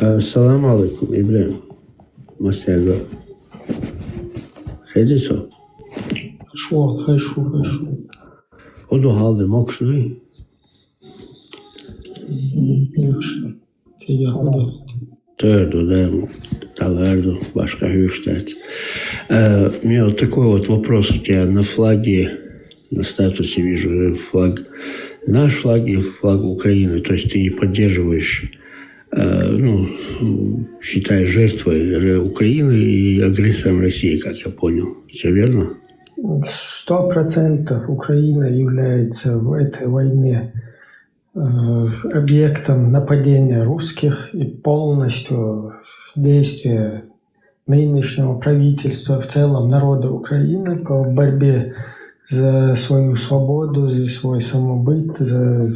Assalamu alaikum İbrahim. Mesela. Hediso. Хорошо. O da halde mokşluğu. Твердо, да, Таверду, башка Хюштадт. Мел такой вот вопрос у тебя на флаге, на статусе вижу флаг, наш флаг и флаг Украины, то есть ты поддерживаешь, считаешь жертвой Украины и агрессором России, как я понял. Все верно? 100% Украина является в этой войне объектом нападения русских, и полностью действия нынешнего правительства, в целом народа Украины по борьбе за свою свободу, за свой самобыт, за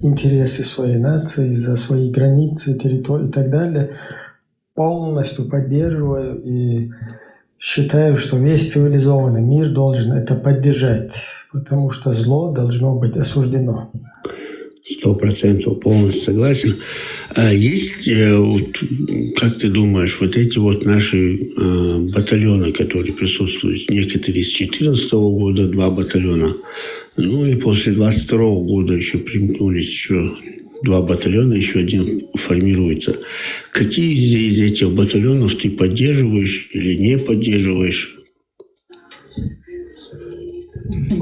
интересы своей нации, за свои границы, территории и так далее, полностью поддерживаю и считаю, что весь цивилизованный мир должен это поддержать, потому что зло должно быть осуждено. 100% полностью согласен. Есть, как ты думаешь, вот эти вот наши батальоны, которые присутствуют, некоторые с 2014 года, 2 батальона, и после 2022 года еще примкнулись еще 2 батальона, еще один формируется. Какие из этих батальонов ты поддерживаешь или не поддерживаешь?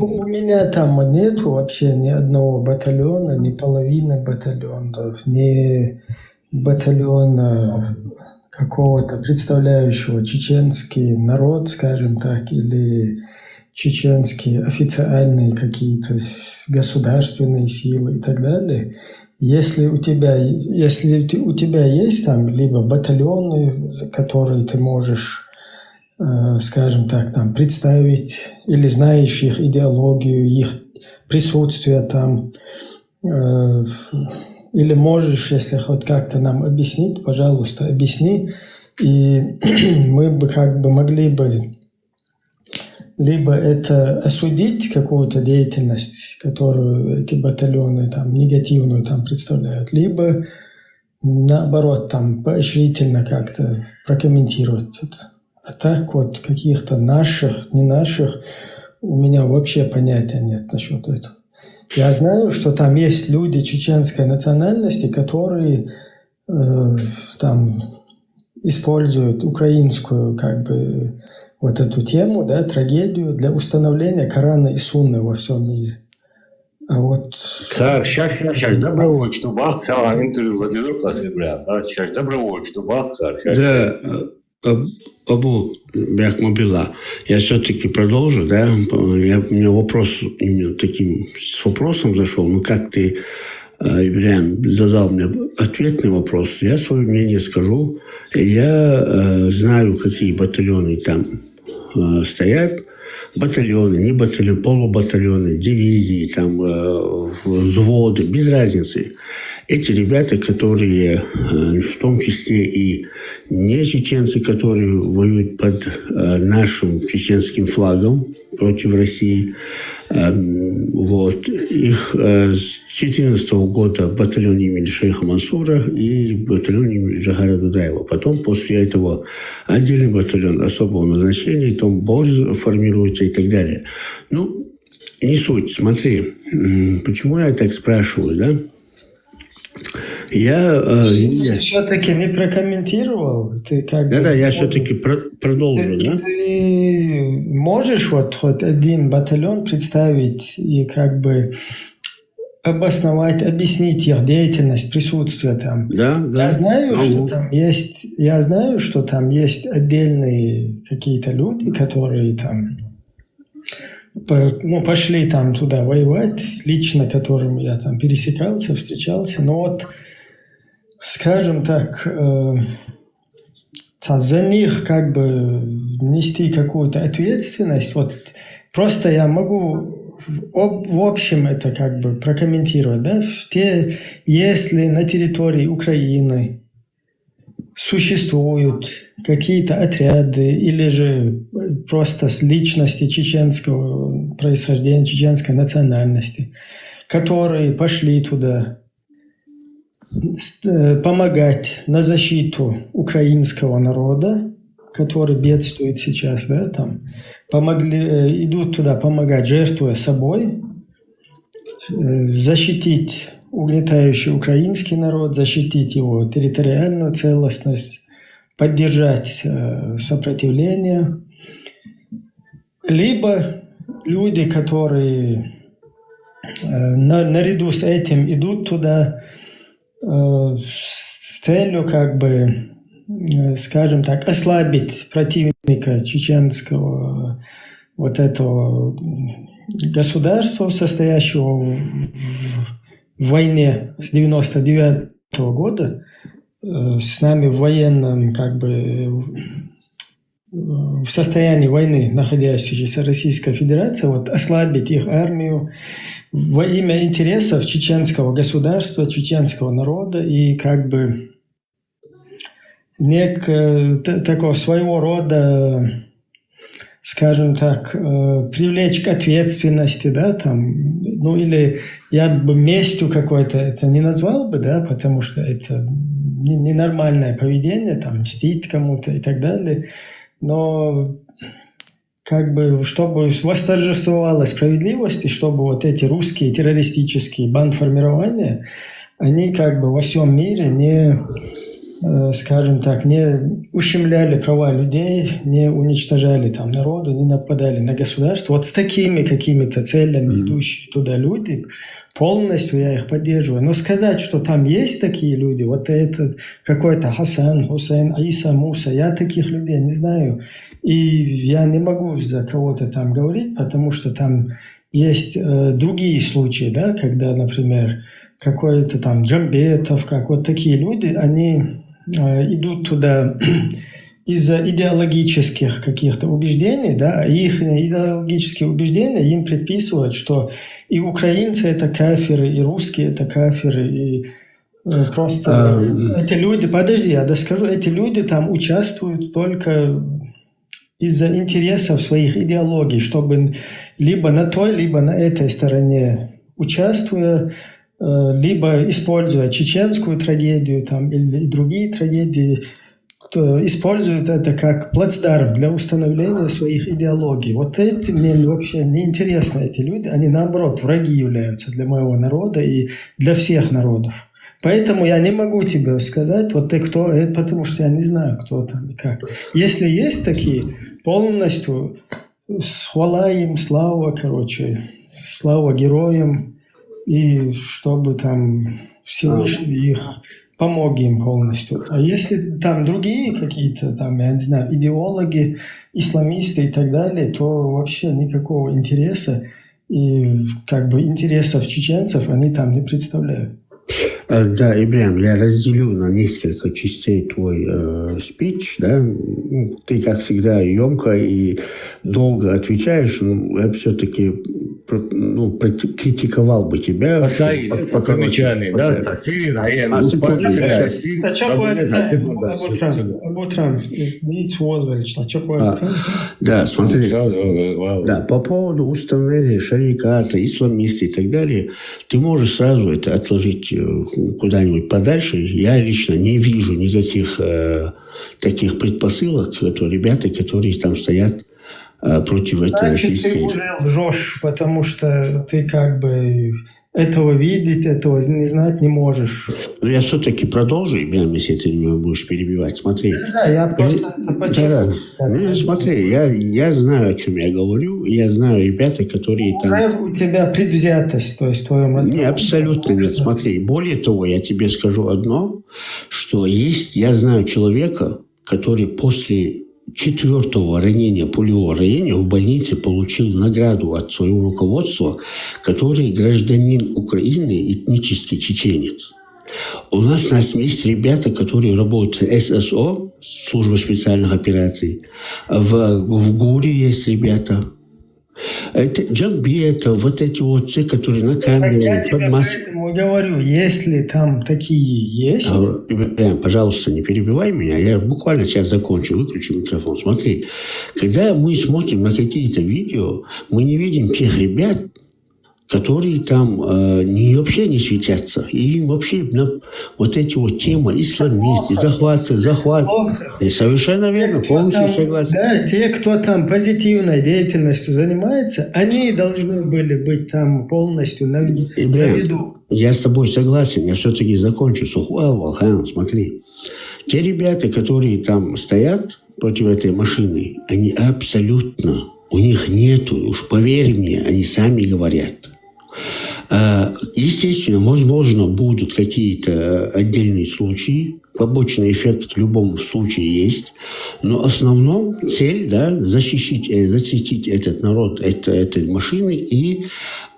У меня там нет вообще ни одного батальона, ни половины батальонов, ни батальона какого-то представляющего чеченский народ, скажем так, или чеченские официальные какие-то государственные силы и так далее. Если у тебя есть там либо батальоны, которые ты можешь, скажем так, там представить, или знаешь их идеологию, их присутствие там, или можешь, если хоть как-то нам объяснить, пожалуйста, объясни, и мы бы как бы могли бы либо это осудить, какую-то деятельность, которую эти батальоны там негативную там представляют, либо наоборот там поощрительно как-то прокомментировать это. А так вот каких-то наших, не наших у меня вообще понятия нет насчет этого. Я знаю, что там есть люди чеченской национальности, которые там используют украинскую как бы вот эту тему, да, трагедию для установления Корана и Сунны во всем мире. А вот... Сейчас добровольчество бахца, интервью Владимир Ибрahim, да, сейчас добровольчество бахца. Да, Абу Бяхмабилла, я все-таки продолжу, да, у меня вопрос именно таким, с вопросом зашел, как ты, Ибрahim, задал мне ответный вопрос, я свое мнение скажу, я знаю, какие батальоны там стоят, батальоны, не батальоны, полубатальоны, дивизии, там, взводы, без разницы. Эти ребята, которые в том числе и не чеченцы, которые воюют под нашим чеченским флагом против России, вот, их с 2014 года батальон имени шейха Мансура и батальон имени Джагара Дудаева. Потом после этого отдельный батальон особого назначения, там БОЗ формируется и так далее. Не суть. Смотри, почему я так спрашиваю, да? Я все-таки не прокомментировал. Ты как да, я все-таки продолжу, да? Ты можешь хоть один батальон представить и как бы обосновать, объяснить их деятельность, присутствие там? Да. Я знаю, что там есть отдельные какие-то люди, которые там пошли там туда воевать, лично которым я там пересекался, встречался, но вот, скажем так, за них как бы нести какую-то ответственность, вот просто я могу в общем это как бы прокомментировать, да, если на территории Украины существуют какие-то отряды или же просто личности чеченского происхождения, чеченской национальности, которые пошли туда помогать на защиту украинского народа, который бедствует сейчас, да, там, идут туда помогать, жертвуя собой, защитить угнетающий украинский народ, защитить его территориальную целостность, поддержать сопротивление. Либо люди, которые наряду с этим идут туда с целью, как бы, скажем так, ослабить противника чеченского вот этого государства, состоящего в войне с 99 года, с нами в военном, как бы, в состоянии войны находящейся Российская Федерация, вот ослабить их армию во имя интересов чеченского государства, чеченского народа и как бы такого своего рода, скажем так, привлечь к ответственности, да, там, ну или я бы местью какой-то это не назвал бы, да, потому что это ненормальное поведение, там, мстить кому-то и так далее, но как бы, чтобы восторжествовала справедливость, и чтобы вот эти русские террористические бандформирования, они как бы во всем мире не, скажем так, не ущемляли права людей, не уничтожали там народу, не нападали на государство. Вот с такими какими-то целями идущие туда люди, полностью я их поддерживаю. Но сказать, что там есть такие люди, вот этот какой-то Хасан, Хусейн, Аиса, Муса, я таких людей не знаю. И я не могу за кого-то там говорить, потому что там есть другие случаи, да, когда, например, какой-то там Джамбетов, как вот такие люди, они идут туда из-за идеологических каких-то убеждений, да, и их идеологические убеждения им предписывают, что и украинцы это кафиры, и русские это кафиры, и просто эти люди, подожди, я доскажу, эти люди там участвуют только из-за интересов своих идеологий, чтобы либо на той, либо на этой стороне участвуя, либо используя чеченскую трагедию там, или другие трагедии, используют это как плацдарм для установления своих идеологий. Вот это мне вообще не интересно, эти люди. Они, наоборот, враги являются для моего народа и для всех народов. Поэтому я не могу тебе сказать, вот ты кто, потому что я не знаю, кто там и как. Если есть такие, полностью хвала им, слава, короче, слава героям, и чтобы там Всевышний их помог им полностью. А если там другие какие-то, там, я не знаю, идеологи, исламисты и так далее, то вообще никакого интереса и как бы интересов чеченцев они там не представляют. Да, Ибрям, я разделю на несколько частей твой спич, да. Ты, как всегда, емко и долго отвечаешь, но я все-таки критиковал бы тебя. Замечательный, да, Да, смотри, да, по поводу установления шариата, исламисты и так далее, ты можешь сразу это отложить куда-нибудь подальше. Я лично не вижу никаких таких предпосылок, ребята, которые там стоят против этого. Значит, ты уже лжешь, потому что ты как бы этого видеть, этого не знать не можешь. Но я все-таки продолжу, Ибрям, если ты меня будешь перебивать. Смотри. Да, я просто это подчеркну. Да. Смотри, я знаю, о чем я говорю, и я знаю ребята, которые там... Уже у тебя предвзятость, то есть в твоем разговоре. Не, абсолютно нет. Смотри, более того, я тебе скажу одно, что есть, я знаю человека, который после 4-го ранения, пулевого ранения в больнице получил награду от своего руководства, который гражданин Украины, этнический чеченец. У нас есть ребята, которые работают в ССО, служба специальных операций. В ГУРе есть ребята. Это Джамбета, вот эти вот те, которые на камере. Я тебе поэтому говорю, если там такие есть... Пожалуйста, не перебивай меня, я буквально сейчас закончу, выключу микрофон. Смотри, когда мы смотрим на какие-то видео, мы не видим тех ребят, которые там вообще не светятся. И им вообще вот эти вот темы, исламисты, захваты. Совершенно верно, полностью согласен. Да, те, кто там позитивной деятельностью занимается, они должны были быть там полностью на виду. Я с тобой согласен, я все-таки закончу. Волхан, смотри. Те ребята, которые там стоят против этой машины, они абсолютно, у них нету, уж поверь мне, они сами говорят. Естественно, возможно, будут какие-то отдельные случаи, побочный эффект в любом случае есть, но в основном цель, да, защитить этот народ, этой машины и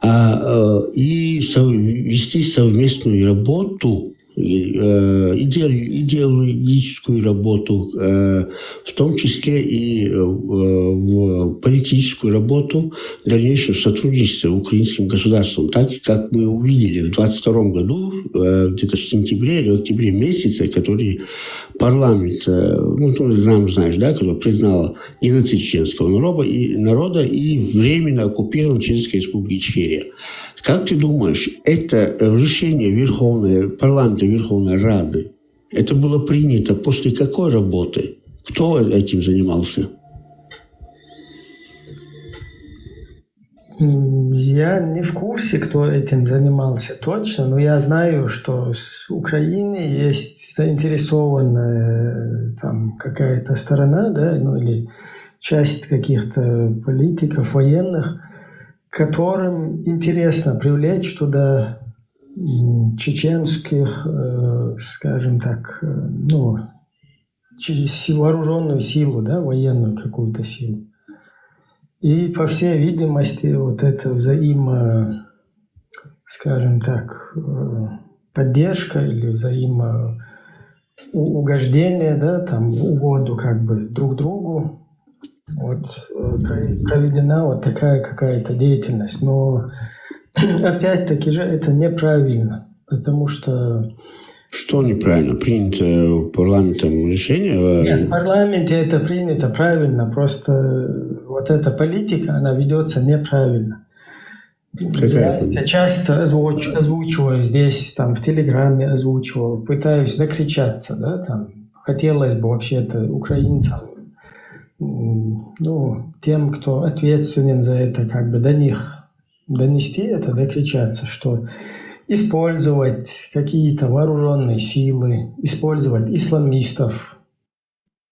вести совместную работу, идеологическую работу, в том числе и в политическую работу, в дальнейшем сотрудничество с украинским государством. Так, как мы увидели в 2022 году, где-то в сентябре или октябре месяце, который парламент, ты знаешь, да, который признал геноцид чеченского народа и временно оккупирован Чеченской республики Ичкерия. Как ты думаешь, это решение парламента Верховной Рады, это было принято после какой работы? Кто этим занимался? Я не в курсе, кто этим занимался точно, но я знаю, что с Украины есть заинтересованная там какая-то сторона, да, или часть каких-то политиков, военных, которым интересно привлечь туда чеченских, скажем так, через вооруженную силу, да, военную какую-то силу. И, по всей видимости, вот это скажем так, поддержка или взаимоугождение, да, там, угоду как бы друг другу, вот проведена вот такая какая-то деятельность. Но опять-таки же это неправильно, потому что... Что неправильно? Принято парламентом решение? Нет, в парламенте это принято правильно, просто вот эта политика, она ведется неправильно. Я это часто озвучиваю здесь, там, в Телеграме озвучивал, пытаюсь докричаться, да, там, хотелось бы вообще-то украинцам, тем, кто ответственен за это, как бы до них донести это, докричаться, что использовать какие-то вооруженные силы, использовать исламистов.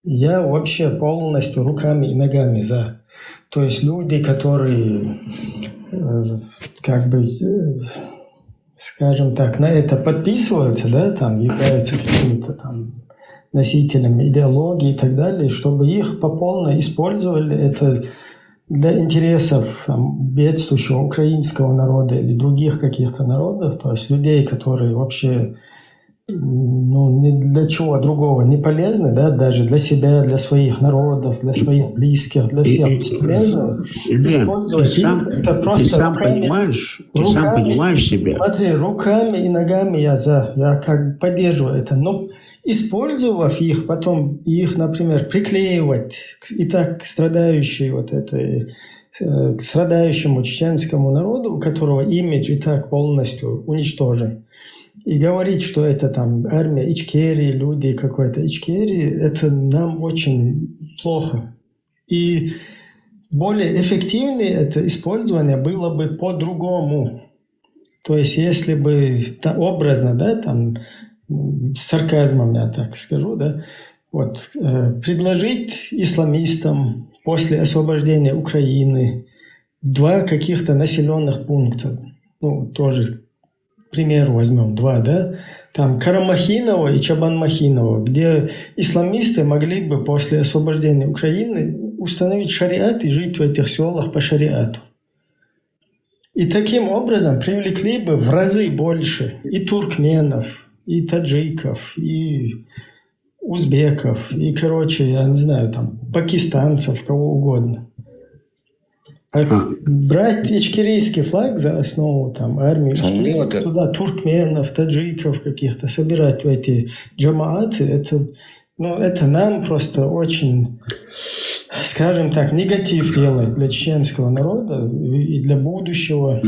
Я вообще полностью руками и ногами за. То есть люди, которые, как бы, скажем так, на это подписываются, да, там, являются какими-то там носителями идеологии и так далее, чтобы их по полной использовали это для интересов бедствующего украинского народа или других каких-то народов, то есть людей, которые вообще ни для чего другого не полезны, да, даже для себя, для своих народов, для своих близких, для всех бесполезны. Использовать их, это просто ты сам понимаешь себя. Смотри, руками и ногами я как бы поддерживаю это, но использовав их, потом их, например, приклеивать и так к страдающему чеченскому народу, у которого имидж и так полностью уничтожен, и говорить, что это там армия Ичкерии, люди какой-то Ичкерии, это нам очень плохо. И более эффективнее это использование было бы по-другому. То есть, если бы образно, да, там, с сарказмом я так скажу, да, вот, предложить исламистам после освобождения Украины 2 каких-то населенных пункта, тоже, к примеру, возьмем 2, да, там Карамахиново и Чабанмахиново, где исламисты могли бы после освобождения Украины установить шариат и жить в этих селах по шариату. И таким образом привлекли бы в разы больше и туркменов, и таджиков, и узбеков, и, я не знаю, там, пакистанцев, кого угодно. Брать ичкерийский флаг за основу там, армии Ичкерии, туда туркменов, таджиков каких-то, собирать в эти джамааты, это Ну, это нам просто очень, скажем так, негатив делает для чеченского народа и для будущего.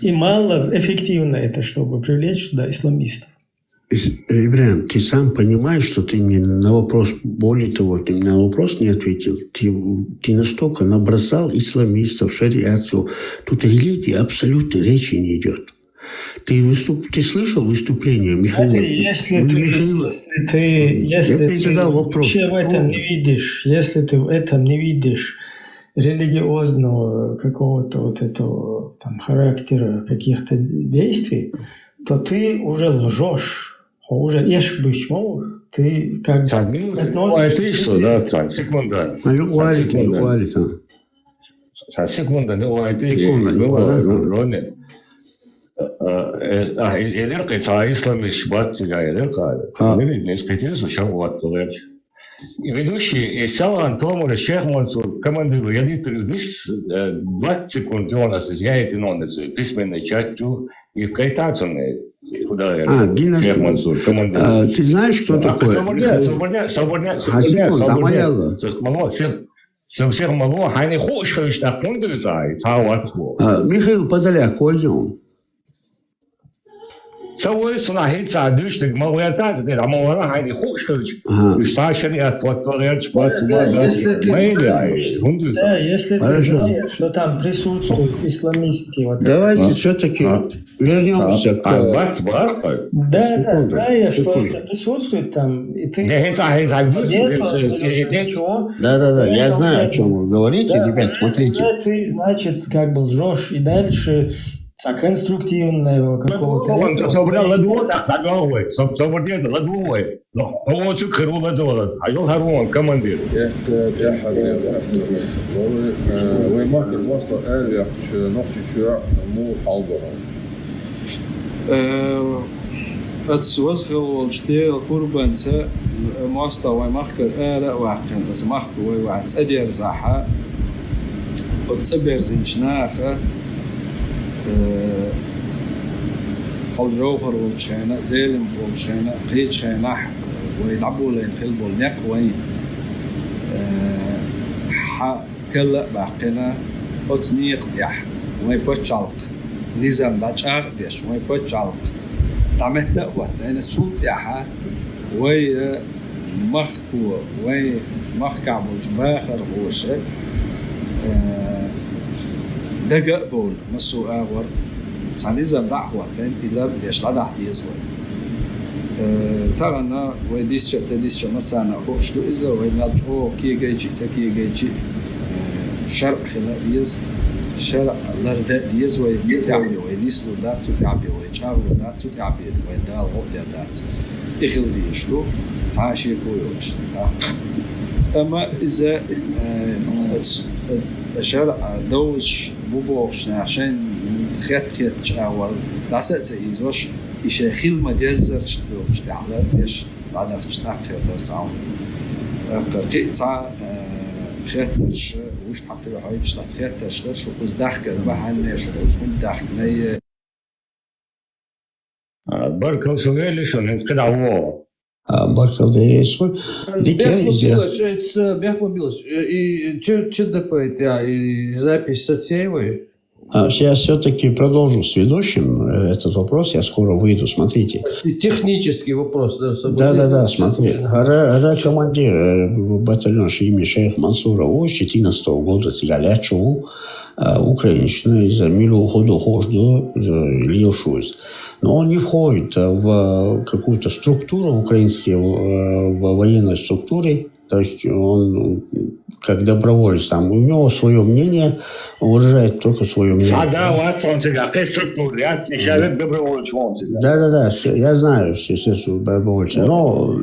И мало эффективно это, чтобы привлечь туда исламистов. Ибрahim, ты сам понимаешь, что ты мне на вопрос, более того, ты мне на вопрос не ответил. Ты настолько набросал исламистов, шариатцев. Тут религии абсолютно речи не идет. Ты слышал выступление Михаила? Смотри, если ты вообще в этом не видишь, если ты в этом не видишь религиозного какого-то вот этого там характера каких-то действий, то ты уже лжешь. Уже почему ты как бы относишься... Да, секунда. Секунда, не уайты. Елерка цаа исламист батчига елерка. Не спетирс шават толер. Ведущий Сялан Томор Шейх Мансур командирую ядитрю дис 20 секунд он осязяет и нонцы письменной частью и кайтацию куда Шейх Мансур командир. Ты знаешь, что такое? Михаил Подоляк, пойдем. Соответственно, хитца душник малоятать, а малояна хайни хушкович. Усташение отворяет да, если ты знаешь, что там присутствуют исламистские. Вот давайте все-таки вернемся к... Да, знаешь, что это присутствует там, и ты... Да, я знаю, о чем вы говорите, ребят, смотрите. Ты, значит, как бы лжешь, и дальше... конструктивного какого-то... أتوزخل شتير قربان سا مستوى مخكر آلة واقعا بس مخكوي وعت أدير زحا وتبير زنجناخة خل جوهر والشينا زيلم والشينا قيد شينا ويلعبوا لين خلبوا النق وين كلا باقينا أتصنيق يح وين بتشالق نظام داشار ديش وين بتشالق تعمت وقت أنا سولت يحا وين مخكو وين مخكع بالجباخر وشك دقق بول مسو آور سانيزم دعوة تين إلى ديش لدح ديزوي ترانا ويديس شتى مثلا هو شلو إذا وينالجو كي جيجي سكي جيجي شرق خلا ديز شرق لرد ديز ويتعبي وينيسلو دات تتعبي ويشارو دات تتعبي ويدال غودة دات إخل ديشلو تعاشي كويوش أما إذا شرق دوش بوبوش عشان خيط شاور لاسات إيزوش إيش خيل ما ديزر شلوش تعلر إيش بعد خشتاق خير تعاون قيتع خيرش وش حقي هاي شتات خيرش شو قص داخل بحن شو قص داخل نية بركة سويلي شو نسكت عوض بركة вересу. Бяхмобилович, и что допоет, и запись соцсетевой? Сейчас все-таки продолжу с ведущим этот вопрос. Я скоро выйду. Смотрите. Технический вопрос. Да, смотри. Командир батальона имени Шейх Мансура с 2014 года Цигалячеву украинщина из-за милого хода хожду Льешуис. Но он не входит в какую-то структуру украинскую, в военной структуре. То есть он как доброволец, там у него свое мнение, он выражает только свое мнение. Да, я знаю все добровольцы, но...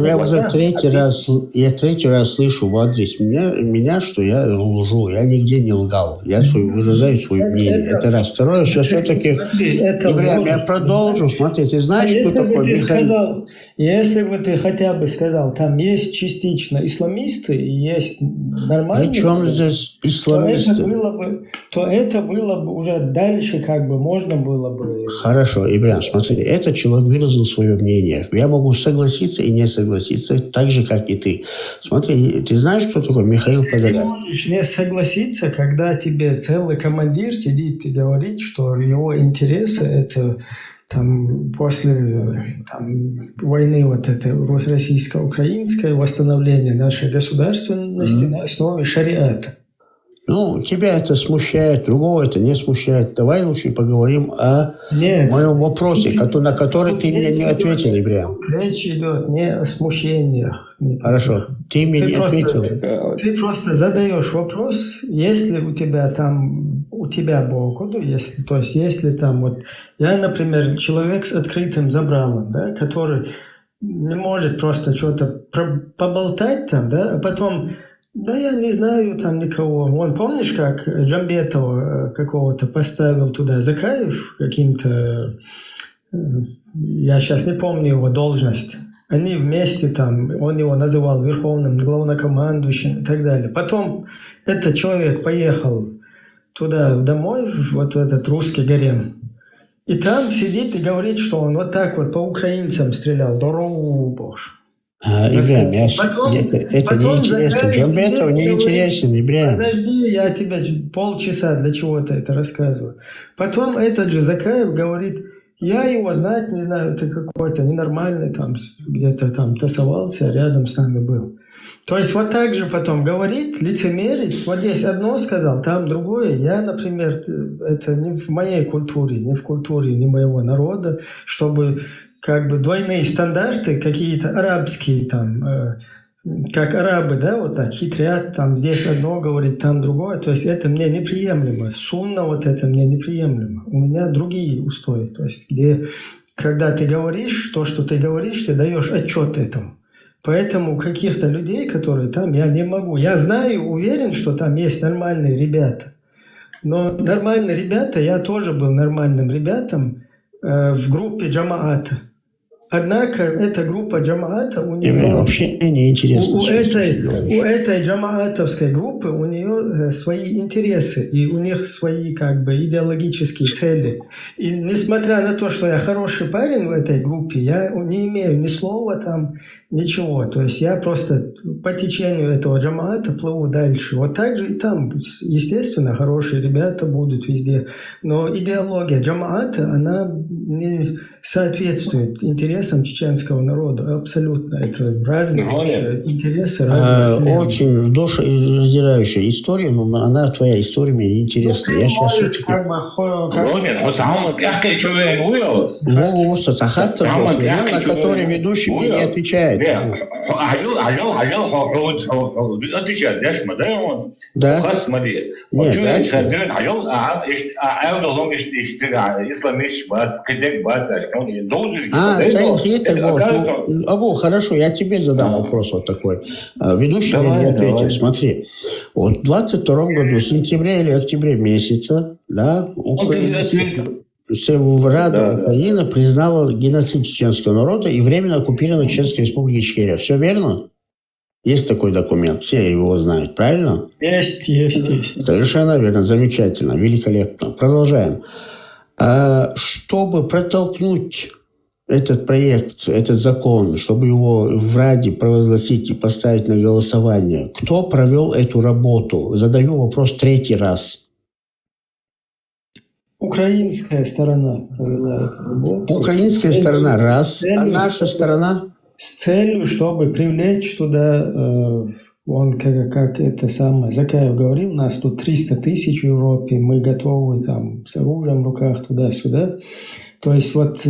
Я уже третий раз слышу в адрес меня, что я лжу. Я нигде не лгал. Я выражаю свое мнение. Это раз. Второе, все-таки... Я продолжу. Смотри, ты знаешь, кто такой... сказал, если бы ты хотя бы сказал, там есть частично исламисты и есть нормальные, при чем здесь исламисты? то это было бы уже дальше, как бы можно было бы... Хорошо, Ибрям, смотри, этот человек выразил свое мнение. Я могу согласиться и не согласиться, так же, как и ты. Смотри, ты знаешь, кто такой Михаил Подоляк? Ты можешь не согласиться, когда тебе целый командир сидит и говорит, что его интересы это там после войны вот этой российско-украинской восстановление нашей государственности на основе шариата. Ну, тебя это смущает, другого это не смущает. Давай лучше поговорим о моем вопросе, на который ты мне не ответил, Ибрям. Речь идет не о смущениях. Хорошо, ты мне не ответил. Ты просто задаешь вопрос, если у тебя Бог, если, то есть если там вот, я, например, человек с открытым забралом, да, который не может просто что-то поболтать там, да, а потом... Да я не знаю там никого. Вон, помнишь, как Джамбетова какого-то поставил туда Закаев каким-то... Я сейчас не помню его должность. Они вместе там, он его называл верховным главнокомандующим и так далее. Потом этот человек поехал туда домой, вот в этот русский гарем. И там сидит и говорит, что он вот так вот по украинцам стрелял. Дорогу Боже. Ибрям, это неинтересно. Джамбетов не интересен, Ибрям. Подожди, я тебе полчаса для чего-то это рассказываю. Потом этот же Закаев говорит, я его знать не знаю, ты какой-то ненормальный, там где-то там тусовался, рядом с нами был. То есть вот так же потом говорить, лицемерить, вот здесь одно сказал, там другое. Я, например, это не в моей культуре, не в культуре не моего народа, чтобы... как бы двойные стандарты, какие-то арабские там, как арабы, да, вот так хитрят, там здесь одно говорит, там другое, то есть это мне неприемлемо, сунна вот это мне неприемлемо. У меня другие устои, то есть где, когда ты говоришь то, что ты говоришь, ты даешь отчет этому. Поэтому каких-то людей, которые там, я не могу. Я знаю, уверен, что там есть нормальные ребята. Но нормальные ребята, я тоже был нормальным ребятом в группе Джамаата. Однако эта группа Джамаата, у нее... вообще не интересно. У этой джамаатовской группы у нее свои интересы, и у них свои как бы идеологические цели. И несмотря на то, что я хороший парень в этой группе, я не имею ни слова там, ничего. То есть я просто по течению этого джамаата плыву дальше. Вот так же и там, естественно, хорошие ребята будут везде. Но идеология джамаата, она не соответствует интересам чеченского народа. Абсолютно. Это разные интересы, разные очень душераздирающая история, но она, твоя история, мне неинтересна. Я сейчас все-таки... На который ведущий мне не отвечает. Да. Абу, хорошо, я тебе задам вопрос вот такой. Ведущий мне не ответил. Смотри, вот в 22 году, в сентябре или октябре месяца, да, Рада Украины признала геноцид чеченского народа и временно оккупированную Чеченской республики Ичкерия. Все верно? Есть такой документ, все его знают, правильно? Есть. Совершенно верно, замечательно, великолепно. Продолжаем. Чтобы протолкнуть этот проект, этот закон, чтобы его в Раде провозгласить и поставить на голосование, кто провел эту работу? Задаю вопрос третий раз. Украинская сторона провела эту работу. Украинская сторона раз, а наша сторона? С целью, чтобы привлечь туда, он как это самое, Закаев говорил, нас тут 300 тысяч в Европе, мы готовы там с оружием в руках туда-сюда. То есть вот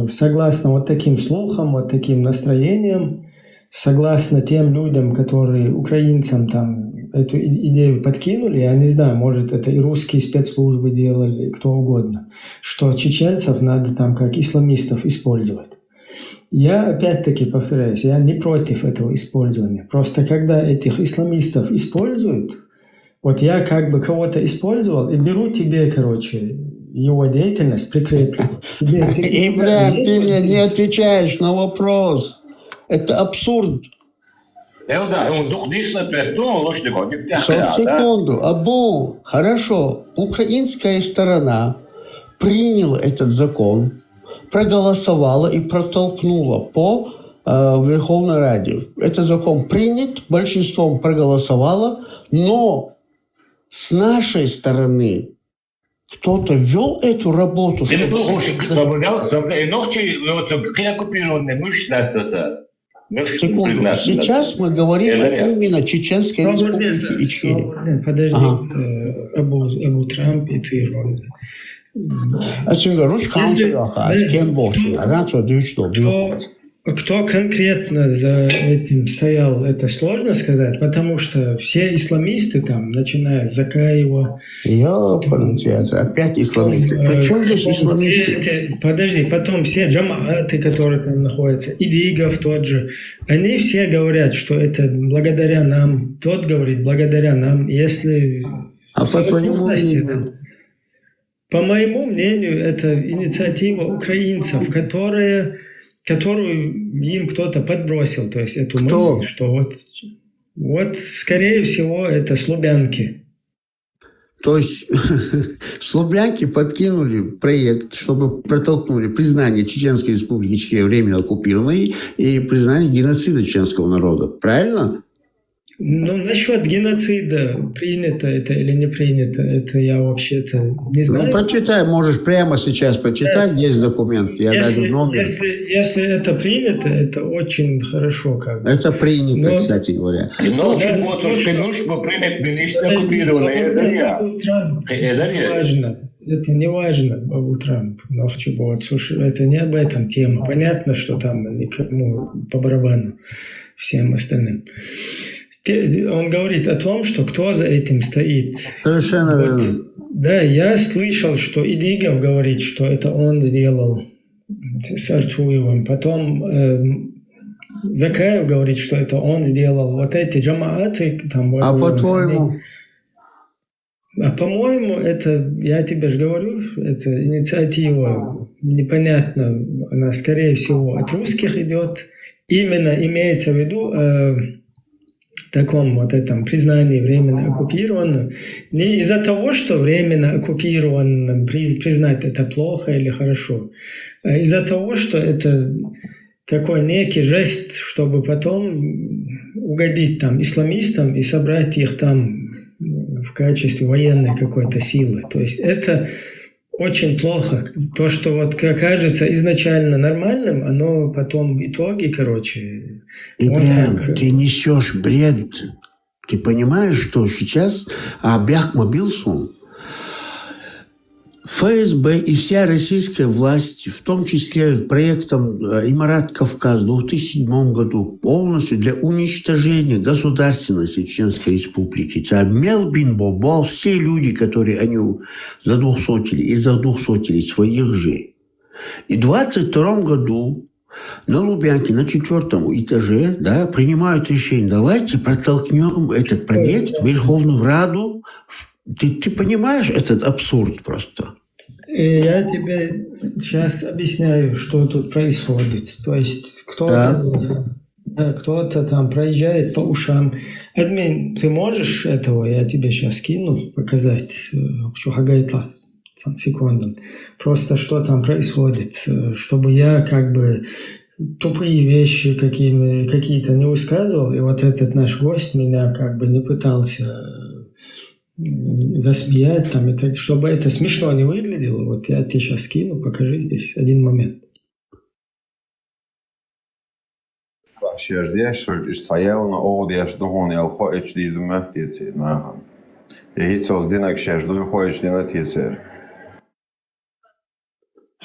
согласно вот таким слухам, вот таким настроениям, согласно тем людям, которые украинцам там эту идею подкинули, я не знаю, может это и русские спецслужбы делали, кто угодно, что чеченцев надо там как исламистов использовать. Я опять-таки повторяюсь, я не против этого использования. Просто когда этих исламистов используют, вот я как бы кого-то использовал и беру тебе, короче, его деятельность прикреплена. Ибрям, ты мне не отвечаешь на вопрос. Это абсурд. Секунду. Абу, хорошо. Украинская сторона приняла этот закон, проголосовала и протолкнула по Верховной Раде. Этот закон принят, большинством проголосовало, но с нашей стороны кто-то вел эту работу. Секунду. Сейчас мы говорим именно Чеченской Республике Ичкерия. Подожди, Абу Трамп и Твирон. Кто конкретно за этим стоял, это сложно сказать, потому что все исламисты там, начиная с Закаева... Опять исламисты. Причем здесь исламисты? Подожди, потом все джамааты, которые там находятся, Идигов тот же, они все говорят, что это благодаря нам, тот говорит благодаря нам, если... по твоему мнению? По моему мнению, это инициатива украинцев, которую им кто-то подбросил, то есть эту мысль, что вот скорее всего это слубянки. То есть слубянки подкинули проект, чтобы протолкнули признание Чеченской Республики Ичкерия временно оккупированной и признание геноцида чеченского народа. Правильно? Ну, насчет геноцида, принято это или не принято, это я вообще-то не знаю. Ну, прочитай, можешь прямо сейчас почитать, есть документ. Если это принято, это очень хорошо. Как бы. Это принято, кстати говоря. Это не важно, Абу Трамп. Это не об этом тема. Понятно, что там никому по барабану, всем остальным. Он говорит о том, что кто за этим стоит. Совершенно верно. Да, я слышал, что Идигов говорит, что это он сделал с Артуевым. Потом Закаев говорит, что это он сделал. Вот эти джамааты... Там, по-твоему? По-моему, это, я тебе же говорю, это инициатива непонятно. Она, скорее всего, от русских идет. Именно имеется в виду... таком вот этом признании временно оккупированным. Не из-за того, что временно оккупированным признать это плохо или хорошо, а из-за того, что это такой некий жест, чтобы потом угодить там исламистам и собрать их там в качестве военной какой-то силы. То есть это очень плохо. То, что вот кажется изначально нормальным, оно потом в итоге, короче... Ибрям, ты несешь бред. Ты понимаешь, что сейчас Абьяхма Билсун, ФСБ и вся российская власть, в том числе проектом «Имарат Кавказ» в 2007 году, полностью для уничтожения государственности Чеченской Республики. Мел бин Бобол, все люди, которые они задухсотили своих же. И в 2022 году на Лубянке, на 4-м этаже, да, принимают решение, давайте протолкнем этот проект в Верховную Раду. Ты понимаешь этот абсурд просто? Я тебе сейчас объясняю, что тут происходит. То есть кто-то там проезжает по ушам. Админ, ты можешь этого, я тебе сейчас кину, показать, секунду. Просто что там происходит, чтобы я как бы тупые вещи какие-то не высказывал, и вот этот наш гость меня как бы не пытался засмеять, там, и так, чтобы это смешно не выглядело. Вот я тебе сейчас скину, покажи здесь один момент.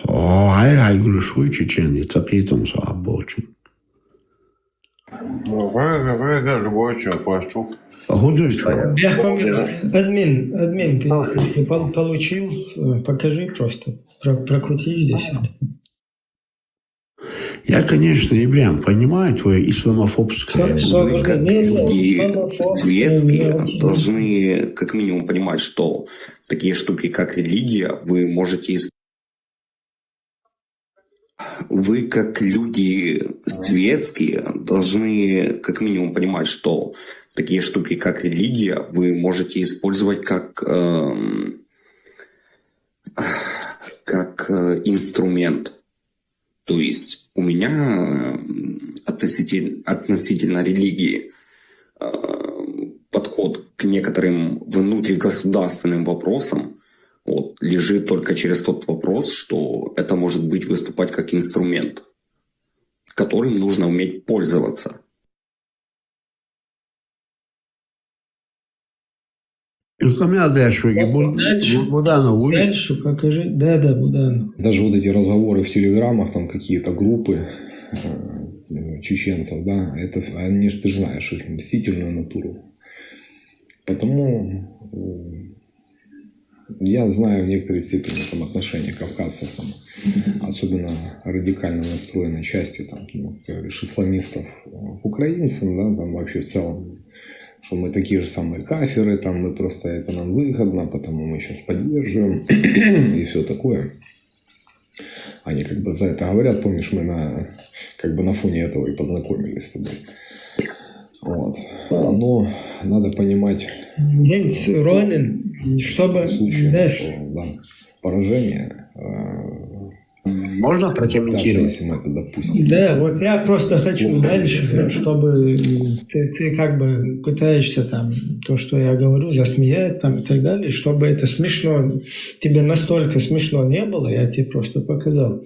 Ай, глушуй чечен, это питом сабочен. Админ, ты если получил, покажи просто, прокрути здесь. Я, конечно, Ибрям, понимаю твое исламофобское. Люди светские должны как минимум понимать, что такие штуки, как религия, вы можете использовать. Вы, как люди светские, должны как минимум понимать, что такие штуки, как религия, вы можете использовать как инструмент. То есть у меня относительно религии подход к некоторым внутригосударственным вопросам лежит только через тот вопрос, что это может быть выступать как инструмент, которым нужно уметь пользоваться. Дальше покажи. Да, Буданов. Даже вот эти разговоры в телеграммах, там какие-то группы чеченцев, да, это они, ты же знаешь их мстительную натуру. Потому я знаю в некоторой степени там, отношения кавказцев, там, особенно радикально настроенной части, там, ну, ты говоришь, исламистов к украинцам, да, там вообще в целом, что мы такие же самые кафиры, там, мы просто это нам выгодно, потому мы сейчас поддерживаем и все такое. Они как бы за это говорят, помнишь, мы на фоне этого и познакомились с тобой. Вот. Но надо понимать, чтобы поражение. Можно прокомментировать? Даже если мы это допустим. Да, вот я просто хочу дальше, чтобы ты как бы пытаешься там то, что я говорю, засмеять там и так далее, чтобы это смешно, тебе настолько смешно не было, я тебе просто показал,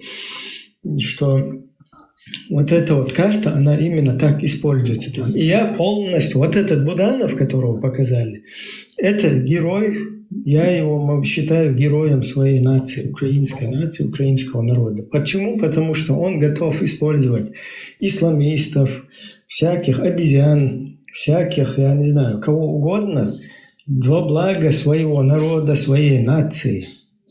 что вот эта вот карта, она именно так используется. И я полностью, вот этот Буданов, которого показали, это герой, я его считаю героем своей нации, украинского народа. Почему? Потому что он готов использовать исламистов, всяких обезьян, всяких, я не знаю, кого угодно, во благо своего народа, своей нации.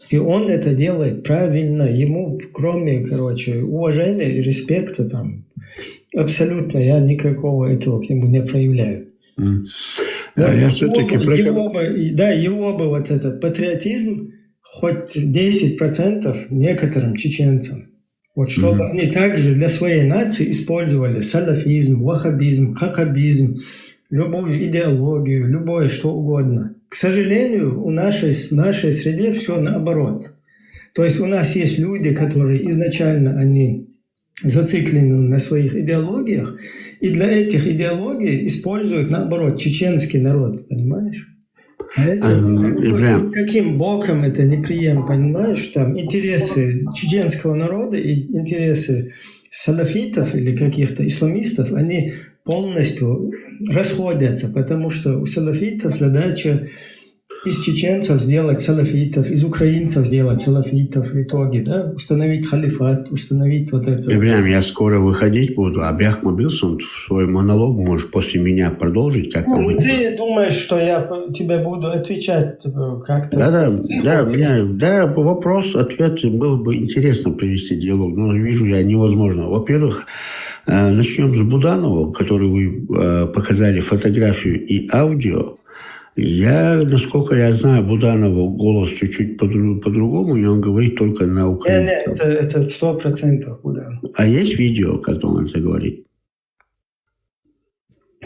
И он это делает правильно. Ему, кроме, уважения и респекта, там, абсолютно я никакого этого к нему не проявляю. Я все-таки его бы вот этот патриотизм хоть 10% некоторым чеченцам. Вот чтобы они также для своей нации использовали салафизм, ваххабизм, хакабизм, любую идеологию, любое что угодно. К сожалению, в нашей среде все наоборот. То есть у нас есть люди, которые изначально они зациклены на своих идеологиях, и для этих идеологий используют, наоборот, чеченский народ, понимаешь? Каким боком это неприемлемо, понимаешь? Там интересы чеченского народа и интересы салафитов или каких-то исламистов, они полностью расходятся, потому что у салафитов задача из чеченцев сделать салафитов, из украинцев сделать салафитов в итоге, да, установить халифат, установить вот это. Ибрям, я скоро выходить буду, а Бяхма Билсон свой монолог можешь после меня продолжить как-то. Ты думаешь, что я тебе буду отвечать как-то? Да, вопрос-ответ было бы интересно провести диалог, но вижу я невозможно. Во-первых, начнем с Буданова, который вы показали фотографию и аудио. Насколько я знаю, Буданова голос чуть-чуть по-другому, и он говорит только на украинском. Нет, это 100% Буданов. А есть видео, как он это говорит?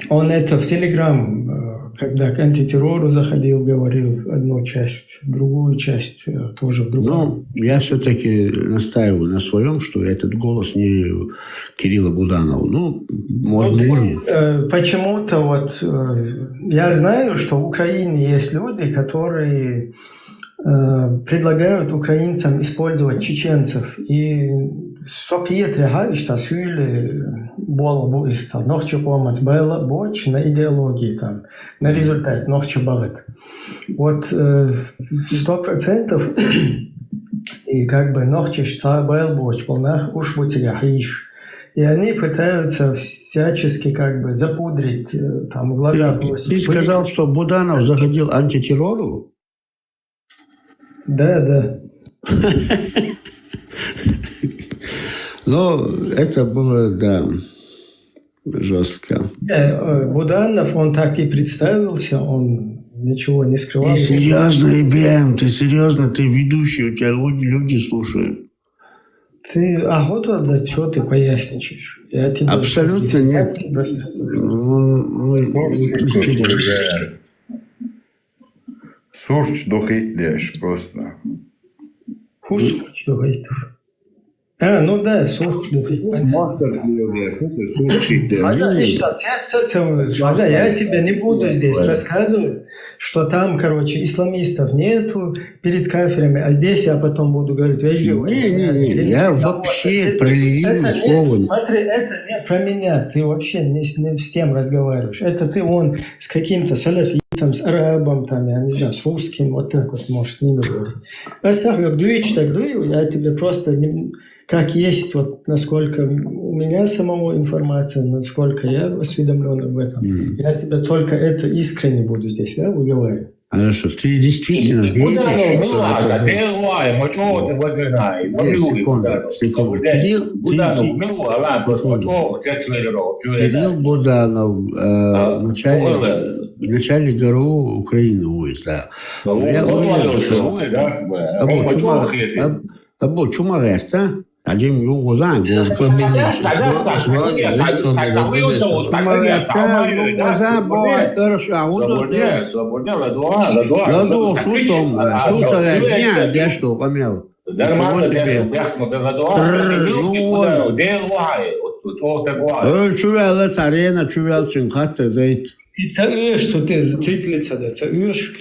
Он это в Телеграм, когда к антитеррору заходил, говорил одну часть, другую часть тоже в другом. Но я все-таки настаиваю на своем, что этот голос не Кирилла Буданова. Ну, можно. Почему-то вот я знаю, что в Украине есть люди, которые предлагают украинцам использовать чеченцев. И Сокиет реагиста сюли болбу иста нохче помац байла боч на идеологии там на результат нохче багат. Вот 100% и как бы нохче шта байл боч полнах уж бутиляхиш. И они пытаются всячески как бы запудрить там глаза. Ты сказал, что Буданов заходил антитеррору? Да. Но это было, да, жестко. Буданов, он так и представился, он ничего не скрывал. Ты серьезно, Ибраим, ты серьезно, ты ведущий, у тебя люди слушают. Ты охота, да что ты поясничаешь? Я тебе Абсолютно нет. Сурч дохитляш просто. Сурч дохитляш. Ну да, сурч дохитляш. Я тебе не буду здесь рассказывать, что там, короче, исламистов нету перед кафирами, а здесь я потом буду говорить, не, я вообще про религию слово. Смотри, это не про меня, ты вообще не с кем разговариваешь. Это ты вон с каким-то салафитом, с арабом, там, я не знаю, с русским, вот так вот можешь с ними говорить. А сам я тебе просто как есть, вот насколько у меня самого информация, насколько я осведомлен об этом. Я тебе только это искренне буду здесь, да, выговаривать. Хорошо, ты действительно веришь, Секунду. Кирилл Буданов в начале ГРУ Украины войск, да. Я уверен, что чума реста? Один югозан, что ты циклица, да, цаешь.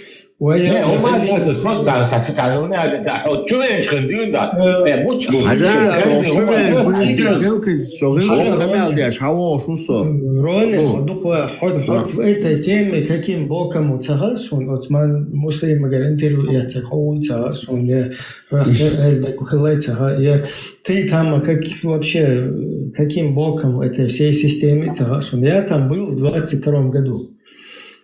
в этой теме каким боком уцагасун, вот муслим интервью я цахуицагасун, я ты там как вообще каким боком в этой всей системе цагасун? Я там был в 22 году.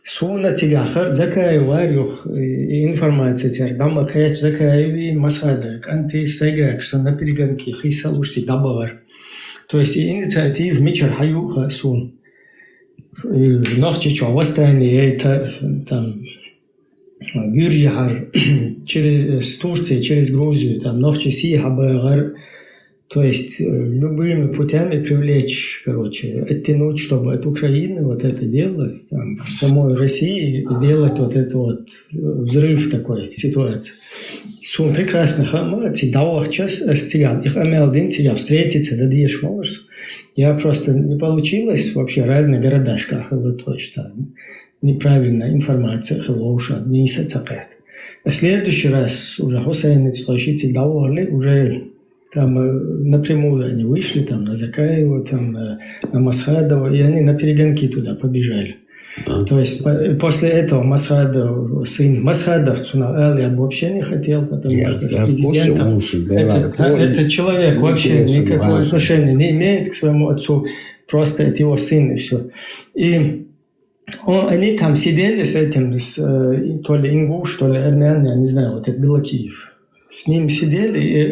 Суна тигахар закаю варюх информация тер дама каяч закаю масада канты сайгак что на перегонке хисалушти дабавар. То есть инициатив мечер хаюха сун. Ночи чё восстание это там Гюржихар через Турцию, через Грузию, там ночи Сихабагар. То есть любыми путями привлечь, короче, оттянуть, чтобы от Украины вот это делать, там, в самой России сделать вот это вот взрыв такой ситуации. Сум прекрасно хамати, давах час стиган, их амел дин тебя встретиться, да дешь можешь. Я просто не получилось вообще разные города шкахалы точно. Неправильная информация, хлоуша, не сацакет. А следующий раз уже Хусейнец площадь давали уже там напрямую они вышли, там, на Закаева, там, на Масхадова, и они на перегонки туда побежали. То есть после этого Масхадов, сын Масхадов, я бы вообще не хотел, потому что с президентом этот человек вообще никакого отношения не имеет к своему отцу, просто это его сын и все. И они там сидели с этим, то ли ингуш, то ли армян, я не знаю, вот это Белокиев. С ним сидели и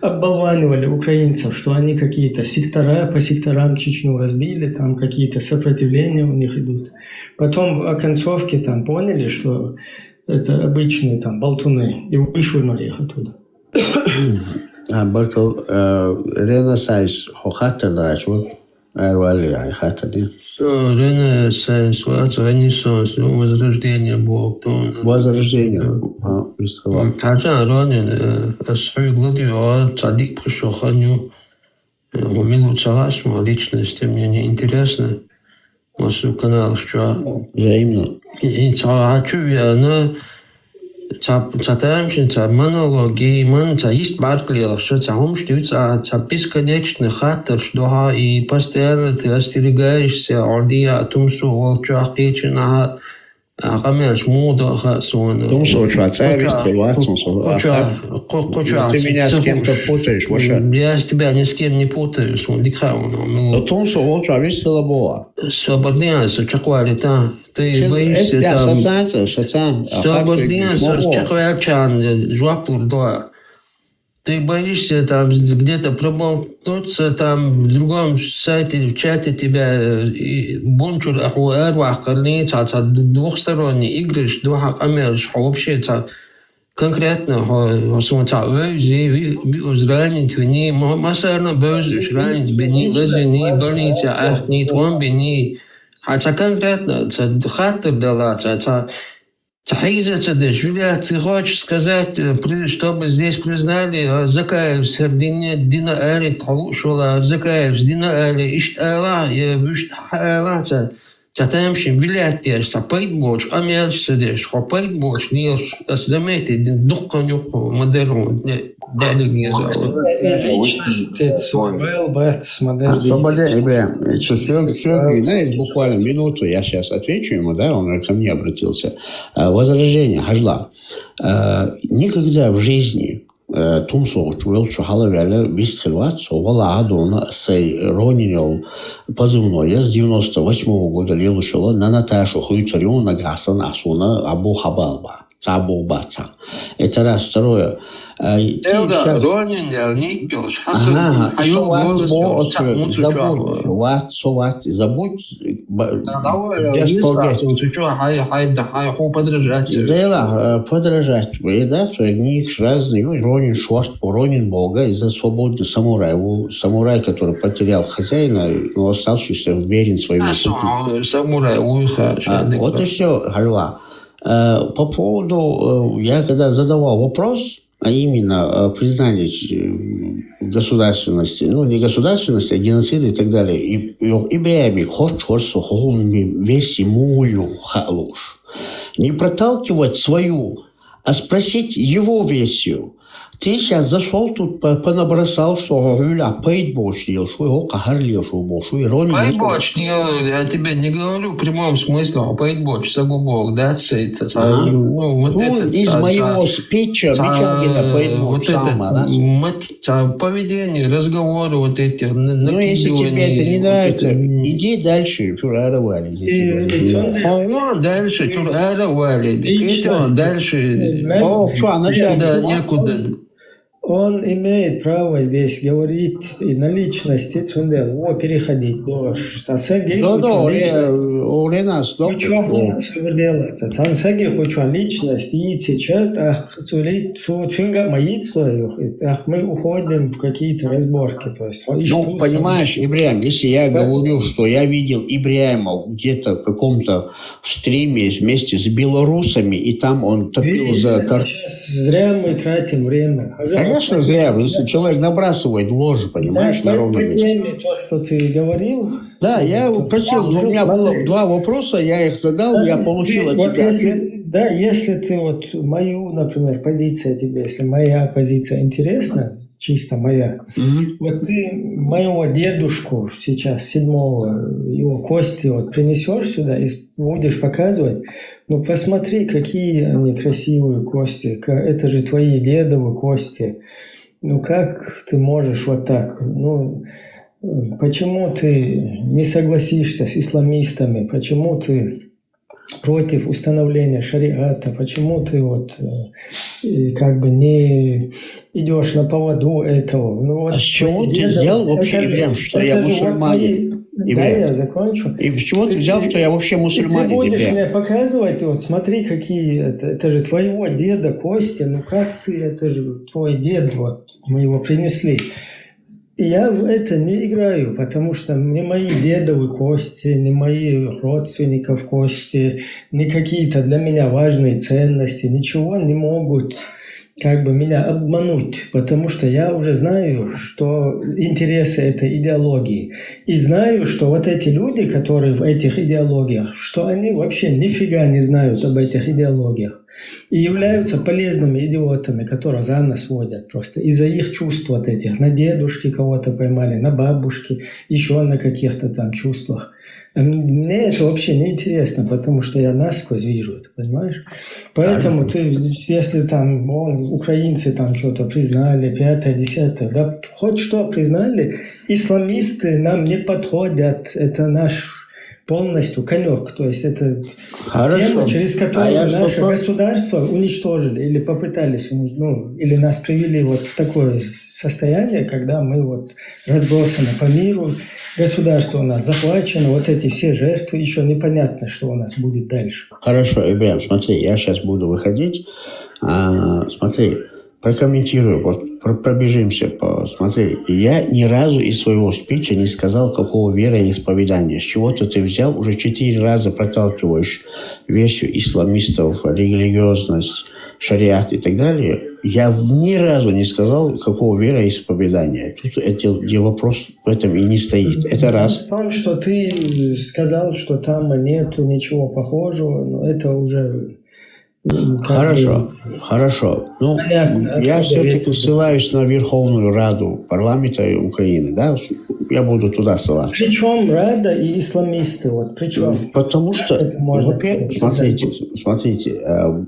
оббалванивали украинцев, что они какие-то сектора, по секторам Чечню разбили, там какие-то сопротивления у них идут. Потом о концовке там поняли, что это обычные там болтуны, и вышвырнули их оттуда. Ренессанс хохатадаш, вот Арвалия хатади. Ренессанс, Ренессанс, возрождение Бог. Возрождение. Таджан Ронин, свою гладио, цадик пошоханю, умилу царасму, личности мне не интересно. Масу канал, что... Взаимно. И царачу, но... Цатаемшин, монологи, есть Барклер, что умштюется, бесконечный хатер, что и постоянно ты остерегаешься, ордия, тумсу, волчах, кечина, камеш, мудо, сон. Тумсу, чвацавишь, ты меня с кем-то путаешь, Ваша. Я тебя ни с кем не путаю, сон, дикхауна. Но тумсу, волчавишь, ты лабоа. Свободняется, чаквалита. Ты боишься там... Свободняется, чаквалчан, жуапур, да. ты боишься там где-то проболтнуться, там в другом сайте, в чате тебя бунчур ахуэрвах корнеца, двухсторонние игры, два камерш, вообще конкретно, ви узранить, ви масарно бözüş ранить, бени лазини, больница, ахнит, он бени. Хотя конкретно, хаттер дала, Тахиза, Жюля, ты хочешь сказать, чтобы здесь признали Закаев с Дина Али, Талушула, Закаев с Дина Али, Ишт Алла, Вишт Алла, Татамшин, Вилятеш, Пейтбоч, Амельсидеш, Пейтбоч, Нилш, заметьте, духанюху, модерн, дядя Гизал. Личность, был бы модель. Освобождение, знаешь, буквально минуту, я сейчас отвечу ему, да, он ко мне обратился. Возражение, Хажла. Никогда в жизни Тумсо чуял, что Халавяля вистреловать, вала Адона сей Ронинел позывное с 98-го года лелушила на Наташу Хуйцарю на Гасан Асуна Абу Хабалба. Абу Баца. Это раз. Второе. Ронин, Николаш, забудь. Подражать. Поедать, них разные. Ронин Шорт, Ронин Бога из-за свободы самурая. Самурай, который потерял хозяина, но оставшийся верен своему пути. Самурай, вот и все, Харла. По поводу, я когда задавал вопрос, а именно признание государственности, ну не государственности, а геноцида и так далее, и Ибрями весь мою халуш. Не проталкивать свою, а спросить его версию. Ты сейчас зашел тут, понабросал, что Гуля Пейтбоч делал, что его Кахарлил, что Бошу, иронию. Пейтбоч, я тебе не говорю в прямом смысле, а Пейтбоч, Сагубок, да, из моего спича, Мичагина Пейтбоч, поведение, разговоры вот эти. Ну, если тебе это не нравится, иди дальше, Чураровали. Ну, дальше, Чураровали, дальше. О, что, начать? Некуда. Он имеет право здесь говорить и на личности, переходить до Сансаги. Уренас, Сансаги хочу личность, и сейчас мы уходим в какие-то разборки. То есть, ну, понимаешь, Ибряем, если я говорю, что я видел Ибряема где-то в каком-то стриме вместе с белорусами, и там он топил за... Сейчас зря мы тратим время. Конечно, зря. Если человек набрасывает ложь, понимаешь, да, по теме, то, что ты говорил. Да, я просил, у меня было два вопроса, я их задал, я получил от тебя. Если ты вот мою, например, позиция тебе, если моя позиция интересна, чисто моя, вот ты моего дедушку сейчас, 7-го, его кости вот принесешь сюда и будешь показывать, ну посмотри, какие они красивые кости, это же твои дедовы кости. Ну как ты можешь вот так? Ну почему ты не согласишься с исламистами? Почему ты против установления шариата? Почему ты вот как бы не идешь на поводу этого? Ну, вот а с чего ты взял вообще, Ибряем, что я мусульманин? Да, я закончу. И с чего ты взял, что я вообще мусульманин? Ты будешь мне показывать, вот смотри, какие это же твоего деда кости, ну как ты, это же твой дед, вот мы его принесли. И я в это не играю, потому что не мои дедовы кости, не мои родственников кости, не какие-то для меня важные ценности, ничего не могут как бы меня обмануть, потому что я уже знаю, что интересы этой идеологии. И знаю, что вот эти люди, которые в этих идеологиях, что они вообще нифига не знают об этих идеологиях. И являются полезными идиотами, которые за нас водят просто из-за их чувств вот этих. На дедушки кого-то поймали, на бабушки, еще на каких-то там чувствах. Мне это вообще не интересно, потому что я насквозь вижу это, понимаешь? Поэтому ты, если там украинцы там что-то признали, 5-е, 10-е, да хоть что признали, исламисты нам не подходят, это наш полностью конек. То есть это Хорошо. тема, через которую я наше что-то- государство уничтожили или попытались, или нас привели вот в такое состояние, когда мы вот разбросаны по миру, государство у нас захвачено, вот эти все жертвы, еще непонятно, что у нас будет дальше. Хорошо, Ибрям, смотри, я сейчас буду выходить. Смотри, прокомментирую, вот пробежимся. Смотри, я ни разу из своего спича не сказал, какого вероисповедания. С чего-то ты взял, уже 4 раза проталкиваешь версию исламистов, религиозность, шариат и так далее. Я ни разу не сказал, какого вероисповедания. Тут где вопрос в этом и не стоит. Это раз. В том, что ты сказал, что там нету ничего похожего, но это уже... Хорошо. Ну, Понятно, я откуда все-таки ветер. ссылаюсь на Верховную Раду парламента Украины, да? Я буду туда ссылаться. Причем Рада и исламисты, вот причем. Потому что, Это можно во-первых, сказать. смотрите,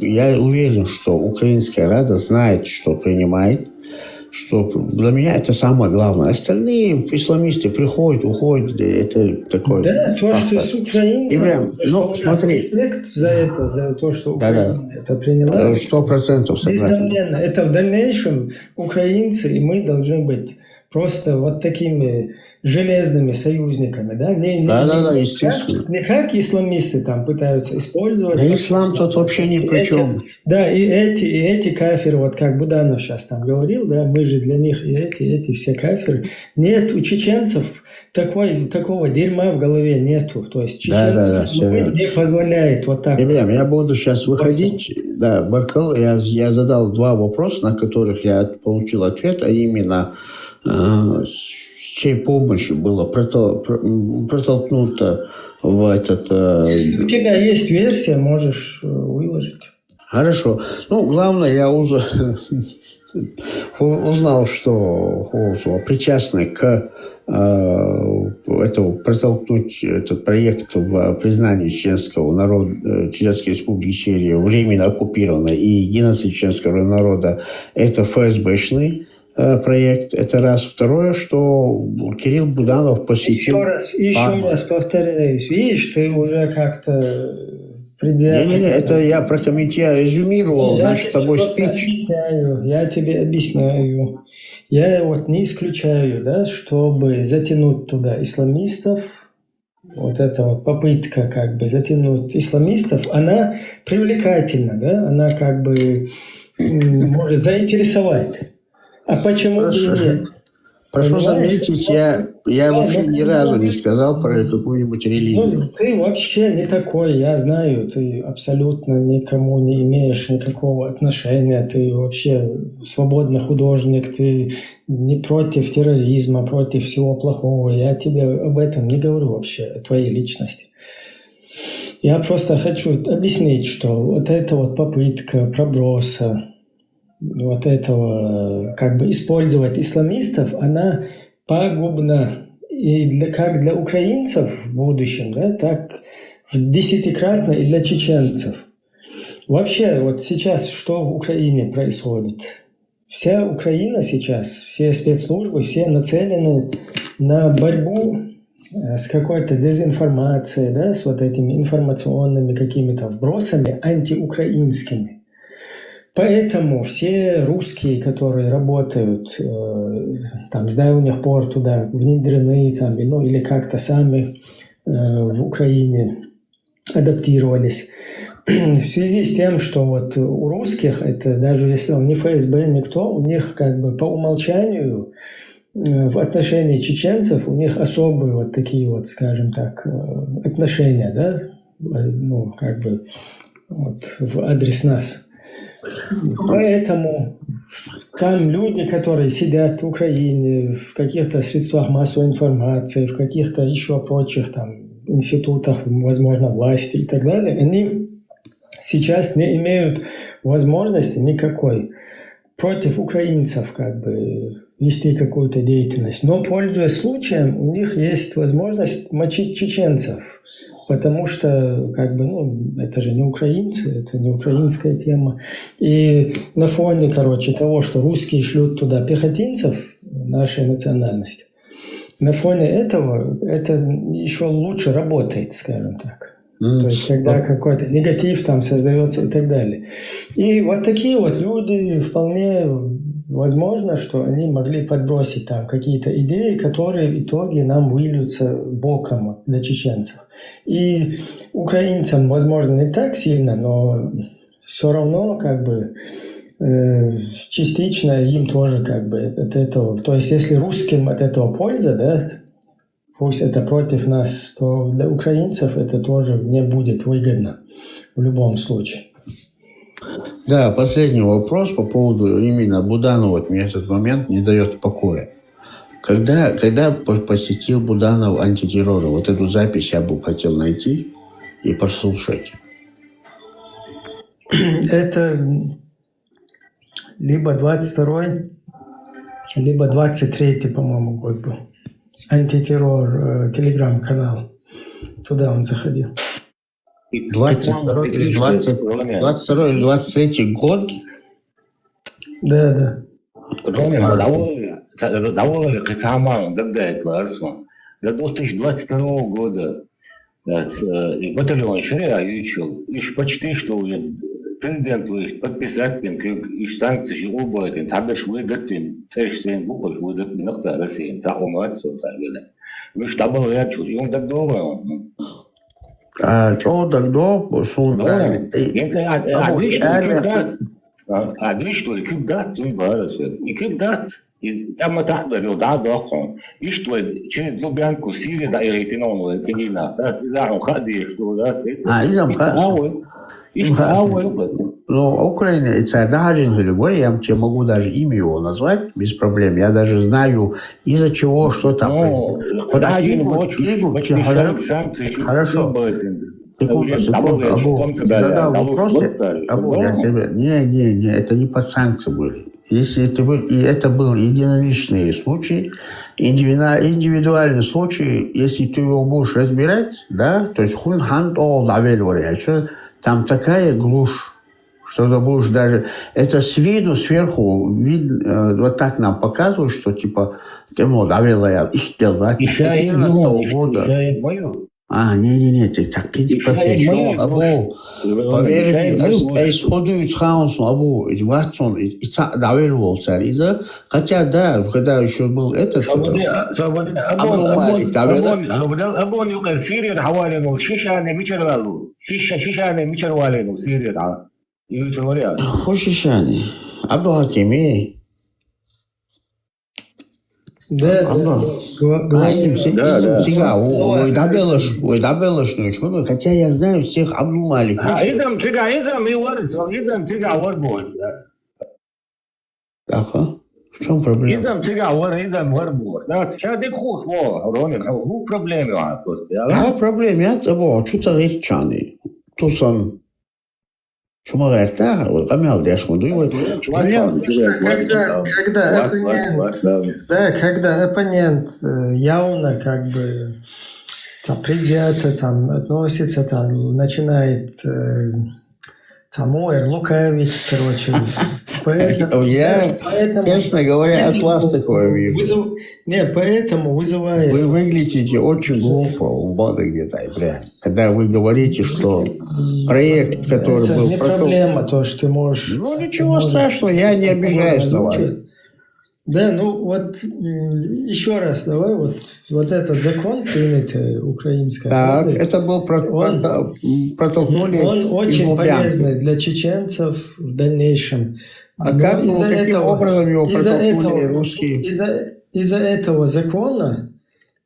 я уверен, что Украинская Рада знает, что принимает, что для меня это самое главное. Остальные исламисты приходят, уходят, это такое... Да, то, что с украинцами, Ибрям, что у нас смотри. респект за это, за то, что Украина это приняла. 100% согласен. Несомненно, это в дальнейшем украинцы, и мы должны быть просто вот такими железными союзниками, да? Да, естественно. Не как исламисты там пытаются использовать. Да ислам тут вообще ни при чем. Да, и эти кафиры, вот как Буданов сейчас там говорил, да, мы же для них и эти все кафиры. Нет, у чеченцев такого дерьма в голове нету. То есть чеченцы не позволяет вот так. Ибрям, я буду сейчас выходить. Да, Баркал, я задал 2 вопроса, на которых я получил ответ, а именно с чьей помощью было протолкнуто в этот... Если у тебя есть версия, можешь выложить. Хорошо. Ну, главное, я узнал, что Холосова причастны к протолкнуть этот проект в признании чеченского народа, Чеченской Республики Чечения временно оккупированной и геноцид чеченского народа, это ФСБшный проект. Это раз. Второе, что Кирилл Буданов посетил... Еще раз повторяюсь. Видишь, ты уже как-то предвзято... Не, это я резюмировал наш с тобой спич. Я тебе объясняю. Я вот не исключаю, да, чтобы затянуть туда исламистов, вот эта вот попытка как бы затянуть исламистов, она привлекательна, да, она как бы может заинтересовать. А почему бы и нет? Прошу заметить, я вообще ни разу не сказал про какую-нибудь религию. Ну, ты вообще не такой, я знаю, ты абсолютно никому не имеешь никакого отношения, ты вообще свободный художник, ты не против терроризма, против всего плохого. Я тебе об этом не говорю вообще, о твоей личности. Я просто хочу объяснить, что вот эта вот попытка проброса, вот этого, как бы использовать исламистов, она пагубна и как для украинцев в будущем, да, так десятикратно и для чеченцев. Вообще, вот сейчас что в Украине происходит? Вся Украина сейчас, все спецслужбы, все нацелены на борьбу с какой-то дезинформацией, да, с вот этими информационными какими-то вбросами антиукраинскими. Поэтому все русские, которые работают там с давних пор туда внедрены там, или как-то сами в Украине адаптировались, в связи с тем, что вот у русских, это даже если он не ФСБ, никто, у них как бы по умолчанию в отношении чеченцев у них особые вот такие вот, скажем так, отношения, да, ну как бы вот в адрес нас. Поэтому там люди, которые сидят в Украине, в каких-то средствах массовой информации, в каких-то еще прочих там институтах, возможно, власти и так далее, они сейчас не имеют возможности никакой против украинцев как бы вести какую-то деятельность. Но, пользуясь случаем, у них есть возможность мочить чеченцев. Потому что, как бы, ну, это же не украинцы, это не украинская тема. И на фоне, короче, того, что русские шлют туда пехотинцев нашей национальности, на фоне этого это еще лучше работает, скажем так. То есть, когда какой-то негатив там создается и так далее. И вот такие вот люди вполне возможно, что они могли подбросить там какие-то идеи, которые в итоге нам выльются боком для чеченцев. И украинцам, возможно, не так сильно, но все равно как бы частично им тоже как бы от этого. То есть, если русским от этого польза, да, пусть это против нас, то для украинцев это тоже не будет выгодно в любом случае. Да, последний вопрос по поводу именно Буданова. Вот мне этот момент не дает покоя. Когда посетил Буданов антитеррор, вот эту запись я бы хотел найти и послушать. Это либо 22-й, либо 23-й, по-моему, год был. Антитеррор, телеграм-канал. Туда он заходил. 22 или 23 год? Да. Довольно Кацаман, когда это до 2022 года батальон Шария учил, лишь почти что президент подписать и санкции убрать, табеш выдатин, цешсен бухой выдатин, нахта России, цахомацию царгеля. Вы штабал рячу, и он так думал. А что тогда? Что ли, кюбдат, и кюбдат. И там мы так говорили, да, дохом. И что, через Лубянку, Сирия, да, и Рейтинону, это не надо. Это изам ходи, что, да, это. Изам ходи. Ну, Украина, это даже любой, я тебе могу даже имя его назвать без проблем. Я даже знаю, из-за чего, что там. Хорошо. Секунду, Абу, ты задал вопрос, Абу, я тебе... Не, это не под санкции были. Если это был единоличный случай, индивидуальный случай, если ты его будешь разбирать, да, то есть там такая глушь, что ты будешь даже... Это с виду, сверху, вот так нам показывают, что типа, ты давила я, и что, 14 года. Не, ты так процесс, Абу, поверь мне, исходуют хаосом, Абу, Ватсон, и давил цариза, хотя, да, когда еще был этот... Абу, Сирия, Хавалину, Шишане, Мичервалу, Шишане, Мичервалину, Сирия, и говорят. Шишане, Абду Хакими. Да. Хотя я знаю всех Абдул Малик. Изам Ага. В чем проблема? Проблема, я забыл, что это речаны. Тусан. Когда оппонент явно как бы предвзято там относится, там начинает лукавить, короче. Я, честно говоря, от вас такое вижу. Поэтому вызывает... Вы выглядите очень глупо у Бада где-то, блядь. Когда вы говорите, что проект, который это был... не проблема, то, что ты можешь... Ну, ничего страшного, я не обижаюсь на вас. Да, вот еще раз давай, вот этот закон, принятый украинской так, Рады, это был протолкнули он очень полезный для чеченцев в дальнейшем. Каким образом его протолкнули русские? Из-за этого закона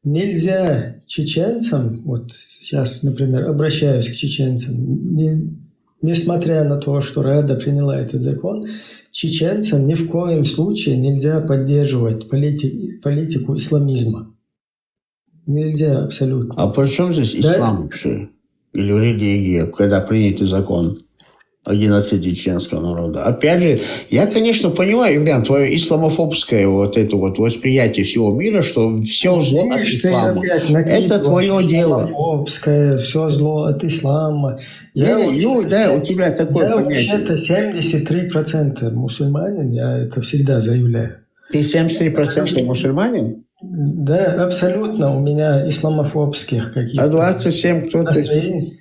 нельзя чеченцам, вот сейчас, например, обращаюсь к чеченцам, несмотря на то, что Рада приняла этот закон, чеченцам ни в коем случае нельзя поддерживать политику исламизма. Нельзя абсолютно. А при чем здесь ислам вообще? Или религия, когда принятый закон о геноциде чеченского народа? Опять же, я, конечно, понимаю, Ивлян, твое исламофобское вот это вот восприятие всего мира, что все зло от ислама. Это твое дело. Исламофобское, все зло от ислама. У тебя такое понятие. Вообще-то 73% мусульманин, я это всегда заявляю. Ты 73% мусульманин? Да, абсолютно. У меня исламофобских А каких-то 27 кто-то... настроений.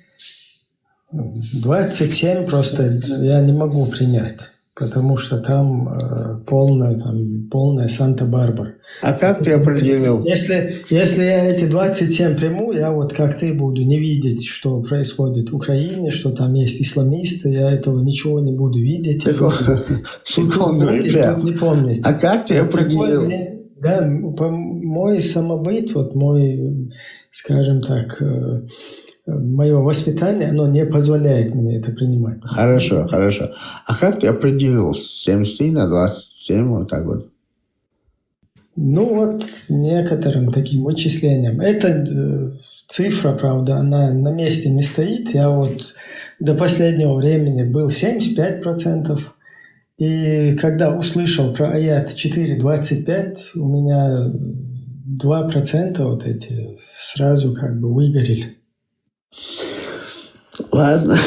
27 просто я не могу принять, потому что там полная Санта-Барбара. А как ты определил? Если я эти 27 приму, я вот как ты буду не видеть, что происходит в Украине, что там есть исламисты, я этого ничего не буду видеть. Секунду, И ребят. тут не помнить. А как ты определил? Да, мой самобыт, вот мой, скажем так, мое воспитание, оно не позволяет мне это принимать. Хорошо, хорошо. А как ты определил 73 на 27, вот так вот? Ну вот некоторым таким вычислением. Эта цифра, правда, она на месте не стоит. Я вот до последнего времени был 75%. И когда услышал про аят 4.25, у меня 2% вот эти сразу как бы выгорели. Ладно.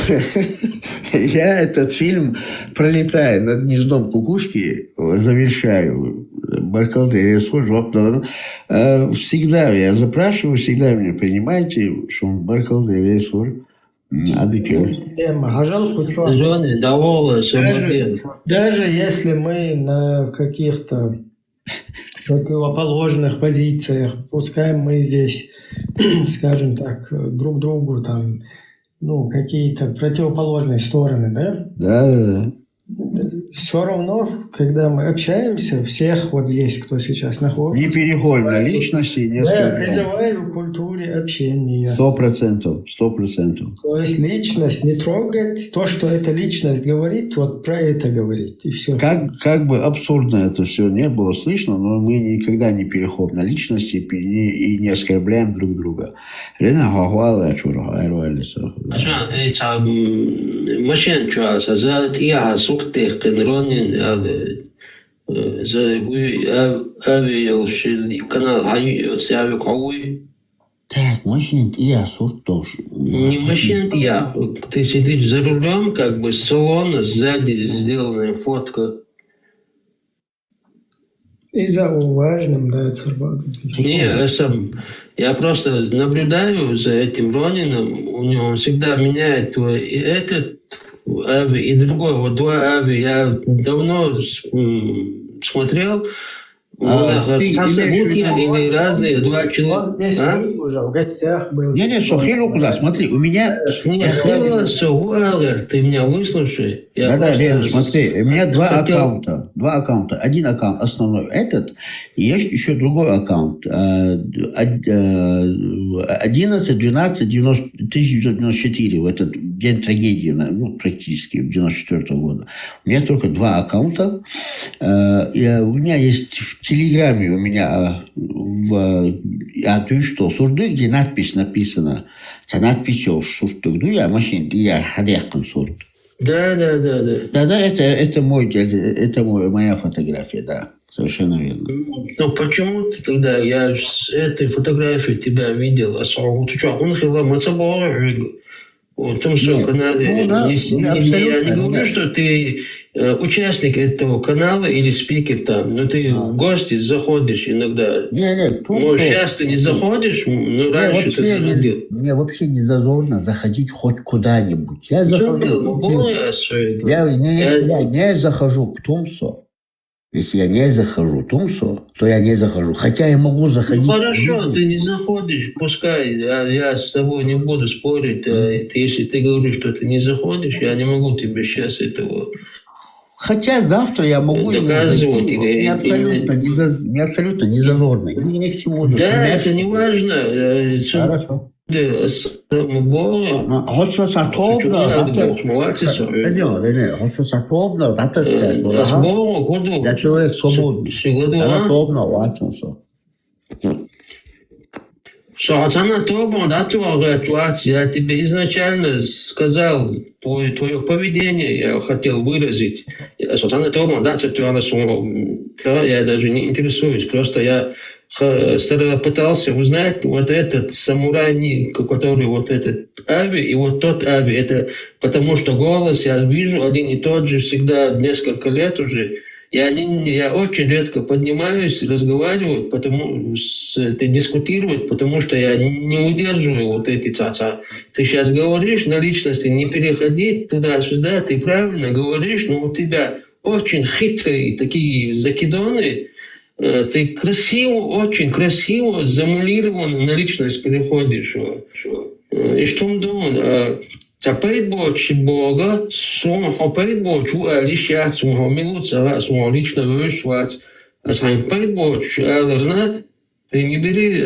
Я этот фильм, пролетая над гнездом кукушки, завершаю. Баркалдерия схожу. Всегда я запрашиваю, всегда меня принимаете, что Баркалдерия схожу. Жены довольны, свободен. Даже если мы на каких-то противоположных позициях, пускай мы здесь, скажем так, друг другу там, ну, какие-то противоположные стороны, да? Да. Все равно, когда мы общаемся, всех вот здесь, кто сейчас находится, Не переходим на личности, не я призываю к культуре общения. 100%. То есть личность не трогать, то, что эта личность говорит, вот про это говорить, и все. Как бы абсурдно это все не было слышно, но мы никогда не переходим на личности и не оскорбляем друг друга. Машин чуаса, за я сукте кенронин, за авиал канал сявик ауи. Так, машин я сорт тоже. Не машин я. Ты сидишь за рулем, как бы с салона, сзади сделанная фотка. И за важным, да, это Не, я просто наблюдаю за этим Ронином, у него он всегда меняет и этот ави, и другой, вот два ави, я давно смотрел, или разные, два человека. Он здесь был уже, в гостях был. Не, Сохилу куда, смотри, у меня... Ты меня выслушай. Да, Лен, смотри, у меня два аккаунта. Один аккаунт основной этот, и есть еще другой аккаунт. 11, 12, 1994, в этот день трагедии, ну, практически, 94 года. У меня только два аккаунта. И у меня есть в Телеграме, у меня что, сурды, где надпись написана. Это надпись сурды, я машин, я хадяхкан сурд. Да. Да, это моя фотография, да, совершенно верно. Ну, почему ты тогда, я с этой фотографией тебя видел, а ты что, он хила мацабора, в том, что канале, я не говорю, что ты участник этого канала или спикер там, но ты в гости заходишь иногда. Может, сейчас ты не заходишь, но раньше ты заходил. Мне вообще не зазорно заходить хоть куда-нибудь. Я не захожу к Тумсо. Если я не захожу в Тумсо, то я не захожу. Хотя я могу заходить... Ну, хорошо, ты не заходишь, пускай. Я с тобой не буду спорить. Если ты говоришь, что ты не заходишь, я не могу тебе сейчас этого... Хотя завтра я могу доказывать. Мне абсолютно не зазорно. Ни к чему. Да, это не важно. Хорошо. Я человек свободный. Я тебе изначально сказал, твое поведение я хотел выразить. Я даже не интересуюсь, просто я пытался узнать вот этот самурай, который вот этот Ави и вот тот Ави. Это потому что голос я вижу один и тот же всегда несколько лет уже. Я очень редко поднимаюсь, разговариваю, дискутировать, потому что я не удерживаю вот эти ца-ца. Ты сейчас говоришь на личности, не переходить туда-сюда, ты правильно говоришь, но у тебя очень хитрые такие закидоны, ты очень красиво замулированно на личность переходишь. И что он думает? Запает больше Бога, сон хопает больше, лишь я сон хомилуца, сон лично вышвать, а сон пает больше, верно? Ты не бери,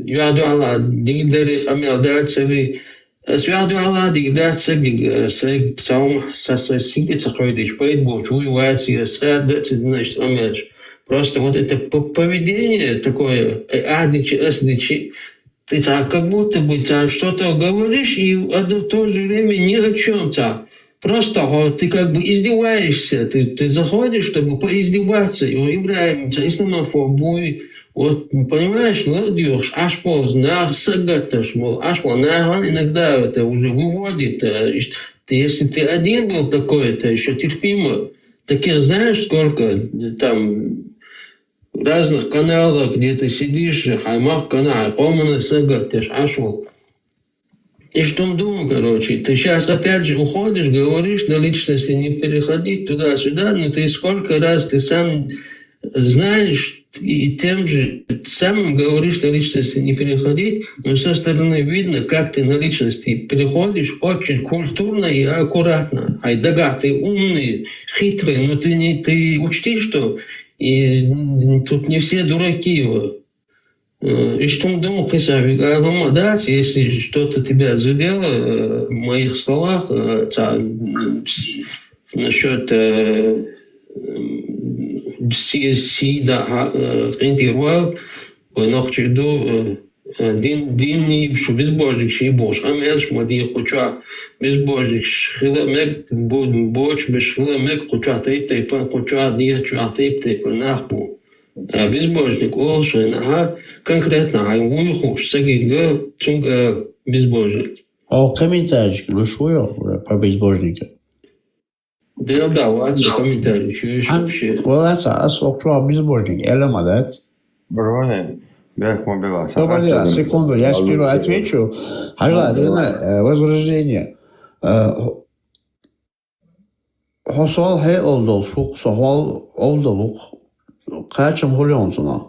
я думала, дигдери хамил дальцеви, я думала, дигдацеви, сам сидится ходишь, пает больше, уйвается, садится, значит, амеш. Просто вот это поведение такое, адичи, ты как будто бы что-то говоришь, и в то же время ни о чем-то. Просто ты как бы издеваешься, ты заходишь, чтобы поиздеваться, и Ибраим, исламофобию, вот, понимаешь, ладьешь, аж поздно, сагаташ, аж поздно, иногда это уже выводит. Если ты один был такой, это еще терпимо. Таких знаешь, сколько там в разных каналах, где ты сидишь, хаймах канал, коммуна сагат, ты ж ашвал. И что он думал, короче, ты сейчас опять же уходишь, говоришь на личности, не переходить туда-сюда, но ты сколько раз ты сам знаешь и тем же самым говоришь на личности не переходить, но со стороны видно, как ты на личности переходишь очень культурно и аккуратно. Айдага, ты умный, хитрый, но ты учти, что и тут не все дураки. И что он думал, если что-то тебя задело в моих словах насчет CSC, да, рентировал, но чеду дин что безбожник, что и бож, а меньше моди хоча безбожник, шхилемек, боч бешхилемек, хоча тейп, хоча дия, хоча тейп, нахпу. Безбожник, ага, конкретно, уйхуш, сагига, цунга безбожник. А комментарий, ну что про безбожника? Да, вот комментарий, еще вообще. Вот это, что безбожник, элемадат. Броня, как мобила. Погоди, секунду, я сперва отвечу. Хажа, возражение. Хосол хей олдол, шук, сохол олдолук. Качем хулионсуна?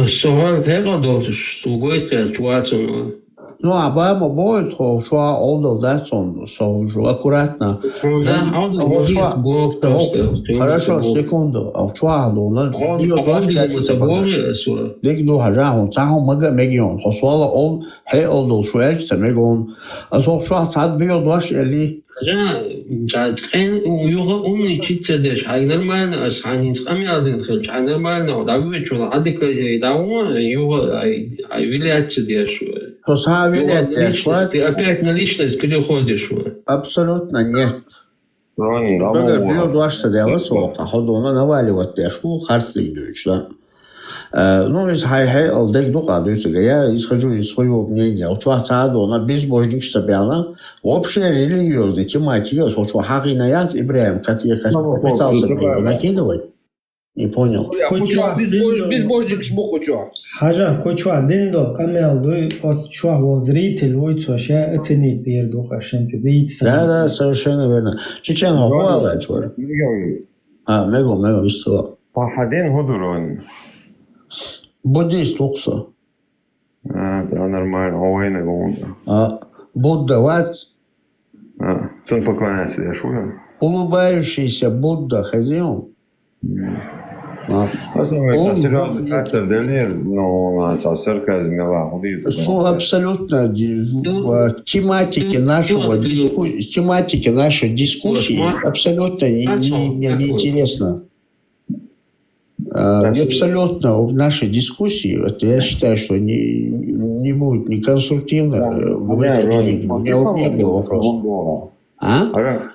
Сохол хей олдол, сугойт, чуацуна. Ну, а баба будет, что олдол, да, сон, аккуратно. Хорошо, секунду. А что олдол? Лигду хажа, цахом мага мегион. Хосвала ол, хей олдол, шуэль, семегон. А что цад био дваш эли? جات خين ويوغا أمني تشتدش هاي نرمال أس هاني نسقمي عادين خلش هاي نرمال نو دعوة شو عادك يدعوه يوغا هاي ولايات تديش Что вилять дешвать? Ты опять на личность переходишь. Абсолютно нет. Когда био дважды делать, вот, а ходуна наваливать дешку, харцлидуешь, да. Ну, из хай-хай, алдек докадывается, я исхожу из своего мнения. Вот что она безбожник Сабяна, общая религиозная тематика, что хагинаят Ибраим, как я пытался накидывать. Не понял. Безбожник шмо хоча. Хажа, хоча, диндо, камел, вот что был зритель, вот что, я оценить дерду, хашенти, да, совершенно верно. Чечен, хуала, чувак. Мего, вистила. Пахадин худурон. Буддист окса. Да, нормально, овейна гонда. Будда ват. Сон поклоняется, я шую. Улыбающийся Будда хозяин. Основывается серьезный фактор делир, но он сарказм мила. Абсолютно тематики нашей дискуссии абсолютно неинтересно. Абсолютно в нашей дискуссии, это я считаю, что не будет не конструктивно говорить о религии. У меня вот не было вопроса.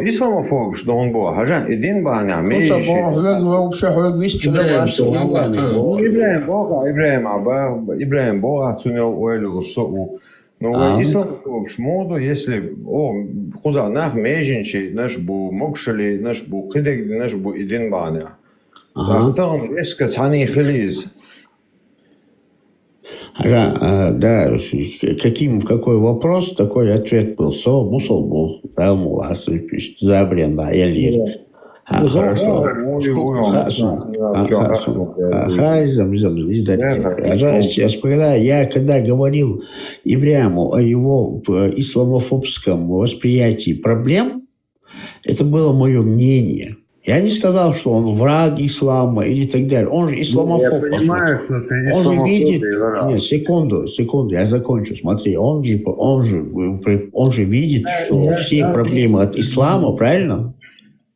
Исламофоб, что он был, хажан, един баня, мейши. Вообще, Ибраим Бога, цунил уэлю, что Но ислам шмоду, если куза нах межинчи, наш бу мокшали, наш бу кидек, наш бу идин баня. Там резко цани хилиз. Да, какой вопрос, такой ответ был. Со, мусул, да, муласы, пишет, забрен, да, я лир. Хорошо. Я вспоминаю, я когда говорил Ибряму о его исламофобском восприятии проблем, это было мое мнение. Я не сказал, что он враг ислама или так далее. Он же исламофоб. Я понимаю, что ты он же видит... Нет, секунду, я закончу. Смотри, он же видит, что все проблемы от ислама, правильно?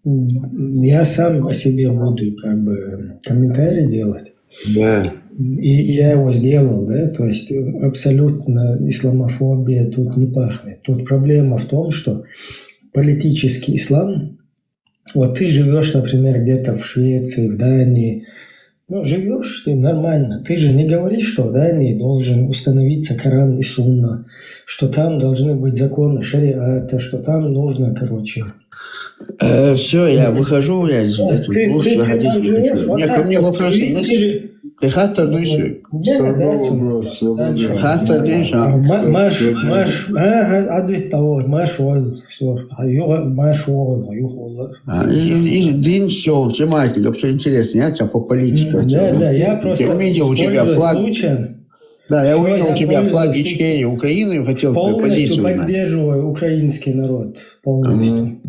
Я сам о себе буду как бы комментарий делать. Да. И я его сделал, да, то есть абсолютно исламофобия тут не пахнет. Тут проблема в том, что политический ислам, вот ты живешь, например, где-то в Швеции, в Дании, ну, живешь ты нормально. Ты же не говоришь, что в Дании должен установиться Коран и Сунна, что там должны быть законы шариата, что там нужно, короче... Все, я выхожу, я лучше заходить не хочу. Ко мне вопросы есть? Ты хата дыши. Хата дыши. Адвит того, маш ол, все. Маш ол, Дин все, тематика, все интересно. Я тебя по политике. Да, я просто увидел у тебя флаг. Да, я увидел у тебя флаг Ичкерии Украины и хотел позицию. Полностью поддерживаю украинский народ. Полностью.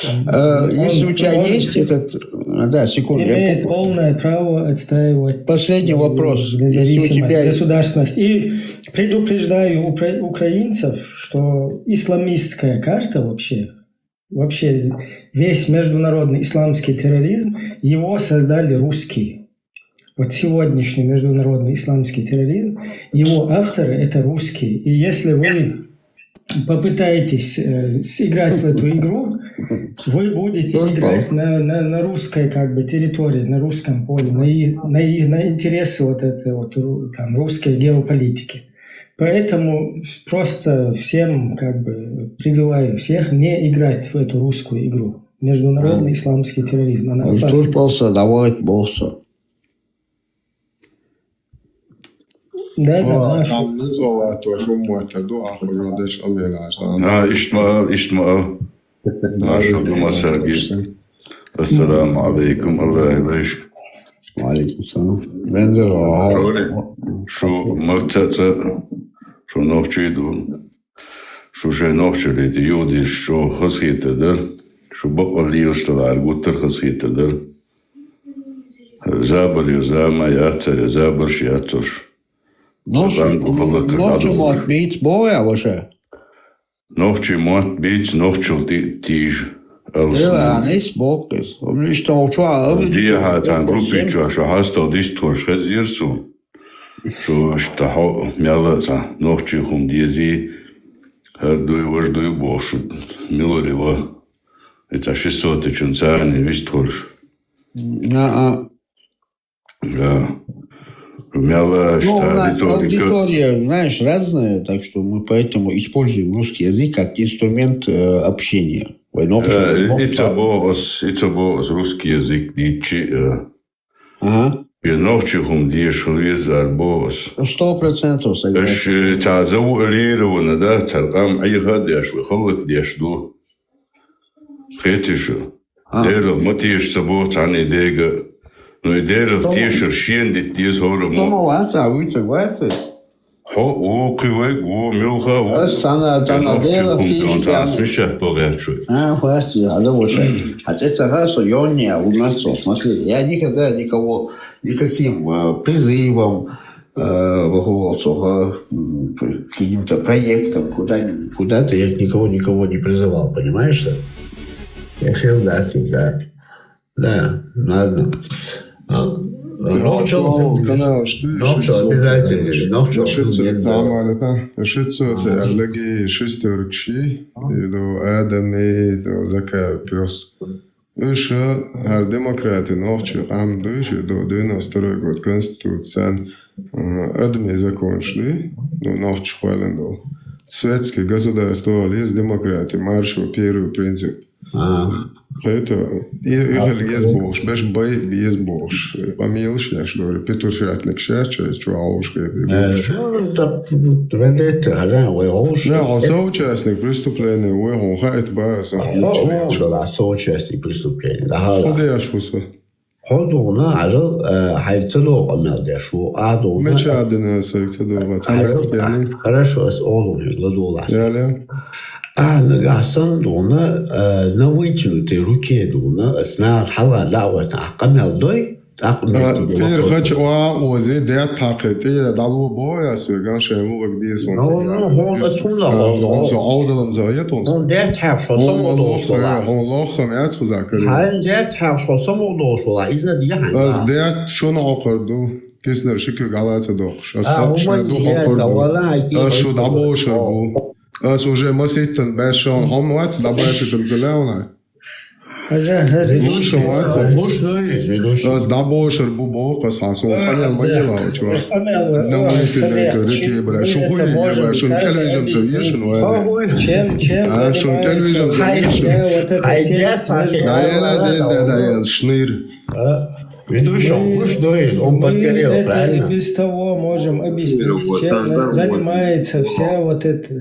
Если у тебя есть этот... Да, секунду. Имеет полное право отстаивать... Последний вопрос. Если у тебя... государственность. И предупреждаю украинцев, что исламистская карта вообще весь международный исламский терроризм, его создали русские. Вот сегодняшний международный исламский терроризм, его авторы – это русские. И если вы попытаетесь сыграть в эту игру, вы будете играть на русской как бы территории, на русском поле, на интересы вот этой вот там русской геополитики. Поэтому просто всем как бы призываю всех не играть в эту русскую игру. Международный исламский терроризм. Тур болса, давай болса. Да. اشتمال أشهد مساجد السلام عليكم الله يبارك وعليكم السلام بنزل شو مرتزة شو نوشيدو شو شيء نوشلي ديودي شو خسيت در شو بقول لي يشتغل قلت خسيت در زابر يزاما يأتر يزابر شيأتر Ночью мог бить боя уже. Ночью мог бить, ночью тиж. Ja, nicht bockes. Ich doch schon. Die hat ein Gruppe schon hast du dich durch gesehen so. So ist da mir da ночью die sie du bosch. Милорево. Это 600 тысяч не весь тоже. Да. У нас аудитория, знаешь, разная, так что мы поэтому используем русский язык как инструмент общения. Это был русский язык, и ночью die шли арбос. 100% согласен. تعزو ليرو да, ترقام أي هاد يشوي خلق يشدو. خيتشو. ديرو متيش سبوت عني ديجا. Но идея тише шенди тиз хором. Тома ваца, уйца ваца. О, кивай го милха. Sana дела тише. Трансмиссия погачу. Ваца, а вот. А это хорошо, Йония у нас, смотри, я никогда никого никаким призывом каким-то проектом куда-то я никого не призывал, понимаешь? Я всегда тебя. Да, ладно. Ночью обязательно. Ночью Шицу это аллеги шестерчи, до Адами, до Зака пес. Еще демократы ночью амдуешь до 92 год Конституция Адами закончили, но ночью хвален до светские государства, есть демократия, маршал первый принцип. Это есть больше, без бой есть больше. Помилуешь, я что ли, петушатник счастье, что аушка. Да, соучастник преступления, он хает бас. Соучастник преступления. Куда я шуся? حضونا عجل حيتلو قمل دشو عادو ما عندنا سيتلو يعني хорошо с олу гладола يعني نقعسن دونا نويتلو تيروكي دونا اسنا حلا دعوة قمل دوي تير خش وزي ده تاقتي دالو بويا سوغان شمو وقديس هون اتسولا عودلم زايتون هون ده تحق شو سمو دوشولا هون لاخم اتسو ذاكري هاي ده تحق شو سمو دوشولا إذا دي از ده شون عقردو كيسنر شكو غلطه دوخش از شو دابوش از уже مسيتن باشون هم وقت داباشتم زلاونا Az dabošar bubo, kas hasun kanjal manjela, čua. Nav misli teorije, bra, šo huj, bra, šun televizion za vješen, a šun televizion za vješen. Da je šnir. Ведущий, что он подгорел, правильно? Мы без того можем объяснить, чем занимается вся вот эта...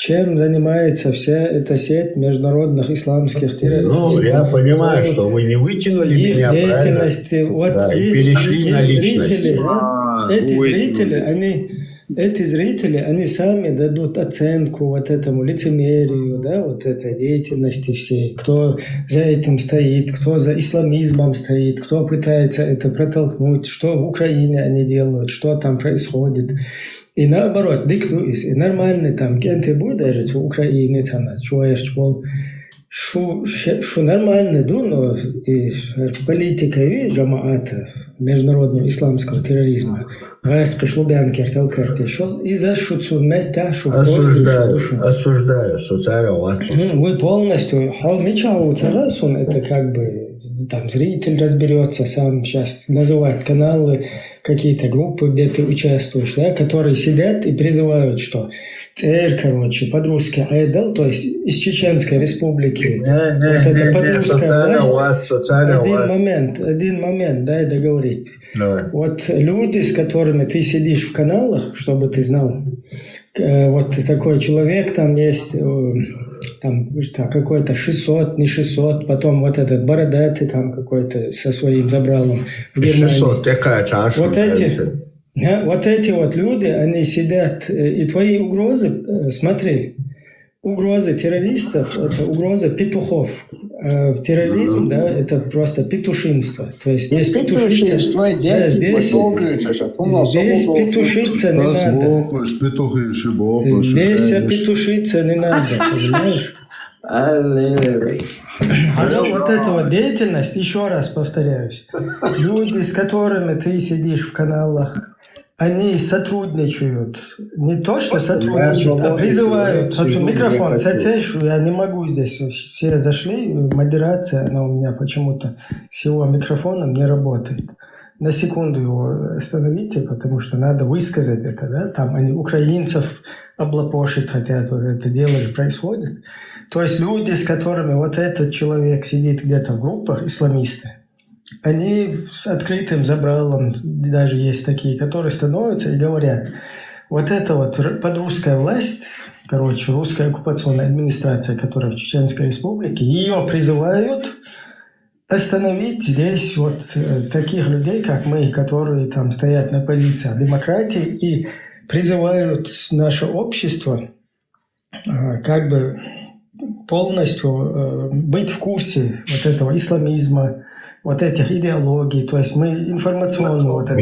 Чем занимается вся эта сеть международных исламских террористов? Ну, я понимаю, что вы не вытянули меня, правильно? Вот да, и перешли на личность. Эти зрители, они сами дадут оценку вот этому лицемерию, да, вот этой деятельности всей, кто за этим стоит, кто за исламизмом стоит, кто пытается это протолкнуть, что в Украине они делают, что там происходит. И наоборот, диктуюсь, и нормальный там, кем-то будет даже в Украине, там, что нормально, но и политика и джамаата международного исламского терроризма, Гаска, Шлубянки, Арталкарти, шел и за шуцумета, осуждаю, социальную. Вы полностью, это как бы, там зритель разберется сам, сейчас называть каналы, какие-то группы, где ты участвуешь, да, которые сидят и призывают, что короче, под-русски Айдал, то есть из Чеченской республики. Вот это под-русская власть. Один момент, дай договорить. Вот люди, с которыми ты сидишь в каналах, чтобы ты знал, вот такой человек там есть, там какой-то 600, не 600, потом вот этот бородатый там какой-то со своим забралом в Германии. 600, какая чаша? Вот эти вот люди, они сидят, и твои угрозы, смотри, угрозы террористов, это угроза петухов. Терроризм, да, это просто петушинство. То есть здесь петушинство, здесь петушиться не надо. Здесь петушиться не надо, понимаешь? Вот эта вот деятельность, еще раз повторяюсь, люди, с которыми ты сидишь в каналах, они сотрудничают. Не то, что сотрудничают, а призывают. Микрофон, я не могу здесь. Все зашли, модерация, она у меня почему-то с его микрофоном не работает. На секунду его остановите, потому что надо высказать это. Да? Там они украинцев облапошить хотят, вот это дело же происходит. То есть люди, с которыми вот этот человек сидит где-то в группах, исламисты, они с открытым забралом, даже есть такие, которые становятся и говорят, вот эта вот подрусская власть, короче, русская оккупационная администрация, которая в Чеченской республике, ее призывают остановить здесь вот таких людей, как мы, которые там стоят на позиции демократии и призывают наше общество как бы полностью быть в курсе вот этого исламизма, вот этих идеологий, то есть мы информационно вот это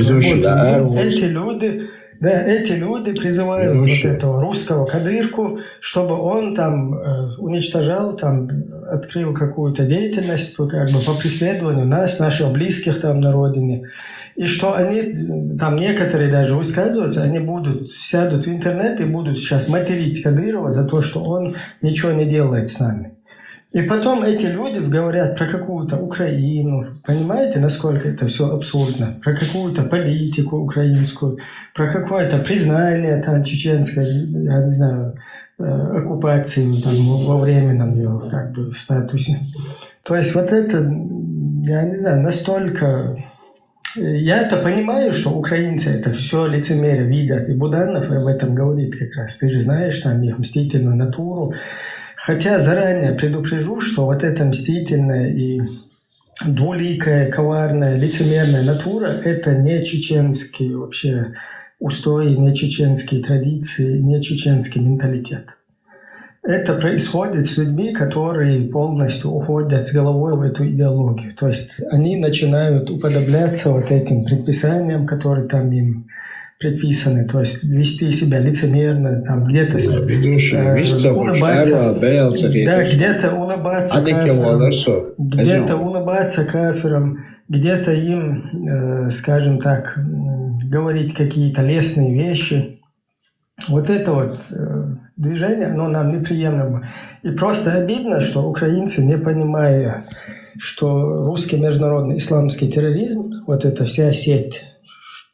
эти люди призывают вот этого русского кадырку, чтобы он там уничтожал, там открыл какую-то деятельность как бы по преследованию нас, наших близких там на родине. И что они, там некоторые даже высказываются, они сядут в интернет и будут сейчас материть Кадырова за то, что он ничего не делает с нами. И потом эти люди говорят про какую-то Украину. Понимаете, насколько это все абсурдно? Про какую-то политику украинскую, про какое-то признание там чеченской, я не знаю, оккупации там, во временном ее как бы статусе. То есть вот это, я не знаю, настолько... Я-то понимаю, что украинцы это все лицемерие видят, и Буданов об этом говорит как раз. Ты же знаешь там их мстительную натуру. Хотя заранее предупрежу, что вот эта мстительная и двуликая, коварная, лицемерная натура – это не чеченский вообще устои, не чеченские традиции, не чеченский менталитет. Это происходит с людьми, которые полностью уходят с головой в эту идеологию. То есть они начинают уподобляться вот этим предписаниям, которые там им предписаны, то есть вести себя лицемерно, там где-то улыбаться, да, где-то улыбаться кафирам, где-то улыбаться кафирам, где-то им, скажем так, говорить какие-то лестные вещи. Вот это вот движение, оно нам неприемлемо. И просто обидно, что украинцы, не понимая, что русский международный исламский терроризм, вот эта вся сеть,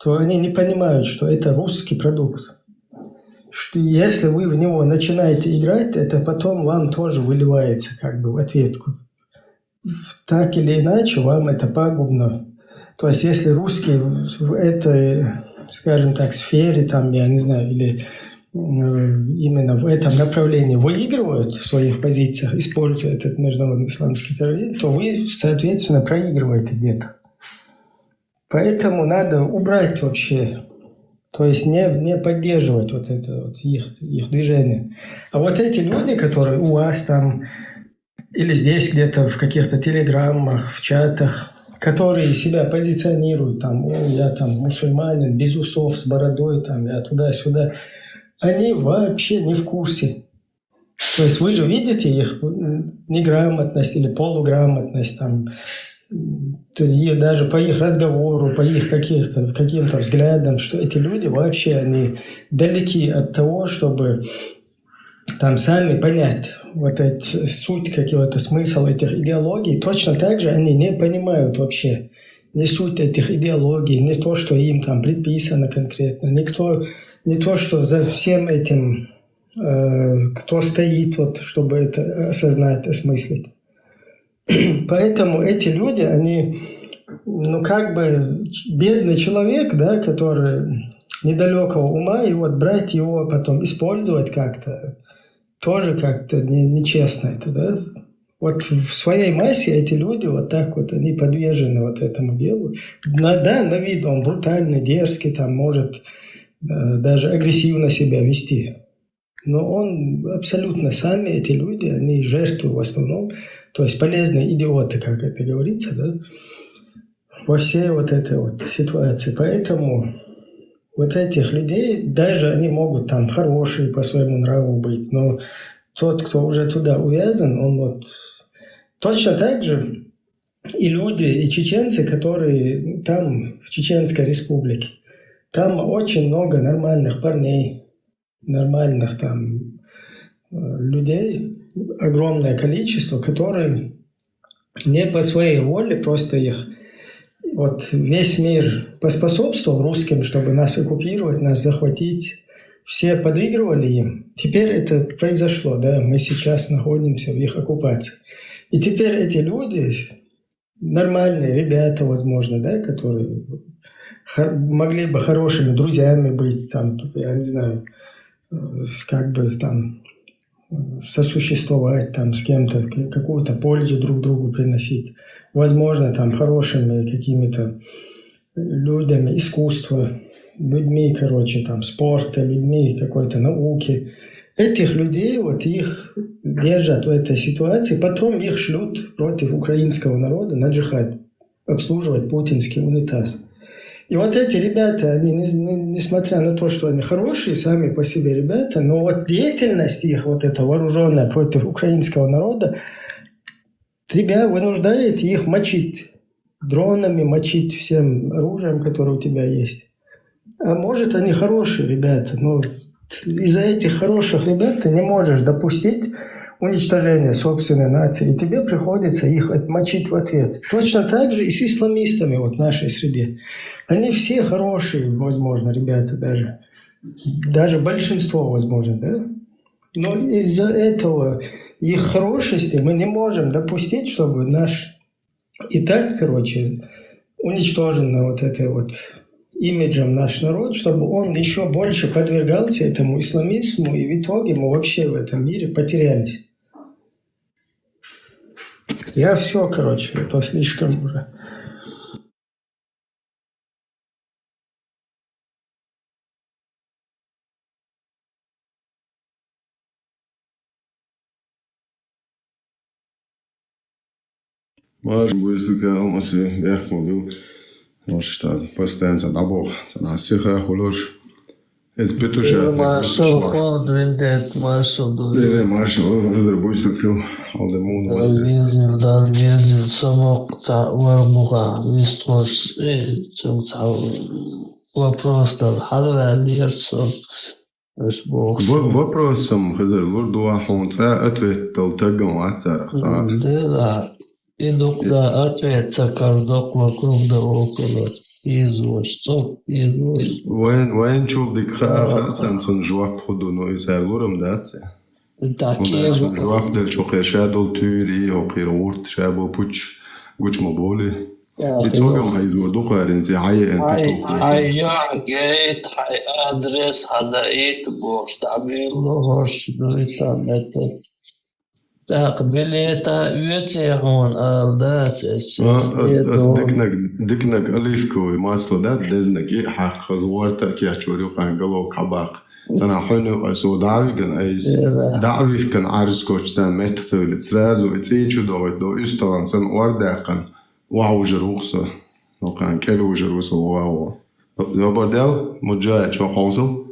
что они не понимают, что это русский продукт. Что если вы в него начинаете играть, это потом вам тоже выливается как бы в ответку. Так или иначе, вам это пагубно. То есть если русские в этой, скажем так, сфере, там, я не знаю, или именно в этом направлении выигрывают в своих позициях, используя этот международный исламский терроризм, то вы, соответственно, проигрываете где-то. Поэтому надо убрать вообще, то есть не поддерживать вот это вот их движение. А вот эти люди, которые у вас там или здесь где-то в каких-то телеграммах, в чатах, которые себя позиционируют, там, о, я там мусульманин, без усов, с бородой, там, я туда-сюда, они вообще не в курсе. То есть вы же видите их неграмотность или полуграмотность, там, и даже по их разговору, по их каким-то взглядам, что эти люди вообще они далеки от того, чтобы там сами понять вот эту суть, какой-то смысл этих идеологий. Точно так же они не понимают вообще не суть этих идеологий, не то, что им там предписано конкретно, не то, что за всем этим кто стоит, вот, чтобы это осознать, осмыслить. Поэтому эти люди, они, ну, как бы бедный человек, да, который недалекого ума, и вот брать его потом использовать как-то, тоже как-то нечестно это, да. Вот в своей массе эти люди вот так вот, они подвержены вот этому делу. На вид он брутальный, дерзкий, там может даже агрессивно себя вести. Но он абсолютно сами, эти люди, они жертвы в основном, то есть полезные идиоты, как это говорится, да, во всей вот этой вот ситуации. Поэтому вот этих людей, даже они могут там хорошие по своему нраву быть, но тот, кто уже туда увязан, он вот точно так же и люди, и чеченцы, которые там, в Чеченской Республике, там очень много нормальных парней, нормальных там людей, огромное количество, которые не по своей воле, просто их вот весь мир поспособствовал русским, чтобы нас оккупировать, нас захватить. Все подыгрывали им. Теперь это произошло, да, мы сейчас находимся в их оккупации. И теперь эти люди, нормальные ребята, возможно, да, которые могли бы хорошими друзьями быть, там, я не знаю, как бы там сосуществовать там с кем-то, какую-то пользу друг другу приносить. Возможно, там хорошими какими-то людьми искусства, людьми, короче, там спорта, людьми какой-то науки. Этих людей, вот их держат в этой ситуации, потом их шлют против украинского народа на джихад, обслуживать путинский унитаз. И вот эти ребята, они, несмотря на то, что они хорошие сами по себе ребята, но вот деятельность их, вот эта вооруженная против украинского народа, тебя вынуждает их мочить дронами, мочить всем оружием, которое у тебя есть. А может, они хорошие ребята, но из-за этих хороших ребят ты не можешь допустить уничтожение собственной нации, и тебе приходится их отмочить в ответ. Точно так же и с исламистами вот в нашей среде. Они все хорошие, возможно, ребята даже. Даже большинство, возможно, да? Но из-за этого их хорошести мы не можем допустить, чтобы наш и так, уничтоженный вот этой вот имиджем наш народ, чтобы он еще больше подвергался этому исламизму, и в итоге мы вообще в этом мире потерялись. Я все, это слишком уже. Может быть, был, что постоянно dabog, sana sicher хулош. Это петуша. Маршал Хон, Виндет, Маршал Дури. Маршал, это будет такой, алдемун вас. Далвезил, самок, вармуга, вистрош, вопрос дал, халва лирсо. Вопросом, хазар, лурду ахонца, ответил тагом отцарах. Да, идут да, ответца кардок вокруг да около. Вайн чулдик хаха, сон жуак ходуно изайлурам даце. Сон жуак дел чоке шадол тюри, окир урт, шабо пуч, гуч моболи. Ицогам хайзурду харин зи хай энтету. Хайя гейт, хай адрес, хадаит бош, табило хош, дуита метод. Так, билета вецехун алдат. دكنك أليفكوي ماسلو ده دزنكي حق خزوارتا كي أشوريو قنقلو كباق سنة حنو أسو دعوي كان أيس دعوي كان عرز كوش سن متخسوي لتسرازو اتسيچو دو استوان سن وارداقن واو جروخسو وقان كيلو جروسو واو يابردل مجاية شو خوزو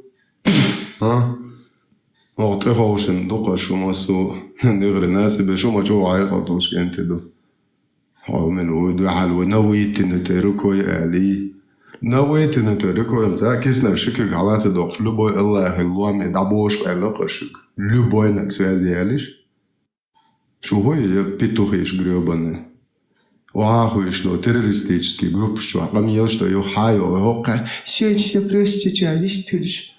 ها وقت خوشن دوقا شو ماسو نغري ناسي بشو ما جو عايقا توش كنتدو من ودو حلو نويت نتركوي علي نويت نتركوي مزا كيسنا شكك على تدوخ لبوي الله اللوامي دعبوش علاقة شك لبوي نك سوازي عليش شو هو بيتوخيش грёбаный وахуй что террористический групп что помнил что его хайо ока все простите авистыч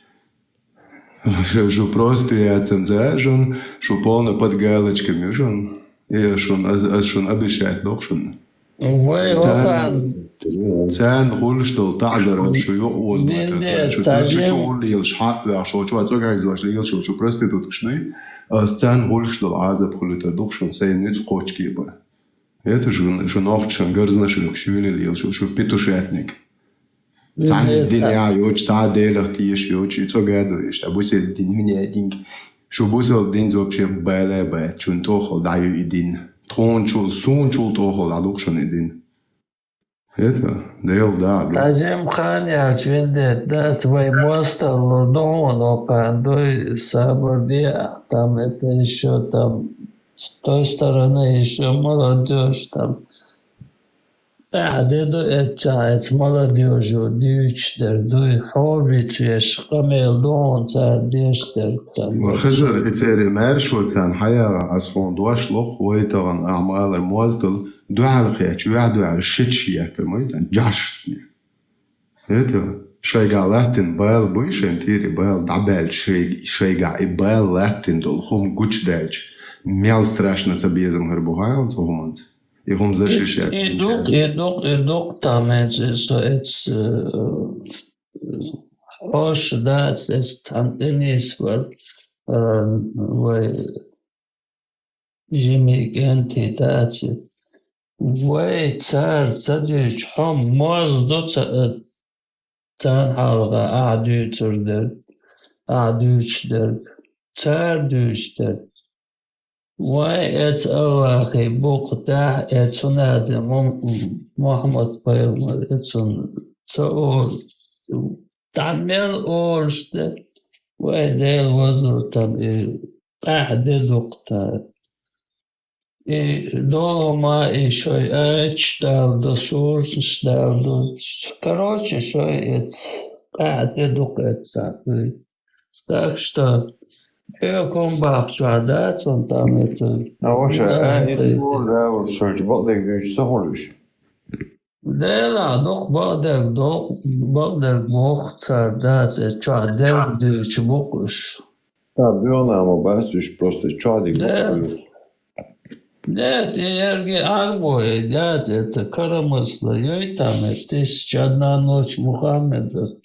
что просто я цензажен что полно под галочками жон и schon обещать doch schon Zahn Rollstuhl تعذر شو وزنك شو تقول لي الشحات شو أتوقع إذا شو проститут شنو Zahn Rollstuhl عازب خلته doch schon sein nicht Coach geben это же noch schon грызно что шевелили شو петушатник Zahn الدين يا يوش ساعة ديلك تيش يوش يتوقع دويش أبوس الدين هنا دين شو بوصل الدين زوجي بالا بات شو نتوخل دايو الدين تون شو سون شو توخل علوك شون الدين Это дел да. Азим Ханя Свиндет, да, твой мост Лудон, Пандой, Сабурди, там это еще там, с той стороны еще молодежь там. Деду это молодежью, дючтер, дуй хоббитвеш, камел дон, цардештер там. خزر إتاري مارشو تان حياة أسفون دواش لخ ويتغن أعمال الموازدل دو على خيات يعدو على الشتشي أكتمايتان جاشتني это شيقا لاتن بايل بويشن تيري بايل دعبال شيقا إبايل لاتن دول خم гуч дальч мял страшно цабезом гербугайл цогуманц и хум защищать Идук там это хош да это там денис вот Jimmy Genti dace wai tsar tsadich ham mazdo tan halga aduchder tsar duchder wai et allahi buqta et sunad Muhammad Paygambər et sun تعمل أورشت وإدل وزرتم أحد دكتور долго ما еще читал до сурс читал до короче что это дукается так что Kombaksvādāts un tam Oša, izsūrdā uz šoļš baldēk viņš sahoļuši. Dēlā, baldēk mohcādāts, čādēk dīvči bukuši. Tā bilnāma bēstuši просто čādīgi bukuši. Нет, я арбой, дядь, это коромысла, ей там, 1001 ночь Мухаммеда.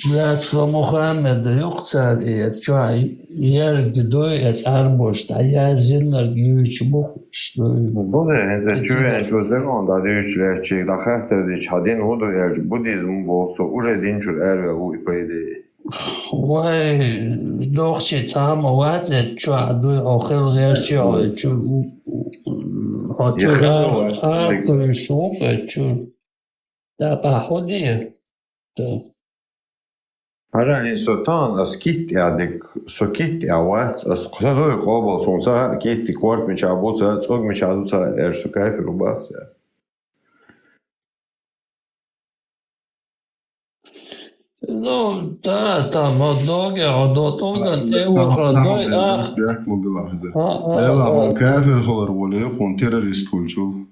Блядь, что Мухаммеда, юкцар, и это что, я гидой, это арбош, а я зиннар гиюч бухуш. Bu da hence çüven çözüm onda diyüşler çek da xəftədə çadin o da yer budizm bolsa uje dinçür erve u ipaydı. Ой, дохчи цама вазе, что, охел верчо, что, хочу арку шупе, что, да, походи, да. Harani sotan as kit yadik so kit yavat as qasado qobol sonsa kit kwart mi chabotsa tsog mi chadutsa er so kayf rubasa. Ну, да, там одноги, однотонга, Samen Berk mobilah. Ela kafir holar wole kon terrorist hulçul.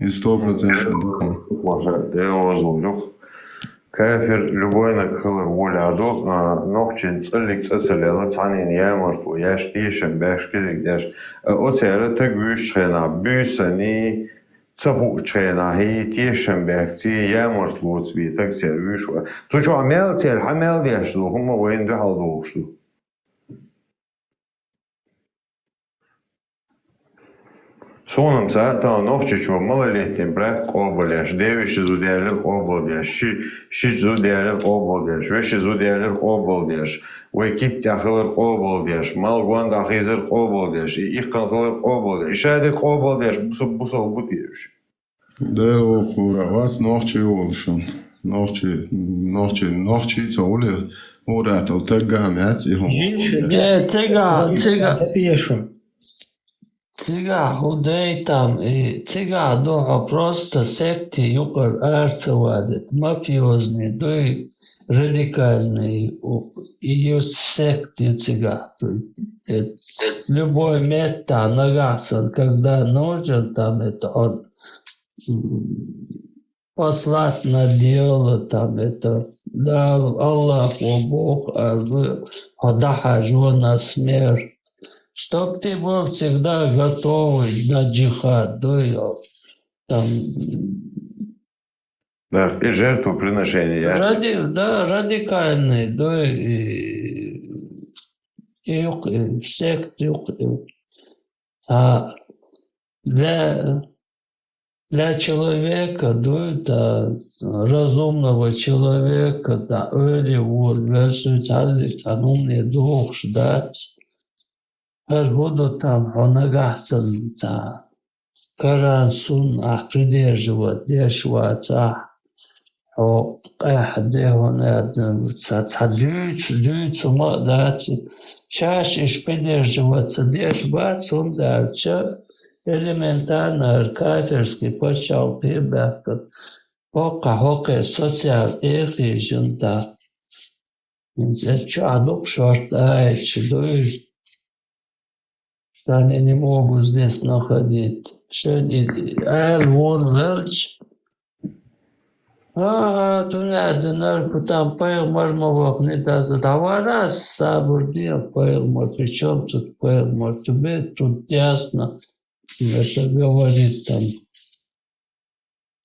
100%. Може, да возможно. Кафир любой накхылыр воляду, нохчин цылик цыцылела цанин ямарту, яш тишен бэшкидик яш. Оцера так бюшчена, бюсани, цаху чена, хи тишен бэхци ямарту цви, так цер бюшва. Цучу амел цер, хамел яшлу, хума воин духалду ушлу. Сонамса та нохчичу малолетним брак оболяш, девиши зудялер оболяш, шич зудялер оболяш, веши зудялер оболяш, векит тахылыр оболяш, малгуан дахизыр оболяш, ихканхылыр оболяш, ишадик оболяш, бусо бутиеш. Да, окура, вас нохчи олшун. Нохчи цоли, уратал тагамят и хум. Цыга худей там, и цыга дома просто секты юкор арцевадет, мафиозные, да и радикальные, и есть секты цыга. Любой мета нагасан, когда нужен там это он послать на дело там это, да, Аллах, Бог, отдахажу на смерть. Чтоб ты был всегда готовый на джихад, там... Да, и жертвоприношение. Радикальный, и секты. А для человека, разумного человека, или вот, для социальных, умный дух ждать. Her буду там онагасан та Коран сунна придерживаться, о где он люць ума дать, чаще придерживаться, держать он дальше элементарно кафирский почал прибавка, пока хоке социал эхижунта, адук шортаешь, они не могут здесь находить. Вон верч. Тут надо нарко там поймал мовок не даст. Товара сабурдия поймал. Причем тут поймал. Тебе тут ясно. Это говорит там.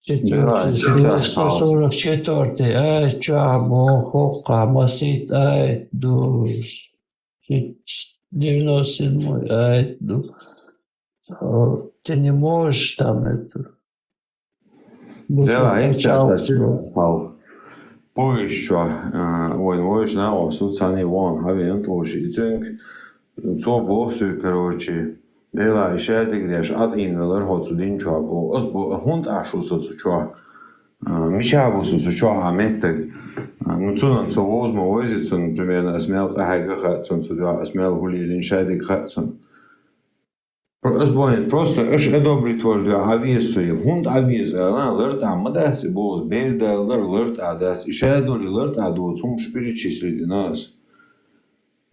144. Ай, чабо, хока, масит, ай, душ. 97-й, ты не можешь там это. Да, я сейчас пал. Поищу, ой, на осуцани вон, havien toši цинк, co bosu, короче, дела еще где ж от инвелер хоцу динчабо, осбо хунд ашусу чо, мичабусу чо аметек. Ну, цунан совозмо возицун, примерно, смел хайга хатсон, сюда, смел гулилин шайдик хатсон. Просто эш одобрит твой авиасу, хунд авиас, лерт амадас, боз, бердалер, лерт адас, и шайдули лерт аду, сум перечислили нас.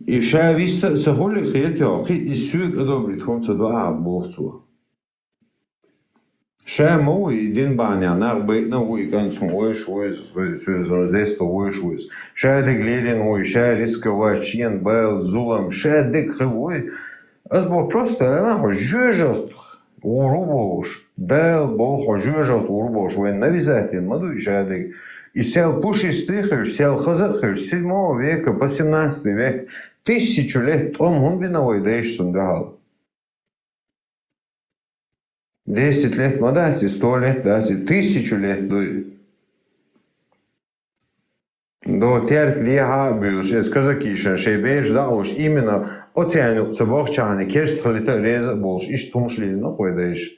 И ша виста сахоли хетя, хит и сюк одобрит хомца два бохцу. Ша мой дин баня нар бейтна уй канцум ойш здесь то ойш. Ша дик лерин ой, ша рисковать чьен бел зулам, ша дик хвой. Это было просто, она жужжит урубош, бел бог жужжит урубош, вен навязать маду и ша дик. И сел пушистых, сел хазахр, 7 века по 17 век, 1000 лет, он гумбиновой даешь сундагал. 10 лет мадати, 100 лет дати, 1000 лет до терк лиха бюш, из казакишен, шейбеш да уж именно оценю цебохчане, керстхолита реза больш, иш тумшли, ну пойдешь.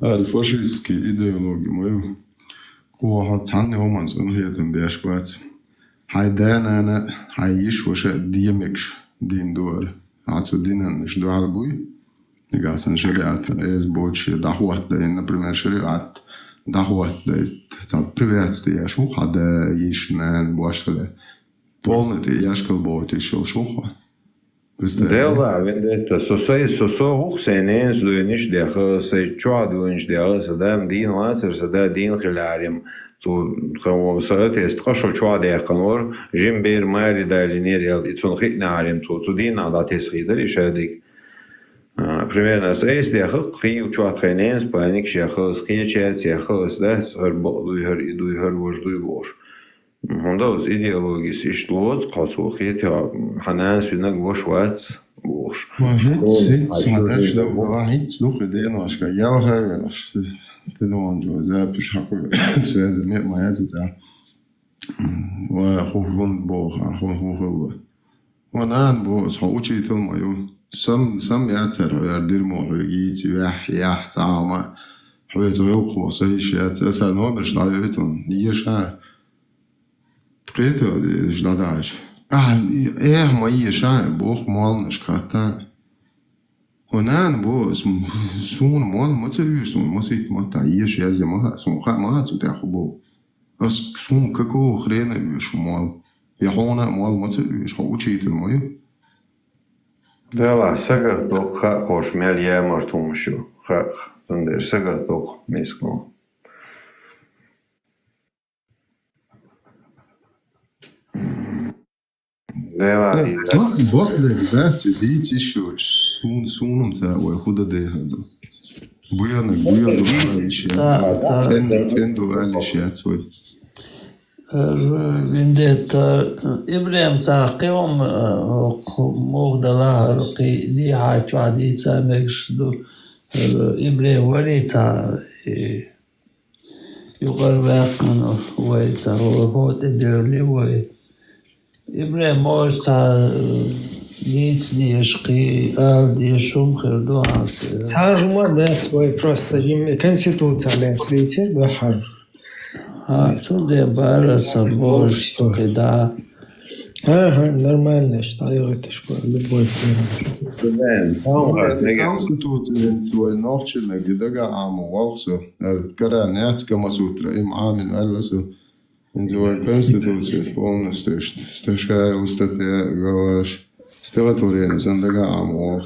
Фашистские идеологии мою. Кого цанне оманс он хетем бешквац. Хайдана хайиш воше диемекш дин дуар. Ацу динан шдуар буй. Негасан шариат эс больше дахуат, например, шариат дахуат, это приветствие шуха, да ишнен башкале. Полный яшкал будет еще шуха. Дела, вендetta, сосо хуксенens дуениш деха, се чуа дуениш деха, садам дин васер, сада дин хиларим, цу саатест хашо чуа деха нор, жимбер мари дайлинер, и цун хитнарим, цу дин ада тесхидер, и шадик. Примерно с эйс деха, хи чуа хененс, паник шеха, хи чец, яха, да, дуйхар вож дуйвож. Хондоз идеологис ишлоц қасу хетя ханас винаг вош вац вош. Хит хадаш да хит слух идеяшка. Я хавен ты думал, запиш хаку связи нет моя цитата. Ва хухун бога хуху. Ванан бо учитель мою сам я царь дермо гити я цама. Хуйзо хосай шат аса номер шлавитон еша Скажите, ждадаш. Мои шай, бог малнаш ката. Онан бо сун мал мацаю сун масит мата еш я зима сун ха ма цу та хубо. Ас сун како хрена виш мал. Я хона мал мацаю ш учитель мой. Дела сага то ха хош мел я мартумшу. Ха тандер сага то миско. Бог да видите еще сунум за ой худа де буяна еще тенду алише отсой вендetta Ibrahim تعقيهم مغدلا رقي دي حاجة عادي تامكش دو Ibrahim وريتا يقال باقنا ويتا هو تدرلي وي Ibrahim možda nic diješki, ali diješum herdoa. Царма да свой просто им конституция лет видите да хар. Отсюда бараса Бож, когда. Ага, нормально, считаю это что любой конституция свой новчина гидага аму волсу кара няцкама сутра им амин алласу. Инзивай конституция полностью сташкая статья говоришь стелатурия зандага аму.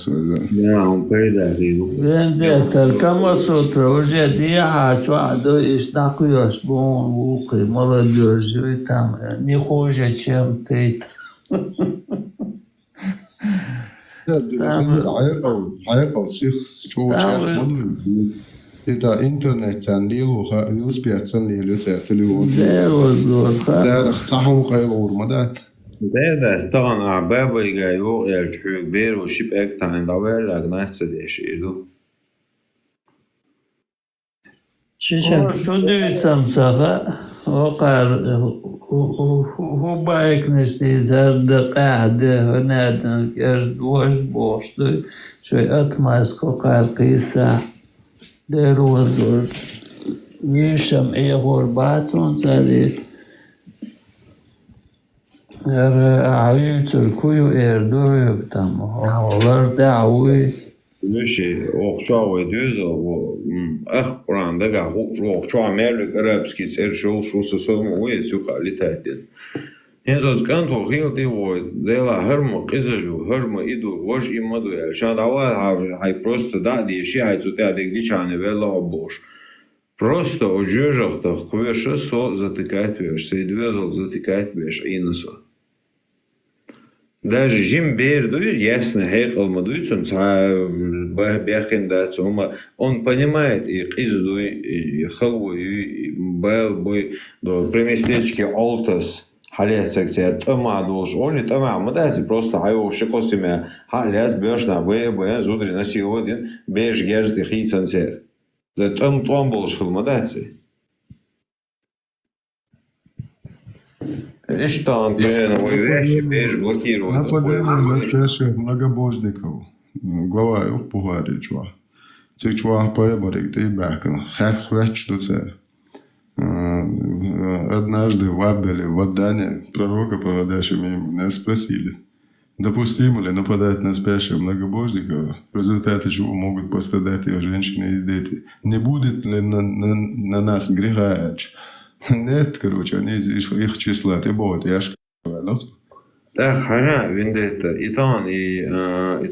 Да, он передает. Вендetta, Кама Сутра уже диахачу аду иштакуешь бон вуки молодежь и там не хуже, чем ты. Аякал сих Это интернет цан лилуха лилспиатсан лилуца телефон. Да, صحوا قيلور مدات. ده استغن عبابة يجايو يرجعوا كبير وشيب اكتا عند عبال اجناس تديش ايدو. شو ديتم سخا وقار هو بايك نشتي زرد قاعدة هنادن كرد وش بوشتو شوي اتماسك وقار قيسا دير وزور ويشم ايغور باتون تالي عويتر كويو اردوي بتام هولر دعوي Вещи, что идёт, ах, правда, да, что Америка, арабский царь шел, что со своим уедет, летает. Инзоз канто хилти во дела хермо кизелю хермо иду вож имаду я шадава хай просто да деши хай цуте адегдичане вела бош. Просто оджежахта хвеше со затыкает веш, сейдвезл затыкает веш иносо. Даже жим берду ясно хейхал мадуицун бяхин да цума он понимает и кизду и халву и бел бой до приместечки Алтас. Халецек цер тама долж они тама мадasi просто хайо шикосиме халец бешна бе зудри на сегодня беш герзди хитсан цер. Да там болш хил мадasi. Что он новые вещи беш блокирует. Нападение на спящих многобожников. Глава их пугари чува. Цик чува поеборик ты бэкан. Хэф хвэч до цер. Однажды в Абеле, в Адане, пророка, проводящего меня, спросили, допустимо ли нападать на спящих многобожников, в результате чего могут пострадать и женщины и дети. Не будет ли на нас греха? Нет, короче, они из их числа. Ты будет, я ж Да, хара, виндета, и там, и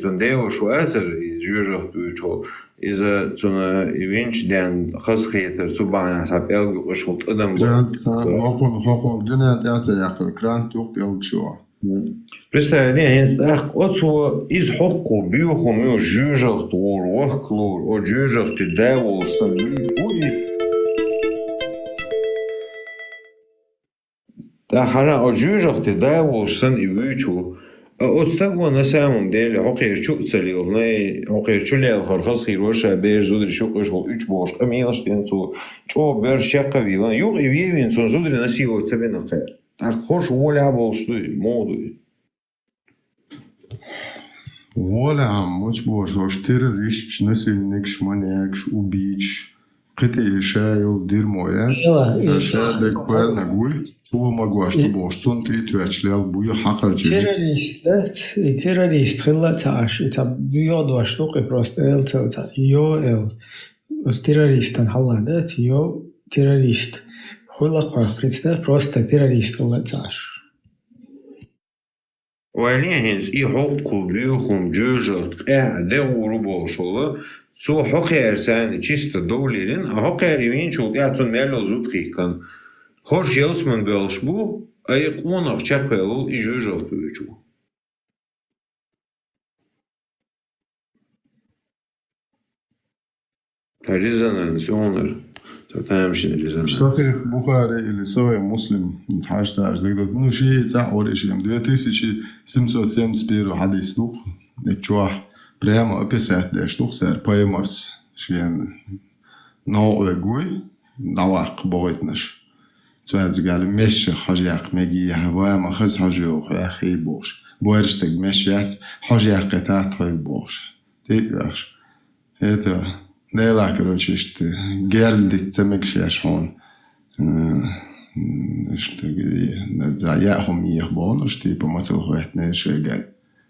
там дева шуэсер, и жюжах туючо, из цуна ивенч ден хасхетер цубана сапел гушхут адам. Хокон, генет яса яхал кран тух пелчо. Представь, не, ах, отцу из хокку биоху мю жюжах туор, вахклур, о жюжах ты девол сами. Да, хара, о жюжах ты девол сан и вючу. Отстагва на самом деле хокер чук целил, не хокер чулел хархас хироша беш зудри шукаш хол 3 бош. Амилштен цу чо бер шакавила. Юг и вевин сон зудри насило цебена хер. Так хош воля бол что моду. Воля моч бош, хош террорист, насильник, маньяк, убийч. Кыты шайл дерьмоя, шадек пэрна гуль, цула могла, что бош, сон ты тюачлял буя хакарчи. Террорист, да? Террорист, хилаташ, это бьёдва штука просто элцелца, ел. С террористом хала, да? Йо террорист. Хулаква, представь, просто террорист хилаташ. Валенец и хокку биохум жюжат, девуру болшола, цу хокер сан чисто доулилин, а хокер ивенчул яцун мерло зуткихкан. Хош елсман белшбу, а и кунах чапелу и жюжат туючу. Резонанс, онер. Сахих Бухари или Сахих Муслим, хашсаш, ну ши цахоришим, 2771 хадис тух, чуах, прямо описать, да штух сэр, поэмарс, шиен, новый гуй, давак бойтнаш. Цвет згали, меши хажяк, меги яхваема, хаз хажух, ахи бош. Боерштег мешят, хажяк это твой бош. Ты гаш. Это... Да, короче, что герздит цемекшеш он, что да, я хом их бон, что типа мацал хует не шегай.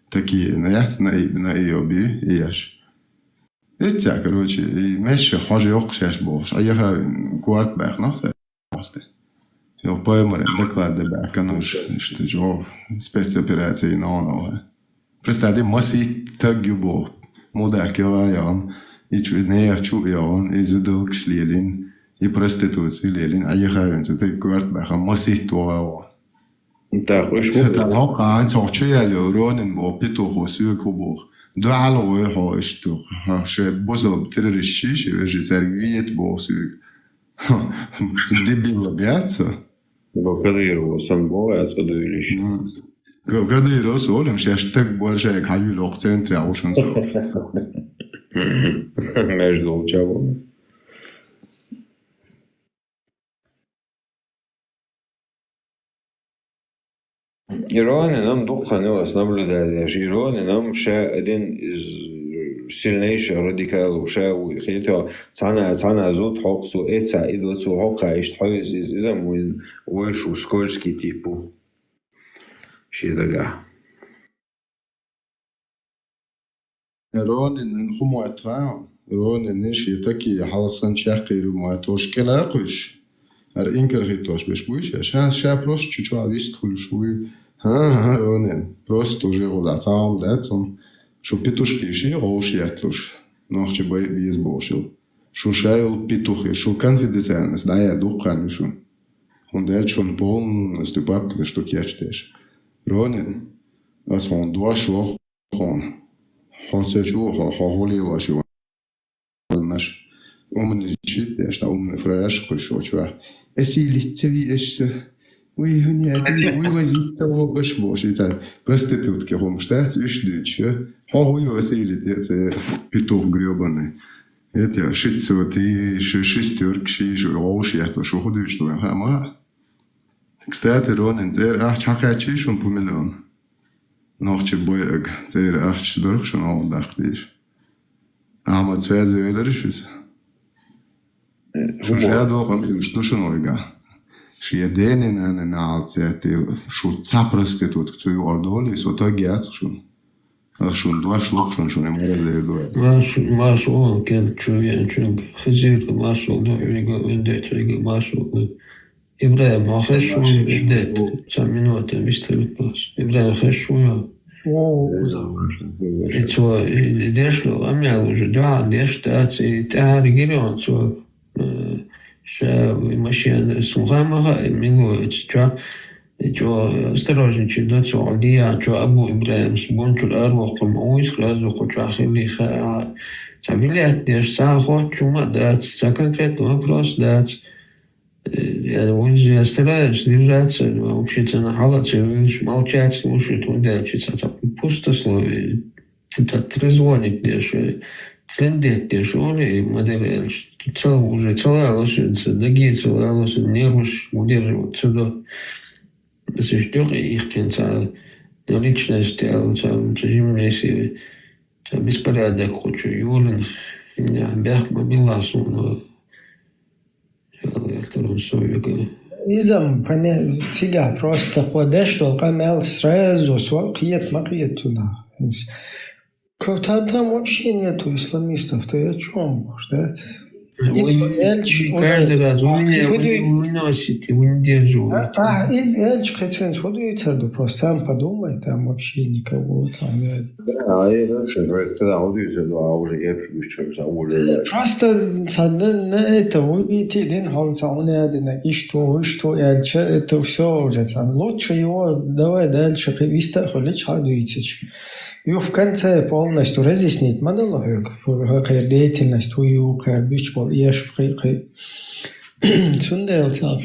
Такие, на ее би, и яш. Это, короче, и меши хожи окшеш бош, а я кварт бэх, но це просто. Я поэморен доклад бэх, кануш, что жов спецоперации на оно. Представьте, маси тагюбо, мудак я и чуднее чуян, и задолг шлелин, и проституции лелин, а я хавен, что ты кварт баха, масит туао. Так, уж это лока, он сочия лёронин, во питуху сюкубух. Дуаловый хоштух, ше бузал террористичи, вежи цергвиет босюк. Дебило бьяться. Бакадырова самбова, я цадуилищ. Кадырова солим, ше так больше, как юлок центре, а уж он между чего? Иране нам духанилось наблюдать, Иране нам ше один из сильнейших радикалов, ше хито цана зут хоксу эца идвацу хока иштхойс из изамуин ойшу скользкий типу. Шедага. Ронин хумуатва. Ронин ниши таки халсан чахкиру муатош келакуш. Инкергитош бешбуйш. Ша просто чуть-чуть авистхуль шуй. Ронин. Просто уже вот сам датом. Что петушки ши роуши ятлуш. Нахче без бошил. Шушайл петухи. Шу конфиденциальность. Да я духан шу. Und schon полностью папка, что кячтеш. Ронин. Аз хон дуашло хон. Хонцечу хохолилашо. Наш умничит, я что умный фреш, кушочва. Эсилитцеви эшсе. Ой, нет, ой, возить того башбош. Это проститутки хомштац, ушдюче. Хохуй эсилит, это петух гребаный. Это шицоты, шестерки, роуш, я то шо ходишь, что хама. Кстати, Ронин, ах, чакачи шон помилон. Нахче боег, ах, дорог шон ал дахтиш. Ама zwei Söhlerisches. Schon sehr doch am Ilstu schon olga. Și denen an alții și țaprăste tot, că ți-o ordoli, s-o tăgheați și și doar loc și ne mare de doar. Masul chiar cuvien și hăzir masul do rigo îndet rigo masul. Ibrahim afeșu îndet, ța minute mister pas. Ibrahim afeșu eu. Țo deșlo amel уже да, deștați te harigirion țo și mașină sumhama milu țo țo осторожничай до țo dia țo Abu Ibrahim buntul arwa qum ois klazu qo ахили ха цавилят деш са хочума дать са конкретный вопрос дать. Он же старается держаться, вообще-то на халате, молчать, слушать, удачиться. Это пустословие. Это трезвонит дешево, трендет дешево, и модель уже целая лошадь, дагие целая лошадь, нервы удерживают сюда. Существует их конца, личность, зимние силы, беспорядок, хочу, юлин, меня бяхма биласу, но Изам пане тига просто ходишь только мел сразу свалкиет макиет туда. Там вообще нету исламистов, ты о чем ждать? Каждый раз вы выносите, вы не держите. Из Эльч хотел сходить, просто сам подумай, там вообще никого там нет. Да, и это когда ходишь, а уже я просто на это выйти один холца, он один, и что Эльч, это все уже там. Лучше его давай дальше, виста ходить, ходить. И в конце полностью разъяснить монолог, какая деятельность, какая бичбол, ешь, Сундел сам.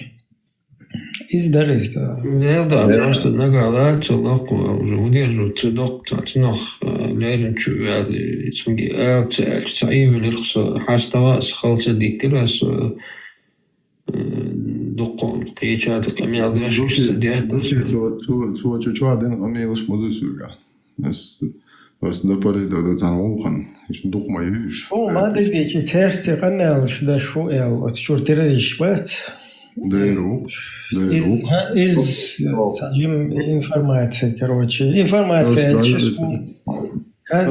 Издарись, да. Да, просто нагала целок уже удерживать цедок, цатнох, лерен чувяли, цунги элцель, цаивелерхс, хаставас, халца диктирас, докон, кичат, камял грешишься, диатас. Чё один амелш модусуга. Просто до поры до цаноухан, еще дух моюш. Мадас дечи церцы канелш да шуэл, от чуртириш бат. Дэру. Из сажим информация, короче. Информация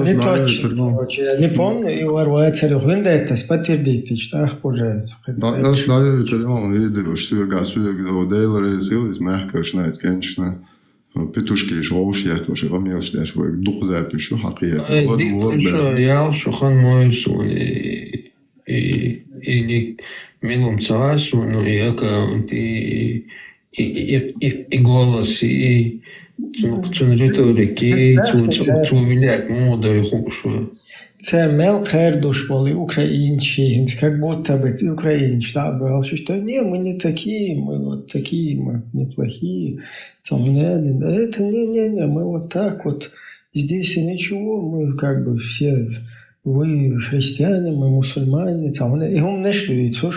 не точно, короче. Я не помню, и ворвая царюхин, да это спатирдите, что ах, боже. Да, я знаю, что я видел, что я гасую, где дейлеры силы, смехка, шнайц, конечно. Петушки шоуш я тоже помнил, что я свой дух запишу, хакия. Что я шохан мой сон или милом царасу, но я аккаунт и голос и цун риторики, цун вилять мода и хушу. Цермел хердуш были украинчи, как будто бы украинч, да, был, что не, мы не такие, мы вот такие, мы неплохие, это не, мы вот так вот, здесь и ничего, мы как бы все, вы христиане, мы мусульмане, и он не что,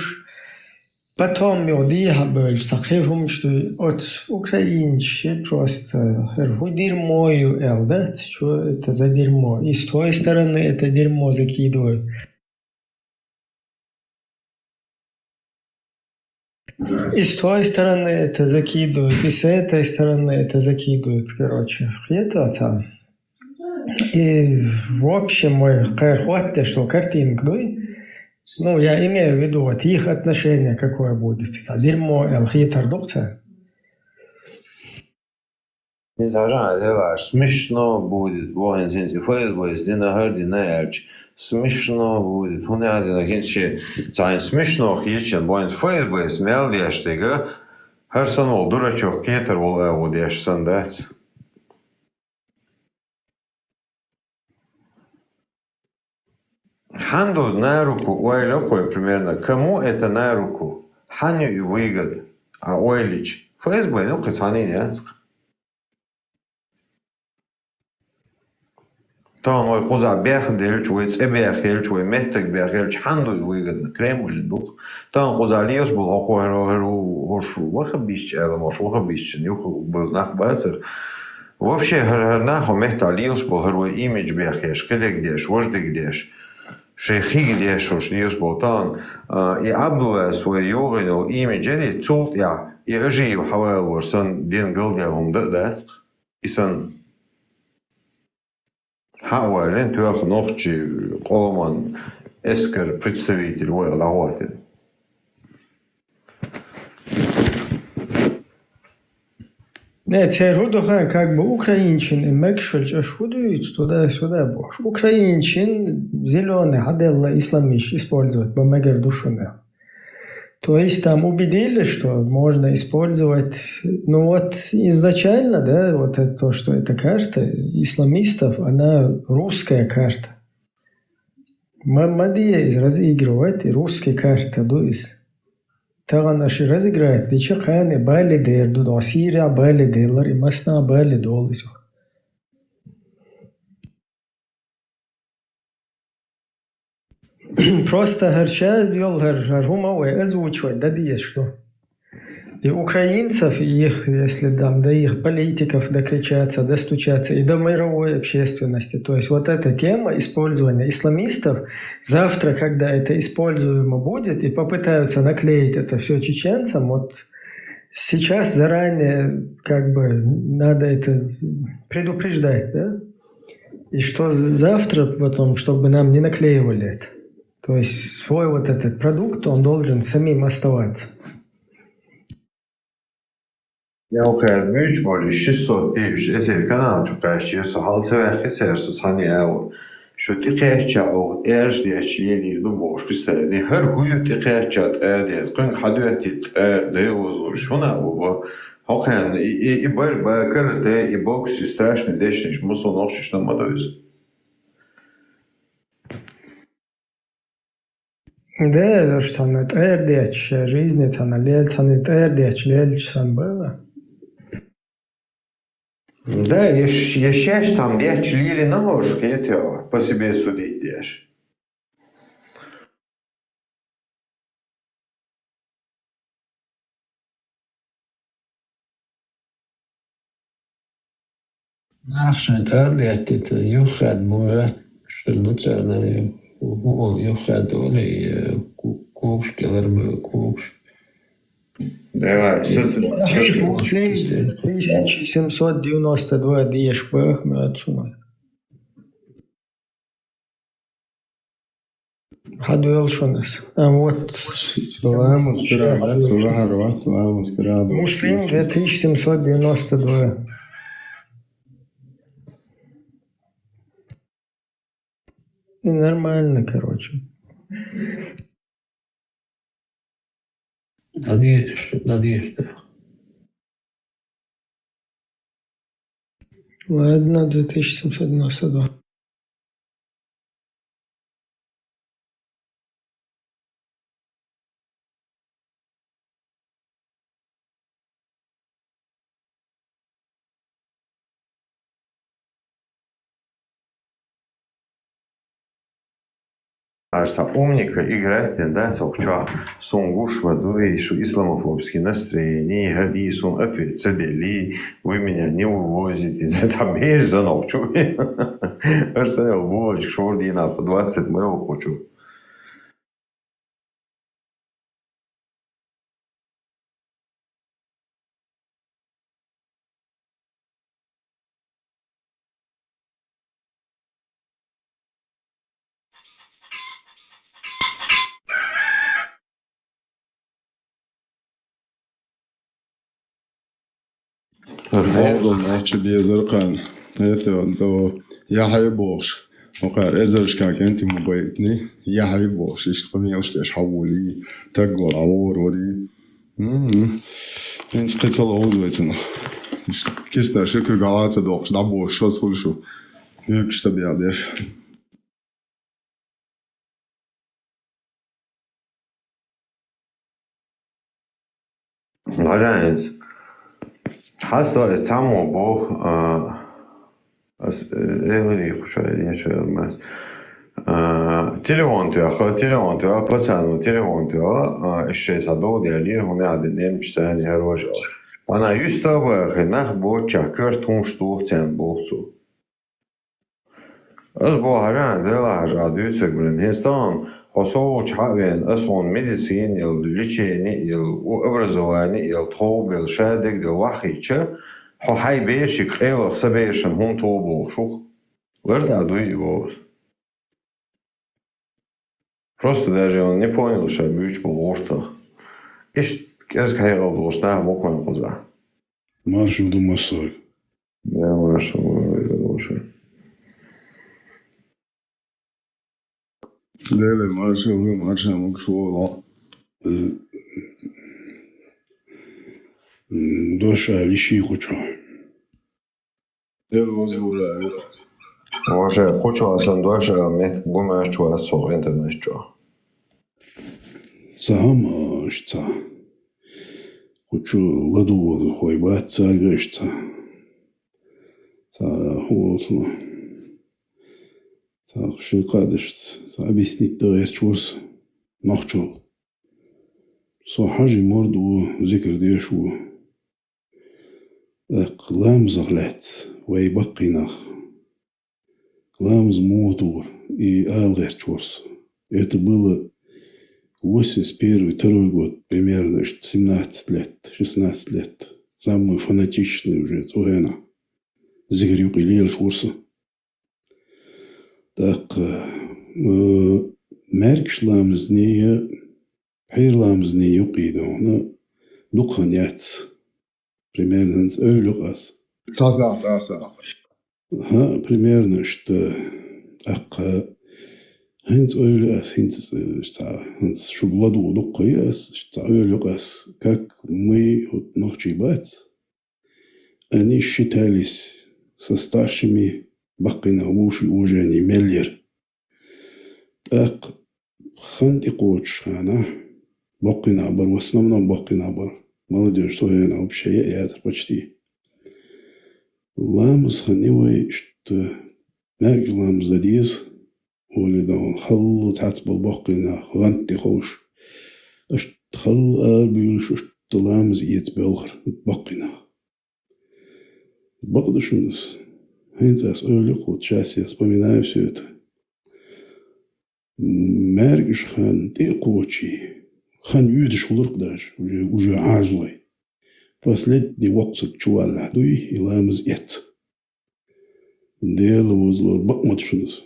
потом я был в Сахевом, что от украинчи просто дерьмою элдат, что это за дерьмо. И с той стороны это дерьмо закидывают. И с той стороны это закидывают, и с этой стороны это закидывают, короче. Это там. И в общем, мой хватит, что картинку, ну, я имею в виду, вот их отношение какое будет. Дерьмо, хитр духца. Смешно будет, воин зинти фейсбук, здесь харди наерч. Смешно будет, он один гинче, цайн смешно хичен, воин фейсбук, смел дештига, харсан ол дурачок кетер ол эву дешсан дац. Ханду на руку уайлёкой примерно. Кому это на руку? Ханю и выгод. А уайлич. ФСБ, ну, кацаны не. То мой куза бяхан делч, уйц эбях делч, уй меттек бях делч, ханду и выгод. Кремль дух. То куза лиос был окоэру хошу. Вахабищ, эламош, вахабищ. Нюх был нахбацер. Вообще, нахо мехта лиос был герой имидж бях еш. Келек деш, вождик деш. Шейхи дешош лиос болтан. И абдуэ свой йогинул имиджери цулт я. И ажи хавал ворсан дин гылгавум дадаск. И сан хавален туах нохчи коломан эскер представитель вой лагуатин. Нет, Рудоха как бы украинчин и Мекшельч ошудуют туда-сюда бош. Украинчин зеленый, хаделла, исламиш использовать, бомегер душуме. То есть там убедили, что можно использовать, ну вот изначально, да, вот это то, что эта карта исламистов, она русская карта. Мамадия разыгрывает русская карта, то есть. Таган аши разыграет, дичи хаяне байли дер, дуд Сирия байли дерлар, и масна байли доллису. Просто харча вел хархумауэ озвучивать, да есть что. И украинцев, и их, если там, до их политиков докричаться, достучаться, и до мировой общественности. То есть вот эта тема использования исламистов, завтра, когда это используемо будет, и попытаются наклеить это все чеченцам, вот сейчас заранее как бы надо это предупреждать, да? И что завтра потом, чтобы нам не наклеивали это. То есть свой вот этот продукт, он должен самим оставаться. Я ухер мюч боли 600 тысяч, если канал чукающий, so halse weg geser, so sani euro. Що ти кечау ерждеш єлі думош пістені хер гую ти кечат ердет кун хадуетит деозор шона бо хохан і бер бакерте і бокс страшний дешніш мусо нохшиш на мадовис. Да, что на эрдеч жизни, на лельца, на эрдеч лельцам было. Да, еще там дечь лили на ножке, это по себе судить дешь. Nafşet erdet yuxad boya şulutana ol yuxad oli kuş gelir mi kuş. Давай, 1792 деш бахме отсюда. Хадуэл шонес. А вот Муслим 2792. И нормально, короче. Надежда. Ладно, 2792. Арса умника играет тенденция к сунгуш водой, что исламофобские настроения, ходи сун ответ цедели, вы меня не увозите, это бежь за ночь. Арсенал Бочк, шордина по 20 моего хочу. Oğlum ahçı diye zırkan. Evet o ya hayboş. وقال إزرش كان أنت مبيتني يا حبيب وش اشتغلني وش حولي تقول عور ودي أنت قتل عود ويتنا كيس شكل قاعد دوقش دعبو شو كل شو يكش تبي عديش Wahrscheinlich. Hast du es zusammen Buch irgendwie schon تليفون توا بتسانو تليفون توا الشيء صدق ديالي هنا عددين مش ثاني هروج وانا يستوى خناخ بو تشاكر تونشتو تسان بوخسو از بو هران دلا جادو تسقبلن هستان خصو تشاوين اسون ميديسين الليتشيني الابرزواني الطوب الشادق الوحيچه هو هاي بيش خيل سبيشن هم طوبو شو ورد عدو يوز Просто даже он не понял, что бьюч был орта. Ишь, кез кайгал должна, мог он коза. Маршал Думасой. Я маршал Думасой. Дели маршал мог шо Доша лиши хоча. Дели возбула. Може, хочу асам доша мет гумаш чуа со интернет чуа. Сам шта. Хочу ладу хойбат царгашта. Та холосно. Та шикадышт. Та объяснить доверчурс. Нахчал. Со хажи морду ذكر ديشو. أقلام زغلات ويبقينا. Ламз мотор и Алгерчворс. Это было 81-2 год, примерно 17 лет, 16 лет. Самый фанатичный уже, Цуэна. Зигрюк и Лельшворса. Так, меркш ламзния, хейр ламзния юкида, она лукхан яц. Примерно с öylюкас. Цаза. Примерно, что Heinz Eulias, Heinz Шубладу Лукаяс, Eulias, как мы вот Нохчибац, они считались со старшими Бакина Уши уже не Меллер. Так, Ханти Кочхана, Бакинабар, в основном Бакинабар, молодежь, Суэна вообще это почти. Ламс ханивай, что мерг ламс задиз, ولی دان خل تعتبر باقینا غنتی خوش اشت خل بیلش اشت لامز یت بلغر باقینا بقدشونس هنت از öyle قد شاسي вспоминаю все это مرگش خان ти قوتشي خان يدش ولرق داش уже عاجلي последний وقت чуал ладуй и ламз ет дело возле бакматшунс.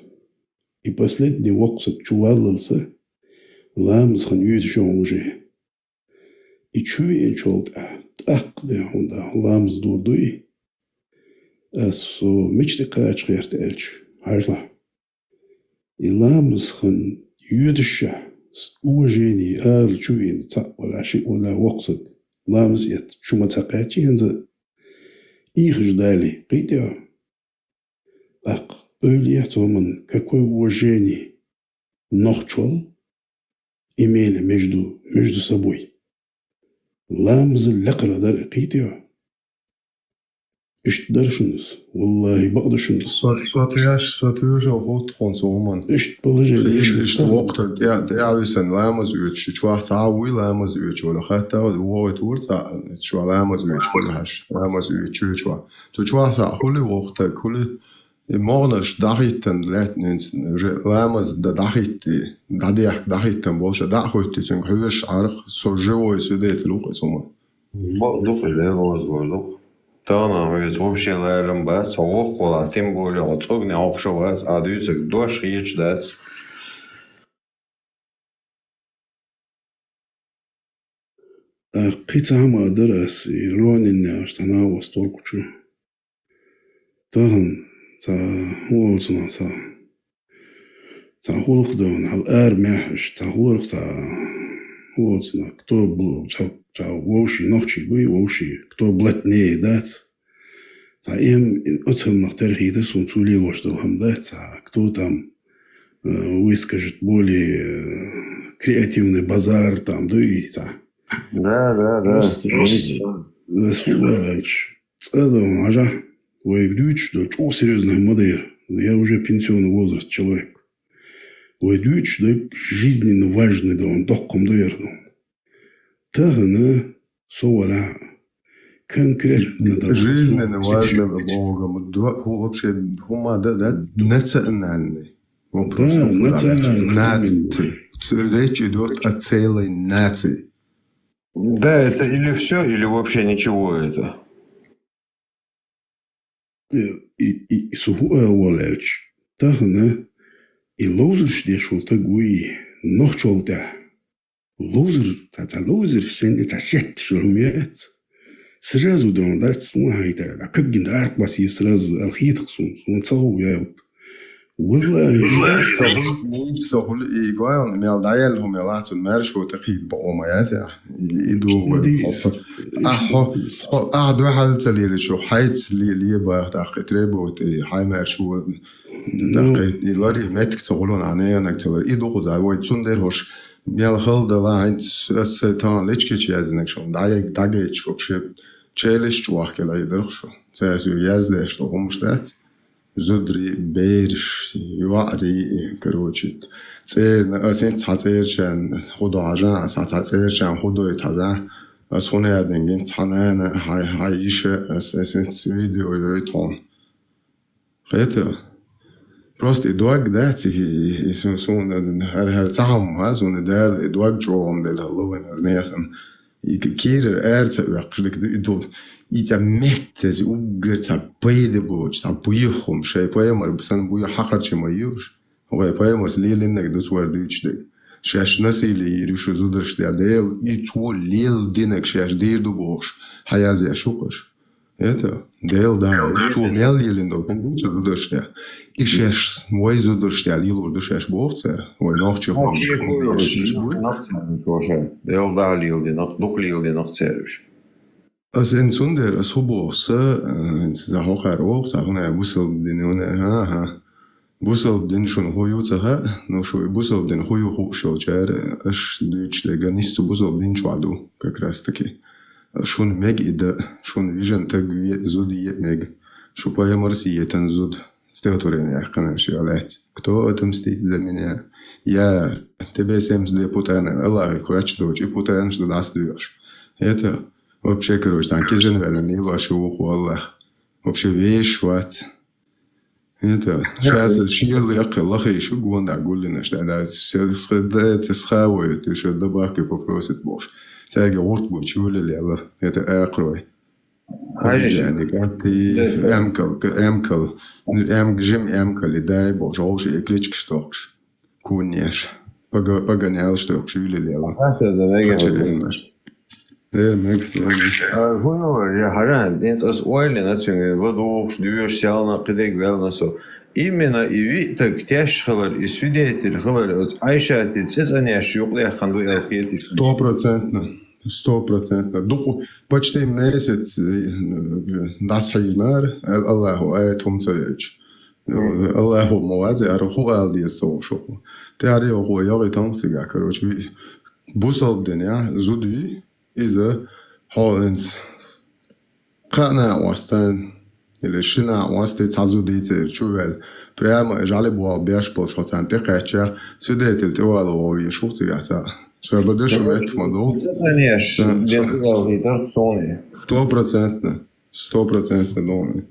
И последний воксат чувалился, ламс хан юдшон уже. И чуе чолт так да он да ламс дурдуй. Асо мечты кач герт элч. Ажла. И ламс хан юдша с уважением ар чуин та вала ши вала воксат. Ламс ет чума такачи хенза. Их ждали. Китя. Ак. Ильятоман, какое уважение Нохчол имели между собой. Ламз лакра дар китио. Ишт даршунус, Аллахи багдашунус. Сотяж хот хонсоман. Ишт положение. Ишт вокта der висен ламз үеч чварц ауи ламз үеч ола хата уойт урца чва ламз үеч хаш ламз үеч чва. То чварца хули вокта хули Morgens dagiten lähtnünsen, lämmas dagiti, dagitan bolsha dahutti, sen hyväs arg, so живой сюда лука сома. Лука воздух. Тана ведь вообще лерем тем более отцогне обшивать, а дюцек дождь речь дать. قيتها درس يرون الناس أنا وستوركشو تهن تا هو صنا تا هو خدون على ماحش تا هو هو صنا كتب تا ووشي نخشي بي ووشي كتب بلتني دات تا أتهم نختارخي تسون تولي وشتو هم دات تا كتب выскажет более креативный базар там, да и та. Да. Просто целом, ажа, ой, дюч, да, чё серьезная модель. Я уже пенсионный возраст человек. Ой, дюч, да, жизненно важный, да, он доком доверну. Тага, на, совала, конкретно, да. Жизненно важным Богом, вообще, хума, да, национальный. Вопрос нации. Речь идет о целой нации. Да, это или все, или вообще ничего это. И сухое волерч. Тахна и лозер шдешул тагуи, нохчолта. Лозер, та лозер, сен это щет, что умеет. Сразу дом дать сумайта, а как гендар баси сразу алхит хсун, он целую я вот. والله سهول إيجان مال دايل هم يلاحظ المرش وتقيد بقوم ياسع يدو أحد حال تليل شو حيث لي بقى تقترب وتي حي مرشو تقيد يلاري متك تقولون عنيه إنك تلار يدو خذ ويد سندر هوش مال خل دلائن السيطان ليش كي شيء إنك شو دايج شو بشيء تشيلش جواه كلا يدرخشو تأسو يازدش تو همشتات زودري بيرش يواري كروتشيت تسير أسين تحتيرشان خدو عجان تحتيرشان خدو يتحجان أسخونه يدنجين تحنان هايش أسين فيديو يتون خيته просто идуаг дати и сон هر تهم هازون دال идуаг جوام دل هلوين از نيسن كير أرت وقتك دو إذا متز وقرت بيد بوج بيخم شيء بيمر بسن بيو حقر شيء ما يوش هو بيمر سليل إنك دوس ورديش ده شاش نسي اللي يريشو زودرش ده ديل يتول ليل دينك شاش دير دو بوش حيازي أشوكش это дел да يتول ميل ليل إنه كن زودرش ده إيشاش واي زودرش ده ليل وردوش بوخسر واي ناخش هم ديل دا ليل دي ناخ دوك ليل دي ناخ تسيرش Als in zonder als hobosse ze hoger ook ze gaan bussel den bussel den schon hoyo ze no show bussel den hoyo hochschulcher as Deutsch der ganist bussel den chwadu как раз таки schon meg ide schon vision tag zudi meg что по марси етен зуд стеаторения конечно алет кто отомстить за меня я тебе 70 путана Allah хочет дочь и путан что даст даешь это вообще, короче, там кизен велени ваши ухвалла. Вообще вещь вот. Это сейчас шьел як Аллах еще гонда гулина что да все это схавает еще добавки попросит Бог. Тяги урт будет чули Аллах. Это акрой. يعني كانت أمكل جيم أمكل дай Бог уже кличк штокш. Кунеш. Погонял штокш вили Аллах. Я харан, день с ойли нацию, воду, ждешь, сел на кидек велнасо. Именно и ви так тяж хавар, и свидетель хавар, от Айша, ты цезаняш, юкля ханду элхети. 100%. Духу почти месяц нас хайзнар, Аллаху аятум цаич. Аллаху муази, арху алди сошо. Тари оху яги тамсига, короче, бусал дня, зудви. إذا هالنس قانا وستان إلى شنا وستي تعزو ديتر شوال بريما إجعل بوا بيش بوش هتان تقعشة سوديت التوال ويشوف تجاسا شو بدش مت مدو 100% دوني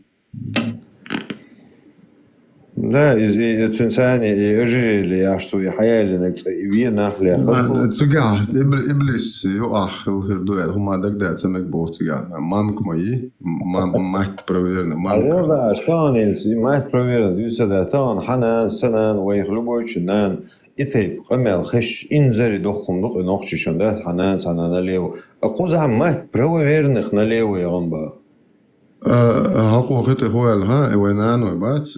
Да, Да, إنساني أجري يا شو يحيى لك وين أخلي تسجع إبليس يؤخ الهردوء هم دك سمك بوه تسجع مانك ماي ما تبريرنا مانك هذا أشكال ما تبريرنا يوسف ده تان حنا سنان ويخلبوش نان إتى قمل خش إنزل دخم دخ نخش شنده حنا سنان ليو أقوزها ما تبريرنا خنا ليو يغنبا هاكو خيطة هو الها وينانو بات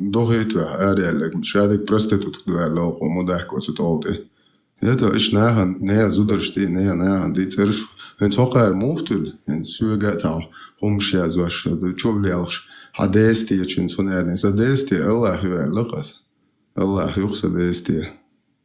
دوغيتو أريالك مشادك برستتو تدوالو ومدحك وتطولتي يتا إيش ناهن نيا زودرشتي نيا ناهن دي تسرش هنت هقار موفتل هنت سوغاتا همشي أزواش تشوفلي ألش حديستي يتشن سونيادين سديستي الله هو لقص الله يقص ديستي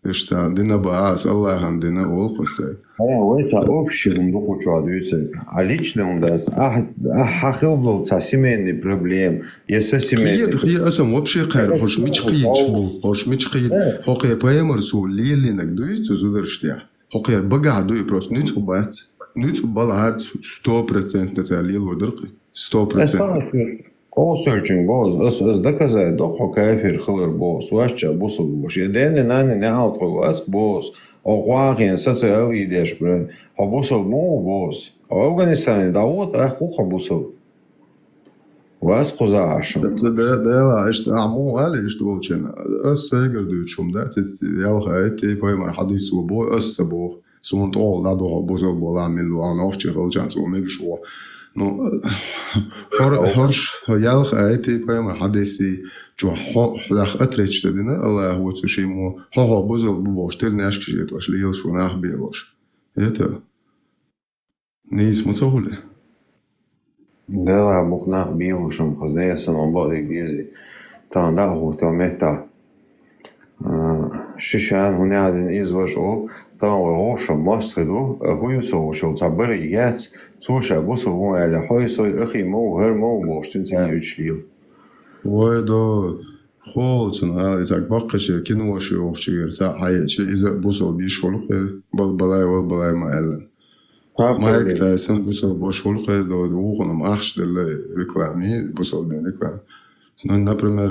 إيش تا دينا باس الله عندنا أولقص ويتا общий мдуку чуадуется, а лично он даст, хахил семейный проблем, если семейный. Я сам вообще кайр, хош мич қиит, хоқия паемарсу лилинак дуйцу зударштя, хоқия бага дуй просто нюцу бац, нюцу балард 100% наця лил водырқи, 100%. Call searching boss, as доказать, док хоқия фир хилер boss, вашча бусу бош, едени нани не аутқу вас boss. Оғуағын социал идеш бре, хабусол му боз. Афганистан давот аху хабусол. Вас куза ашам. Да, ишт аму али ишт волчен. Ас сегерду чум да, ялха эти поемар хадис бо ас бо. Сумон то да до бозол бола милу ан офче волчан су мегшо. Ну хорш ялха эти поемар хадиси جو خداخ أتريش تدينا الله هو تشيمو هو بوزل بوش تلناش كشيت واش ليل شو ناخ بيوش هيتا نيس متوهله ده بوخناخ بيوشم خزنية سنة بعد جيزي تان ده هو تامتا شيشان هنا عدن إزواج أو تان وروش مصردو هو يسوي شو تعبري يات توشا بوسو هو على حيسو أخي مو هر مو بوش تنتهي يشليل ويدو خولتن إذا بقش كنوش يوشير ساعة إذا بوصل بيشول خير بلاي ما إلن ما يكتاسن بوصل بيشول خير دو وقنا ما أخش دل ركلامي بوصل دل ركلام например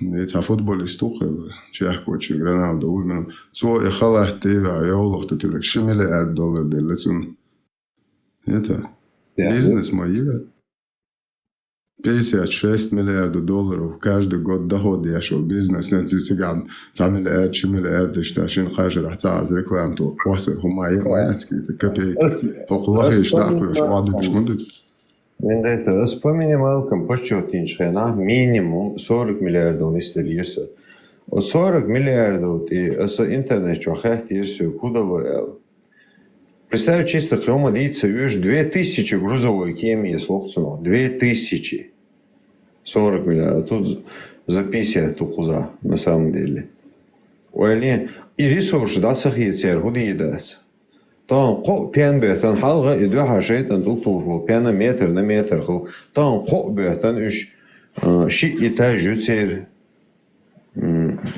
это футболист خير شيخ كوتش رونالدو من سو يخلاه تيجا يولخ تتلك $1 مليار دلتون это бизнес мои 56 миллиардов долларов каждый год доход я шел бизнес нациган تعمل مليار شي مليار عشان خارج راح تعز ريكلامته واسر هم маятки копейки الله يشتاق شو عاد مش مدد من это вспомним алком почётинчена минимум 40 миллиардов истерился от 40 миллиардов и с интернет что хотите все куда лоял представь чисто кроме диться уж 2000 грузовой кемии слухцено 2000 40 миллиардов тут за 50 тукуза на самом деле ولی ресурс да сахицер худидас тан ко пен бетан халга иду хашетан туктуру пена метр на метр ху тан ко бетан уж ши ита жуцер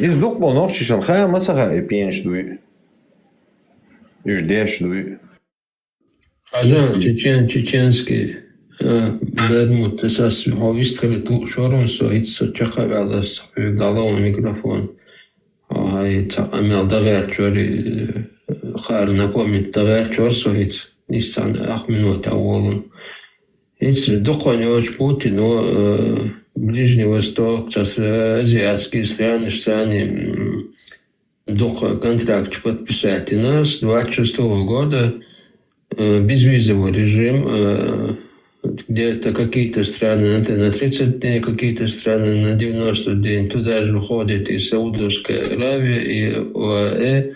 из дух монохчишан хая мацага эпенш дуй уж деш дуй Ажан чеченский Бермуд, сейчас выстрелит шором, соится чакавялась, голову микрофон. Ай, амел давер чори, хар напомнит давер чор соится, нистан ахминут аволун. Если доконёч Путин, но Ближний Восток, азиатские страны, док контракт подписать. И нас 26 года безвизовый режим, где-то какие-то страны на 30 дней, какие-то страны на 90 дней. Туда же входит и Саудовская Аравия, и ОАЭ,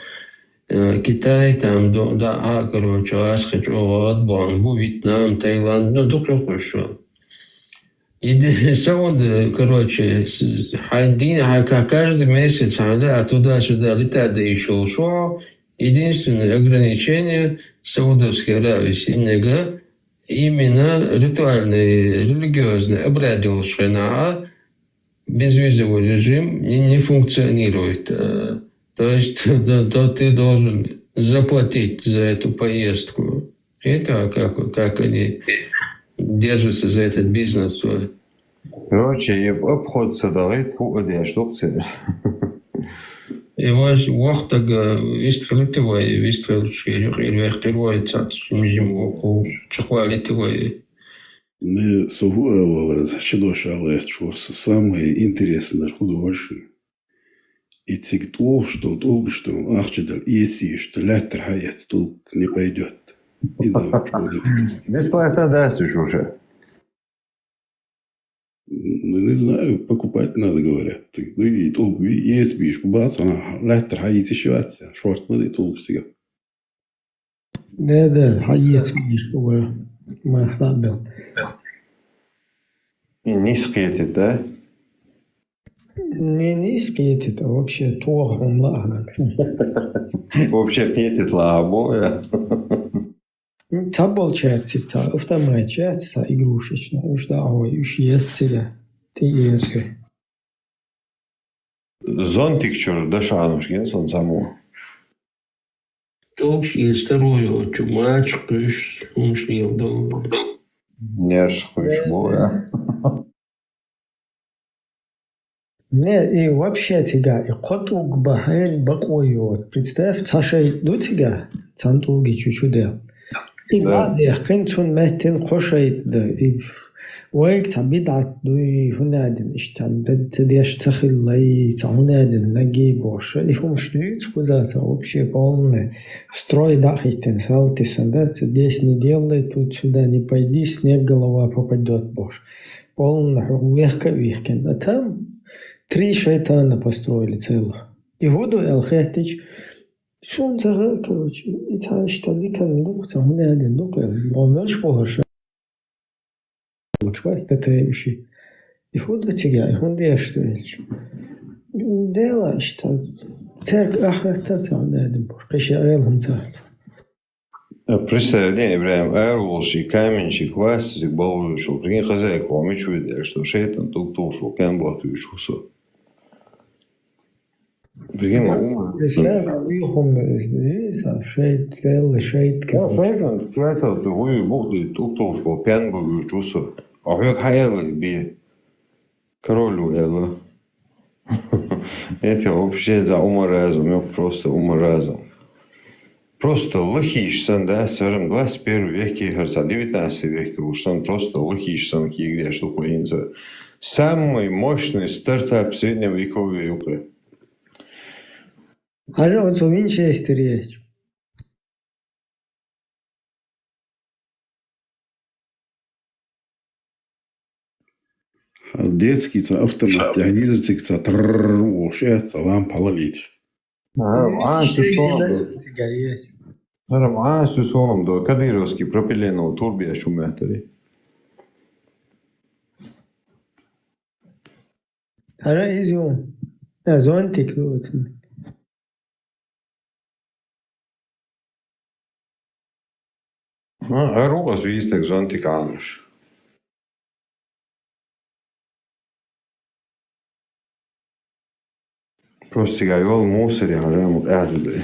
Китай, там, да, короче, Асхач, Бангу, Вьетнам, Таиланд, ну, только хорошо. И Сауд, короче, каждый месяц, да, туда-сюда летать, да еще ушел. Единственное ограничение Саудовской Аравии сильного именно ритуальный, религиозный обряд шана, безвизовый режим не функционирует. То есть то ты должен заплатить за эту поездку. Это как они держатся за этот бизнес. Короче, и в обход садовый фугадя штукцы. И ваш вахтага вистрелитывай, вистрелитывай, цат, мижим воку, чахвалитывай. Не сугуя разочидоша алэсчурса самое интересное художество. И то, что долго что ахчедал, если что лятер хаят, толк не пойдет. И да, Бесплатно дается уже. Ну, не знаю, покупать надо, говорят. Ну, и толк, есть бишь, бац, она лятер хаят еще, шварт надо, и толк сега. Да, хаец видишь, мы хлабил. И низкие, да? Не низкий это вообще торгом лагнак. Вообще петит лабоя. Табол чертита, автоматчатся игрушечная, уж да, ой, уж есть тебя, ты ерши. Зонтик чур, да шанушки, сон само. Толк есть вторую, чумач, кыш, умшнил, да. Нершхуешь, боя. Не, и вообще тебя, и котук бахайн бакойот. Представь, цашай до тебя, цантулги чуть-чуть. И بعد كنتون مهتن خشيت ده и ويك تعبيد دوي هنادن اشتم تديش تخلي تعونادن نجي бош и هم штуют куда-то вообще полный строй дахитен салтисан да здесь не делай тут сюда не пойди снег голова попадет бош полный вехка а там 3 шайтана построили целых и воду Элхетич شون زغال كروش إتعاش تدي كان نقطة هنا هذه النقطة ما ملش بهرش شو استتايشي يفوت تيجي هون دي أشتغلش ديلا إشتغل ترك أحد تتعنا هذا بور قشي أيلهم تاعك Представь, Ибраим, Эрволши, Каменщик, Вастик, Балвышел, прикинь, хозяйка, вам и чудо, что шейтан, тук-тушел, кенблатуешь, хусо. Прикинь, Представь, вихом здесь, а шейт, целый шейт, как шейтан, шейтан, ты вы, бог ты, тук-тушел, кенблатуешь, хусо. А как хайла, би, королю, эла. Это вообще за уморазум, я просто уморазум. Просто лохишсан, да, скажем, 21 веке, кажется, 19 веке ушсан, просто лохишсан, где что появится. Самый мощный стартап средневековой Украины. А же вот в Винчестере есть. Детский автомат, тягнизуется, вообще, лампа ловить. Сусоном до Кадыровский пропиленовый турбия шумятори. Ара изюм. Зонтик вот. Рука свист так зонтик ануш. Просто гайол мусор я рамут эдуды.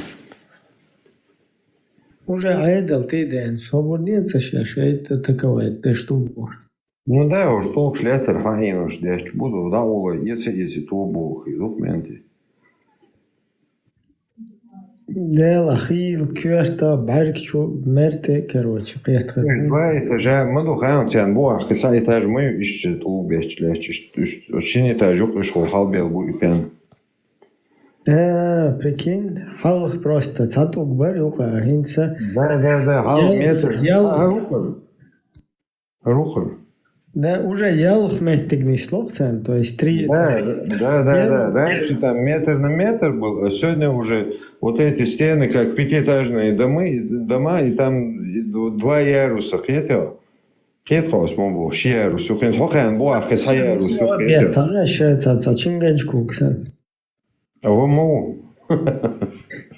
Уже айдал ты дэн, свободница сейчас, это таковая, ты что можешь. Ну да, уж толк шлетер хаинуш, дяч буду, да, ула, если то бог, и документы. Да, лахил, кюрта, барк, чё, мерте, короче, кэст. Два этажа, мы духаем цен, буах, хотя этаж мы ищет у бесчлечь, очень этажок пришел, халбел будет пен. Прикинь, халх просто цатук бар юка, хинца. Да, халх метр. Рухар. Да, уже ялх метр не слухцен, то есть 3 этажа. Да. Раньше там метр на метр был, а сегодня уже вот эти стены, как пятиэтажные дома, и там 2 яруса, хетел. Хетхос мобу, 6 ярус, ухин хохен буах, хетха ярус. Бертара шается, чингенчку ксэн. А вы могу?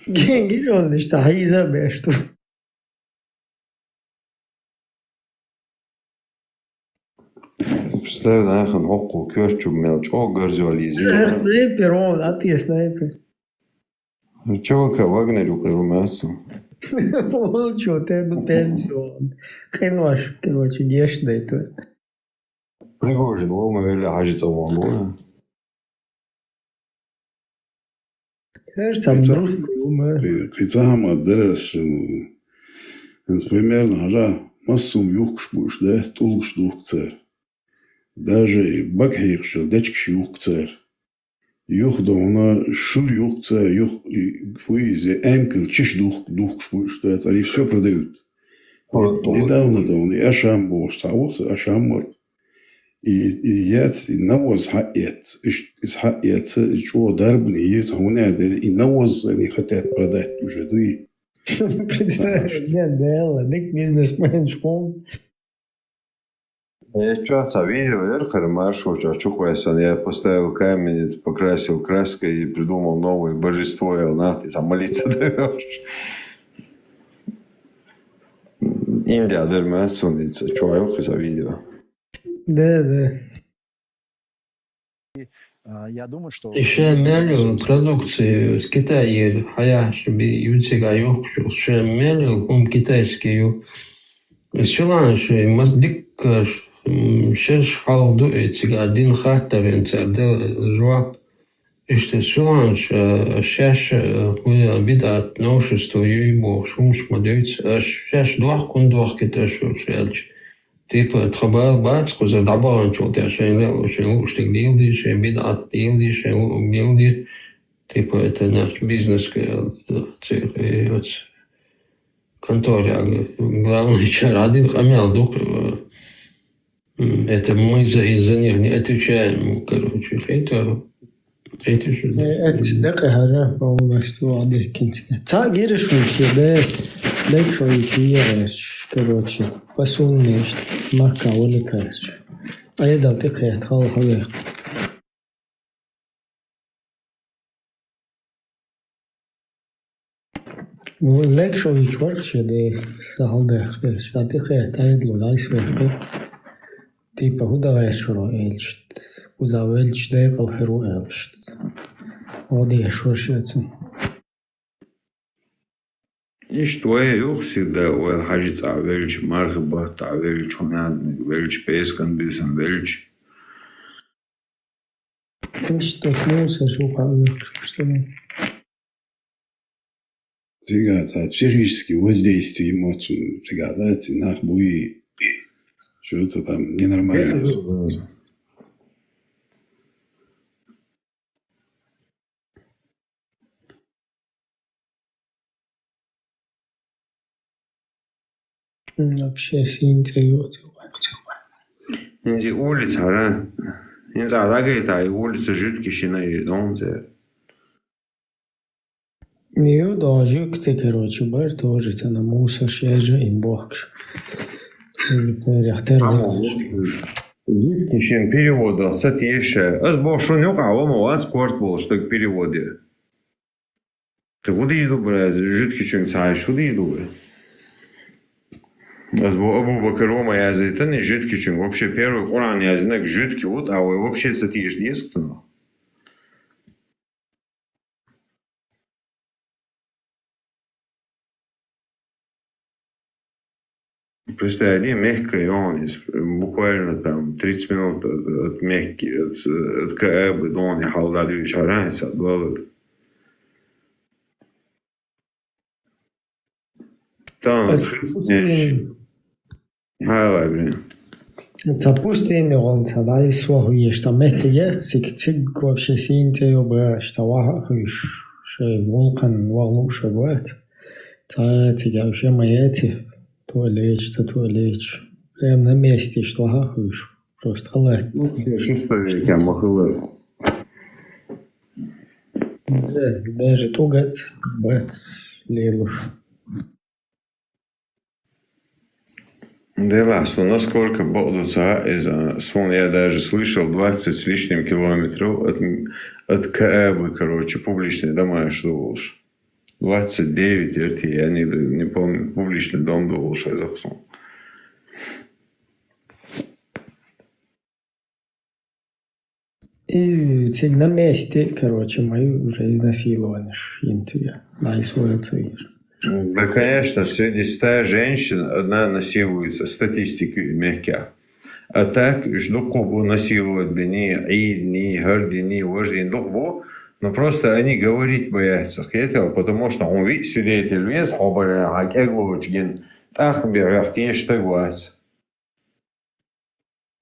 Генгирон, что хайза бешту. Представь, нахан хоку кёрчу мелчо гарзуализирован. Снайпер, он, а ты снайпер. Чего к Вагнеру румясу? Молчу, ты на пенсию. Хрен ваш, короче, дешный это. Пригожин, мы вели хажиться в Монголию. Кицама дерес, примерно, ага, массум юхш будешь, да, тулгш духцер. Даже бакхейхшел, дечкш юхцер. Юх дона шур юхцер, юх фуизе эмкл чиш духш будешь, да, они все продают. Недавно дон, и ашам бос, ашаммар. И яц навоз хаэц, из хаэц, что дарбни, есть гунядер, и навоз они хотят продать уже, да и. Представляешь, да, дик бизнесмен школ. Я часто видел, Эрхар Маршал, Чуквайсон, я поставил камень, покрасил краской и придумал новое божество, и на ты там молиться даешь. Индия, дерьмо, сунится, человек за видео. Да. Я думаю, что... Еще мелю продукции с Китая, хая, чтобы ютига йохшу, еще мелю китайский. Сюланши, маздикаш, шерш халду этига, один хаттавен цердел жуа. Иште сюланш, шеш, хуя бидат, новшество, юйбо, шумш мадюц, шеш дуах кундуах киташу, шелч. Типа трабал бацку за дабан чулте шенлел шенлуштик дилди шенбидат дилди шенлук типа это наш бизнес конторе главный чарадил хамял дух это мы из-за них не отвечаем, короче, это же دقيقة هذا полностью адекинский. Цагиры шуши, да, лекшойки ереш, короче, посунешь, мака улетаешь. А я дал такая, халахалех. Ну, лекшойки воркши, да, сахалдех, а такая, тайдлу, лайсвех, типа, куда шуро эльшт, узавельш, да, калхеру эльшт. Оди шушету. И что я всегда хажится велич мархба, та велич хонад, велич пескан бисен велич. Что мусор шукал, что Всегда психические воздействия эмоций, всегда, да, ценах буи, что-то там ненормально. Вообще синтеют. Инди улица, да? Инди алагайта, и улица жидкий шинай, донзе. Не даже, короче, бар тоже на мусор шежа и бокш. Жидкий шин перевода, сатише. Аз бошон yok ama o az kort bol, что переводе. Ты воды иду, блядь, жидкий шин цаешь, воды иду, блядь. Абу Бакарома языка жидкий чин. Вообще первый Коран язык жидкий, вот, а вы вообще цатишь действительно. Представь, мягкий он, буквально там 30 минут от мягкий, от Каэбы до он халда вечера, $1. Там Хайлай, блин. Запустение он тогда и свой есть там это есть цик вообще синте его что вахуш что вулкан валуша вот цаэти я вообще моэти туалет прям на месте что вахуш просто халат. Я махлы. Даже тугец бац лелуш. Девас, насколько Бодуца из сон я даже слышал 20 с лишним километров от Каэбы, короче, публичные дома, что уж 29, я не помню, публичный дом был уж из Аксун. И на месте, короче, мои уже изнасилованы, на Исуэлцевир. Да, конечно, среди 100 женщин одна насилуется, статистики мягкие. А так, что кубу насилуют бени, идни, гордини, вождини, но просто они говорить боятся этого, потому что он видит свидетель вес, оборя, хакеглучгин, так берахтин штагвац.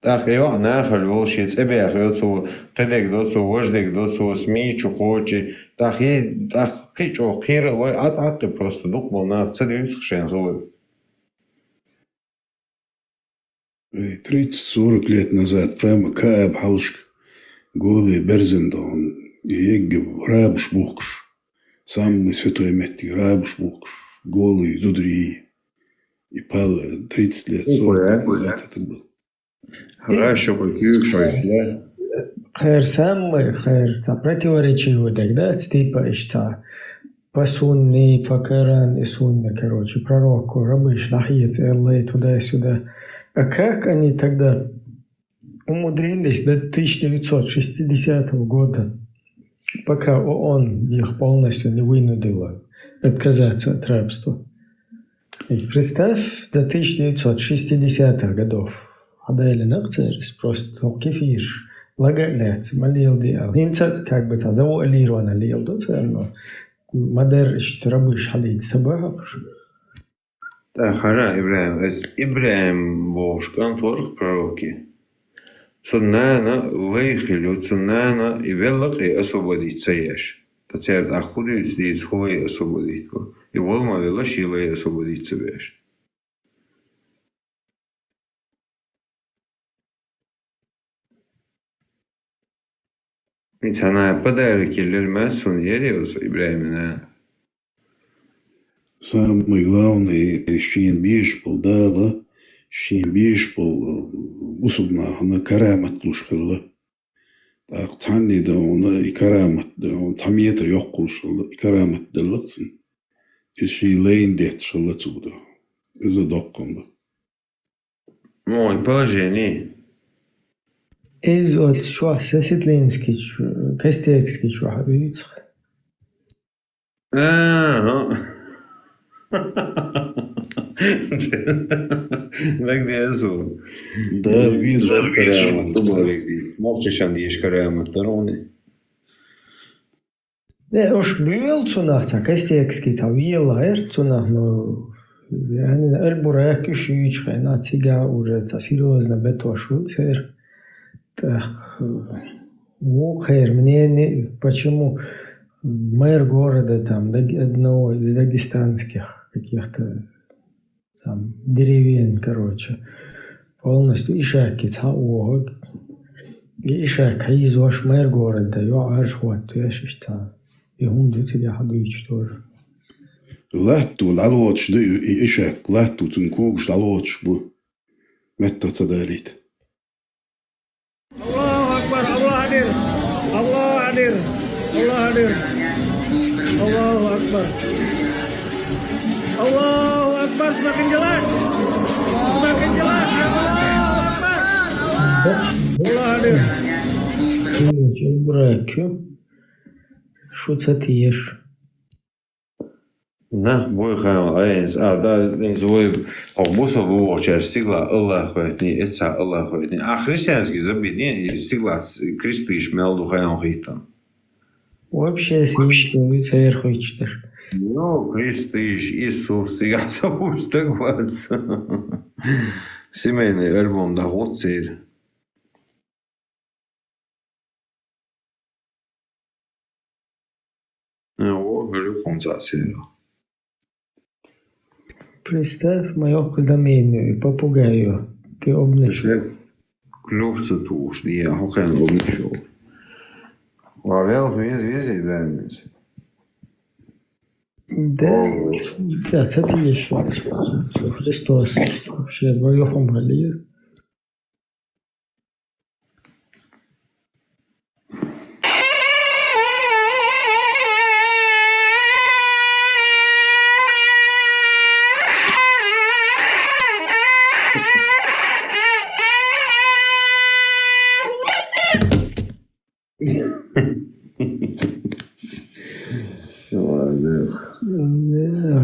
Так его нахаль волшиц, эбех йоцу, тедек доцу, вождек доцу, смичу хочи, так ей, так хичо, хира, лой, ты просто думал на целюц хшен зовут. 30-40 лет назад прямо кааб халшк, голый берзендон, еггев рабш бухкш, самый святой метти рабш бухкш, голый зудри, и пал 30 лет, 40 лет назад это был. Хорошо, какие Хайр самый, хайр, противоречивый тогда, типа, что по сунне, по Коран и сунне, короче, пророку, рабы, шлахиц, Эллай, туда-сюда. А как они тогда умудрились до 1960 года, пока ООН их полностью не вынудила отказаться от рабства? Ведь представь, до 1960-х годов Адайли Нахцерис просто кефиш, лагалец, малил диал. Инцат как бы завуалировано лил до церно. Мадер рабыш халид сабахаш. Хара Ибраим Бошкан творг пророки. Цуннана лейхилю, цуннана и веллаки освободить цеяш. Тацер ахуди здесь хуй освободить. И волма вела шилой освободить цеяш. Ведь она подарки лельмасун ереус Ибраимина. Самый главный щин биш был, да, щин биш был, усудна, она карамат лушхала. Так, тани да, она и карамат, да, он тамиетр йоккулшала, и карамат даллатсен. И щи лейн дет шала цуда. Это докком, да. Мой положение. Из от шо, Сеситлинский, Костекский, шо, видите? Нагдезу. Да, вижу. Молчишь, Андиш, карамат, тароны. Да, уж бюэл цунах, Костекский, там, ела, цунах, но я не знаю, Эльбурак, Ишичха, на тига уже, серьезно, бетошу, так, Ухайр, мне почему мэр города там, одного из дагестанских каких-то там деревень, короче, полностью ишаки цаог, и ишак, из ваш мэр города, я аршват, я считаю, и он до тебя ходуич тоже. Латту, лалоч, да, и ишак, латту, тункугш, лалоч, бу, метта цадарит. Allah hadir. Allahu Akbar. Allahu Akbar, semakin jelas. Semakin jelas. Allahu Akbar. Allah hadir. Браки. Что цатиешь? На, бой хайл, да, свой обуса в очередь стигла Аллах хватни, это Аллах хватни. А христианский забит, стигла кресты шмелду хайл хитан. Вообще, если царь хочешь. Ну, кресты Иисус, стигла забудь так вот. Семейный альбом, да, вот цель. Вот, говорю, концерт. Представь мою знамению, попугаю. Ты обнажил. Клювца туш, я хохен обнажил. Вавел вези, блядь. Да, это еще. Христос. Вообще, боёхом болеет.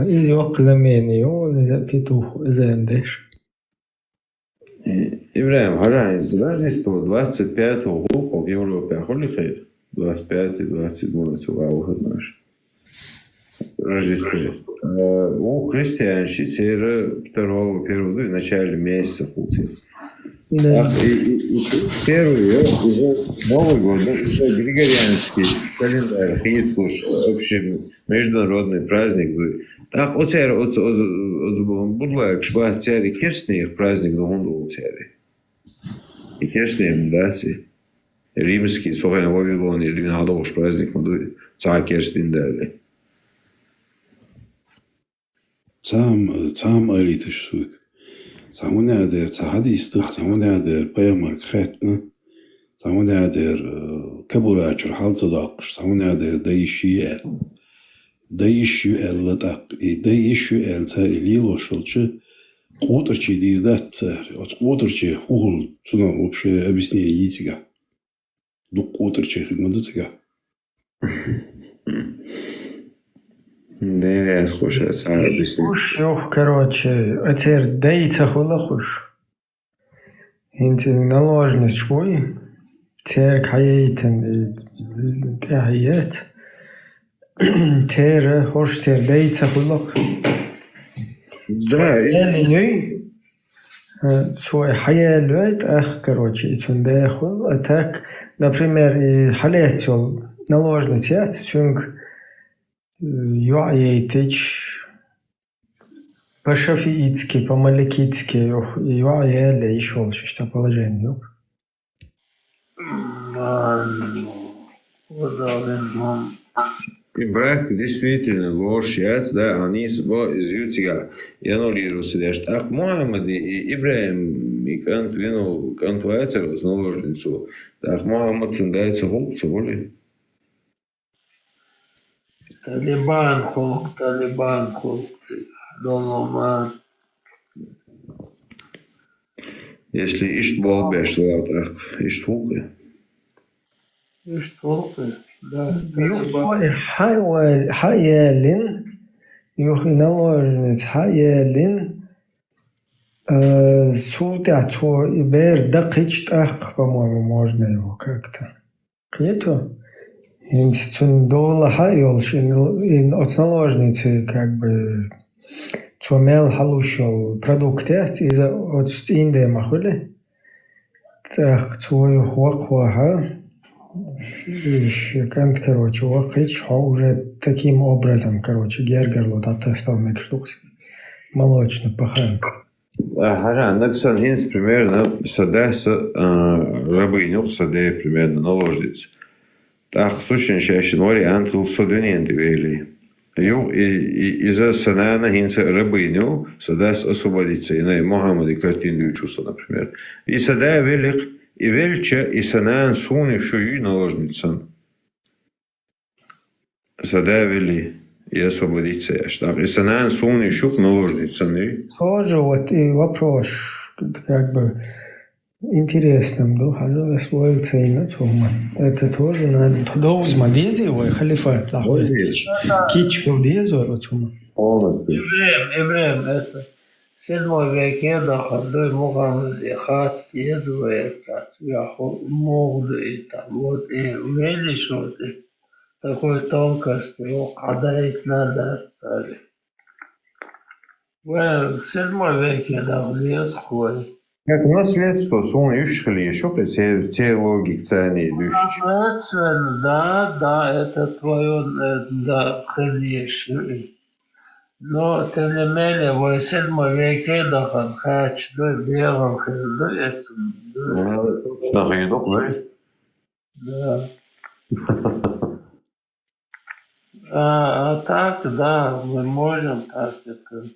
Из yok zamanı o ne pituh zendeş. Ибраим, Харанец, Рождество 25-го года в Европе, а хули хейр? 25-й, 27-й, выход наш. Рождество. У христиан считается 2-1 в начале месяца пути. Да. И первый уже Новый год, уже Григорианский календарь, Иисус, общий международный праздник. Так, оцер, будлак, швахтяри, керстних праздник, но он оцери. И керстних, да, римский, сохран Вавилон, или Винадовш праздник, мы царь керстин дали. Цам аритышсук. Самунядер цахадистых, самунядер паямарк хэтна, самунядер кабурачер халцадакш, самунядер даишиэл. Даишиэл латак, и даишиэл цари лилошелче, кутерчи диедат цари, от кутерчи хугул, цуна вообще объяснение итига. Дук кутерчи хигмадыцыга. Да, я слушаю, слушай, короче, отер дейца хулахуш. Инти наложность швой, тер каейтен тяет, тер хош тер дейца хулах. Да, я свой хаялует, короче, итун дехул, а так, например, и халетел наложность яд, чунг юаейтич по-шафиитски, по-маликитски, юаеле и шолшишта положение. И брак действительно ложь, да, они из Ютига и аннулируются. Так Мухаммад и Ибраим и Кант вину Кантуайцер с наложницу. Так Мухаммад фундается голубцы, воли. Талибан холк, доломат. Если ишт болбеш, то так ишт волка. Ишт волка, да. Юхцой хаялин, юхиналожниц хаялин, султяту ибер дакичтах, по-моему, можно его как-то. Кето? Институндола хайолш, от наложницы как бы цумел халушал продукты из от Индии махули. Так цой хуахуаха, кант короче, хуахич уже таким образом, короче, гергерло тестал мекштукс молочный пахан. Ага, наксан хинц примерно садас рабыню, саде примерно наложниц. Так, случай чаще вариант был судененты вели. Из-за санана хинца рабыню садас освободиться. И на Мухаммаде картину учился, например. И сада велик, и вельча, и санан суни шую наложницам. Сада вели и освободиться. И санан суни шук наложницам. Тоже вот и вопрос, как бы... Интересным, да, хало свой цейна цума. Это тоже надо. Доузма дези, ой, халифат, лахуй. Кичкал дези, ой, цума. Полностью. Ибраим, это 7 веке доходой Мухаммад хат езуется, могли там, вот и видишь, вот такой тонкости, когда их надо царь. В 7 веке доходит ходит. Как наследство, сон ищхали еще те логик цены идущие. Да, это твое, да, конечно. Но, тем не менее, в 7 веке доходит до белом хреду. Что, хреду, да? Да. А так, да, мы можем так это.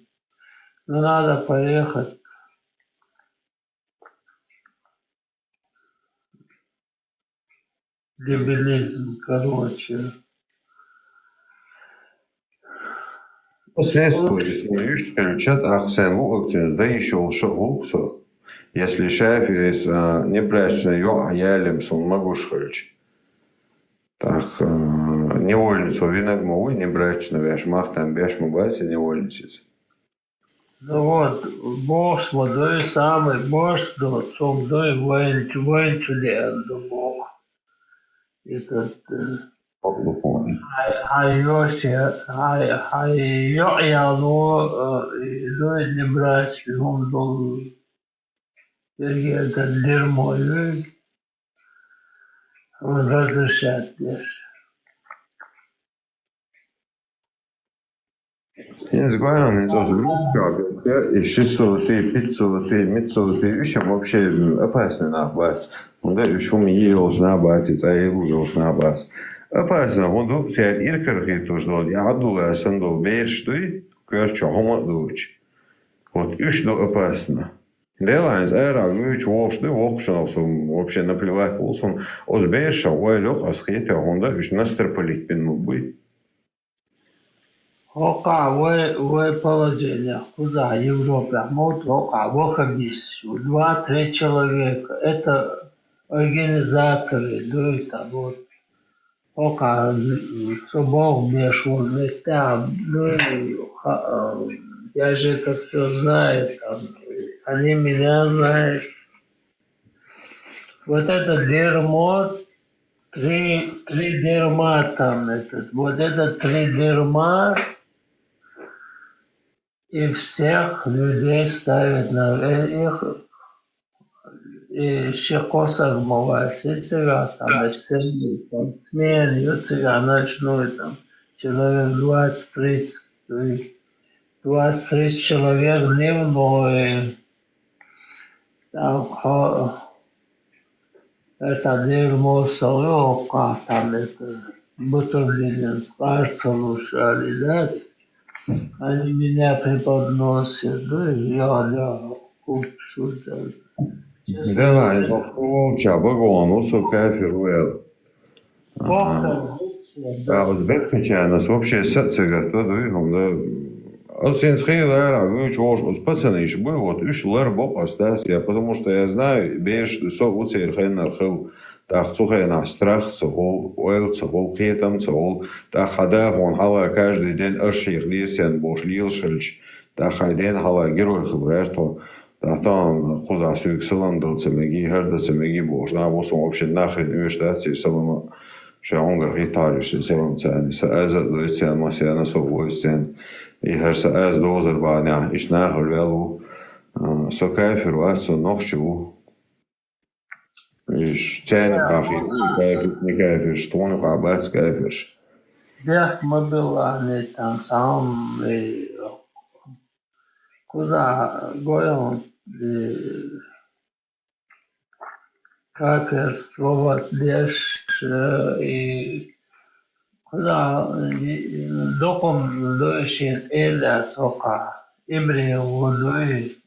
Но надо поехать. Дебилизм, короче. Последствия рисуешь, включат акцент луктин, да еще лучше луксу. Если шеф из небрачной ялем сон могу шхольч. Так, невольницу винок могу небрачно вяж мах там вяж мубаси невольница. Ну вот, Бог модой самый Бог до цом дой воинчу до Бог. Этот я но дой не брать, он был этот дерьмой, он разрешает лишь. Jens Gojanin из Грузии, и 600, 500, 500, еще вообще опасно быть. Он говорит, что мы ей должна быть, и ей должна быть. Опасно, он думает, что иркерхи тоже должен, я отдул, я сандул, бейт, что и, короче, хома дучь. Вот, и что опасно. Делаем, выйти, вообще наплевать, он озбейша, уайлёх, асхетя, он да, и настерпалить пинну быть. Ока, вы положение, куда Европа, вот ока, выходить, 2-3 человека, это организаторы, да, это вот, ока, собак бешил, там, ну, я же это все знаю, там, они меня знают. Вот это дерьмо, три дерьма там, вот это 3 дерьма, и всех людей ставят на их, и щекоса обмывается, и цыган там, и цельный, там, сменю цыган ночной, там, человек 20-30, 20-30 человек дневной, там, это дерьмо солёка, там, это, бутерброд с пальцем ушали, да, они меня преподносят, да, я купшу, да. Да, из Волча, Багон, Усу, Кафир, Уэл. А вот Бекпечанас вообще сацега, то дуйгом, да. Осень схейла, выуч вож, пацаны еще был, вот, ищ ларбок остался, потому что я знаю, беш, со уцер хеннер хел, так цухена страх, цогол, уэл, цогол, кетам, цогол, так хада, он хала каждый день аршир, лесен, бош, лилшельч, так хайден хала герой хлберто. Там куда сюда саландал цемеги, херда цемеги бош, на восом вообще нахрен университете салама, что он говорит гитарист, салам цени, сааза лесен, масяна совойсен, и херса аз дозер баня, иш нахр велу, со кайфер вас, со нохчу, иш цени кафе, кайфер, не кайфер, что он хабац кайфер. Бех мобила не там сам, куда гоем, каферство, деш, и куда доком дойшин эля сока, ибре водой,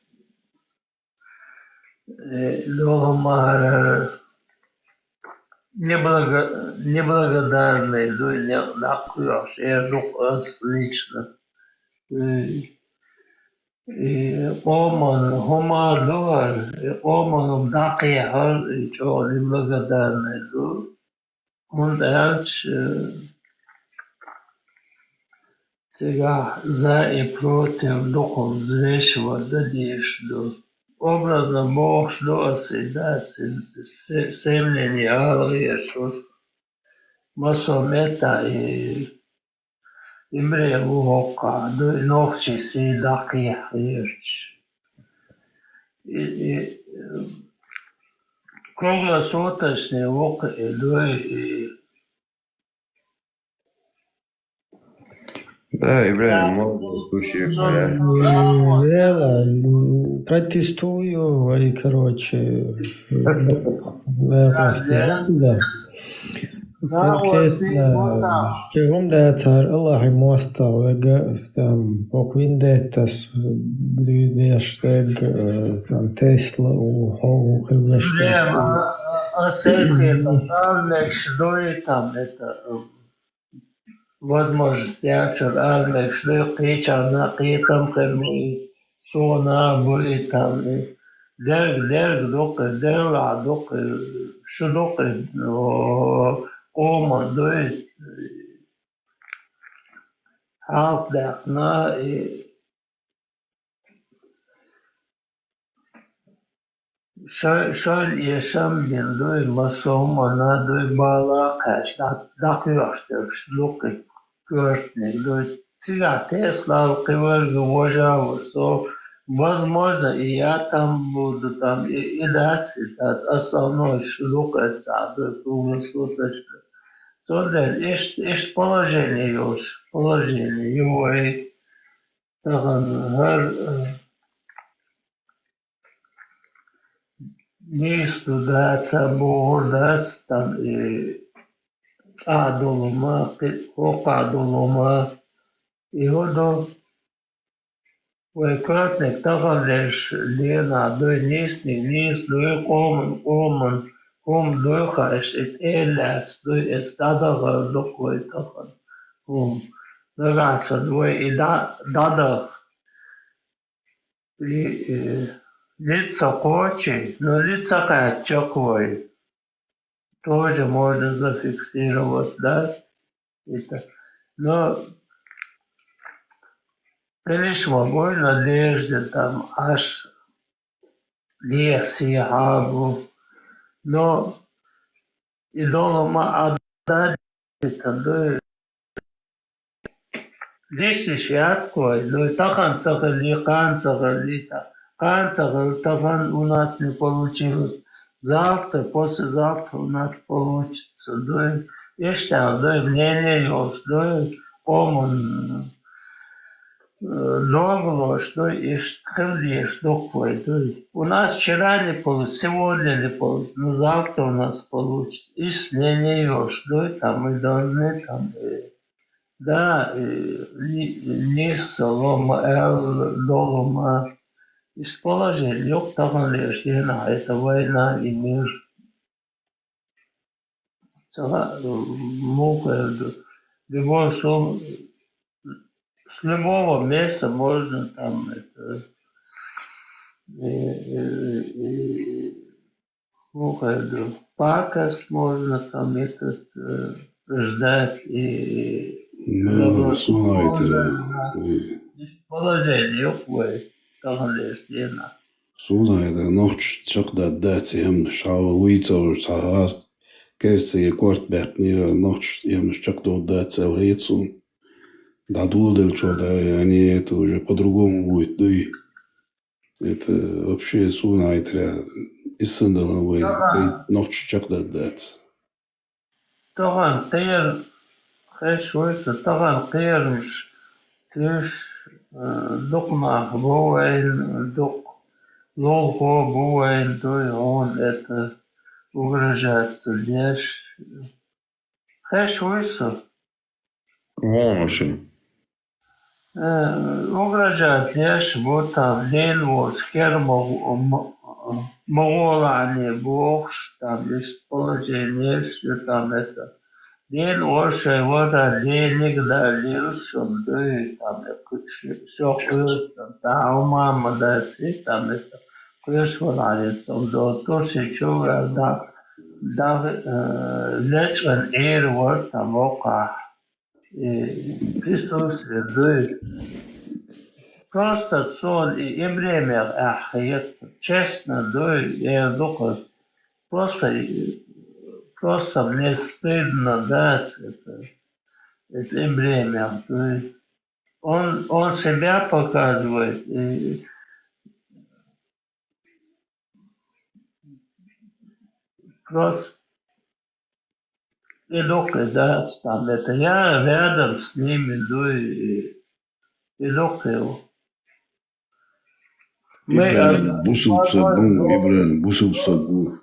догомар неблагодарный, не накуешь, я жук лично. И оман, хомадор, оман дакияр, и чего неблагодарный, он дальше сега за и против духом взвешивать, дадишь, образно Бог что оседать, семление алые, что масомета и имре уока, и ногти си даки есть. И круглосуточный вок и Да, Ибрагим, много случаев. Я протестую, и, короче, да. Конкретно, кем да цар Аллах мостал, там поквиндетас, лидештег, там Тесла, у хлештег. А что там это возможность, я что что кричал там кормы, сона были там, дерг, док, что док, ома, дует, half на и Şöyle yaşam bildiği masum ana duy bağla kaç dakıyoruz luki görtnek duy тига Тесла кывер гвожа что возможно и я там буду там и дать основной шлюк это круглосуточно. Sondern ist положение его и Nisto dāca būdas, tam ādulumā, okādulumā, ihodo, vai krātniek tagadēš dienā, doi nīs, doi koman, duihais, et ēlēts, doi es dadaga dokoi tagad, dagāsa, doi i dada, лица кочи, но лица катчокой тоже можно зафиксировать, да? Это. Но конечно, мой надежде там аж лес и агу, но и дома отдать это, да? Здесь еще отской, но и тахан цахали, кан цахали, Канцах, у нас не получилось. Завтра, послезавтра у нас получится. Мнение есть, коммун, договор, у нас вчера не получилось, сегодня не получилось, но завтра у нас получится. Мнение есть, там мы должны, там, да, низ, лома, долома. Из положения yok taganleştiğine ait война и мир. С любого места можно там это пакость можно там этот ждать и положение yok войны. Suunaita nochts chakda datsi hem shala wito sahas kerse kortbert nira nochts hem chakdo датся лейцу дадулдел чода они это уже по-другому будет дуй это вообще суунайтра иссандалавай nochts chakda датся طبعا قير خش ويسو طبعا قير مش دقمة بوين دق лолго бывает он это угрожается лишь хэш высу угрожает лишь вот там лен вот моголане бог там есть положение что там это Ден оше вода денег дали сум дой там все та мама да цвет там это крыш валится до тысячу да лечвен вот там ока Христос дой просто сон и время честно дой я доказ Просто мне стыдно дать это время. Он себя показывает. И просто и дать там это. Я рядом с ними, и его. Ибраим, бусуб садбу.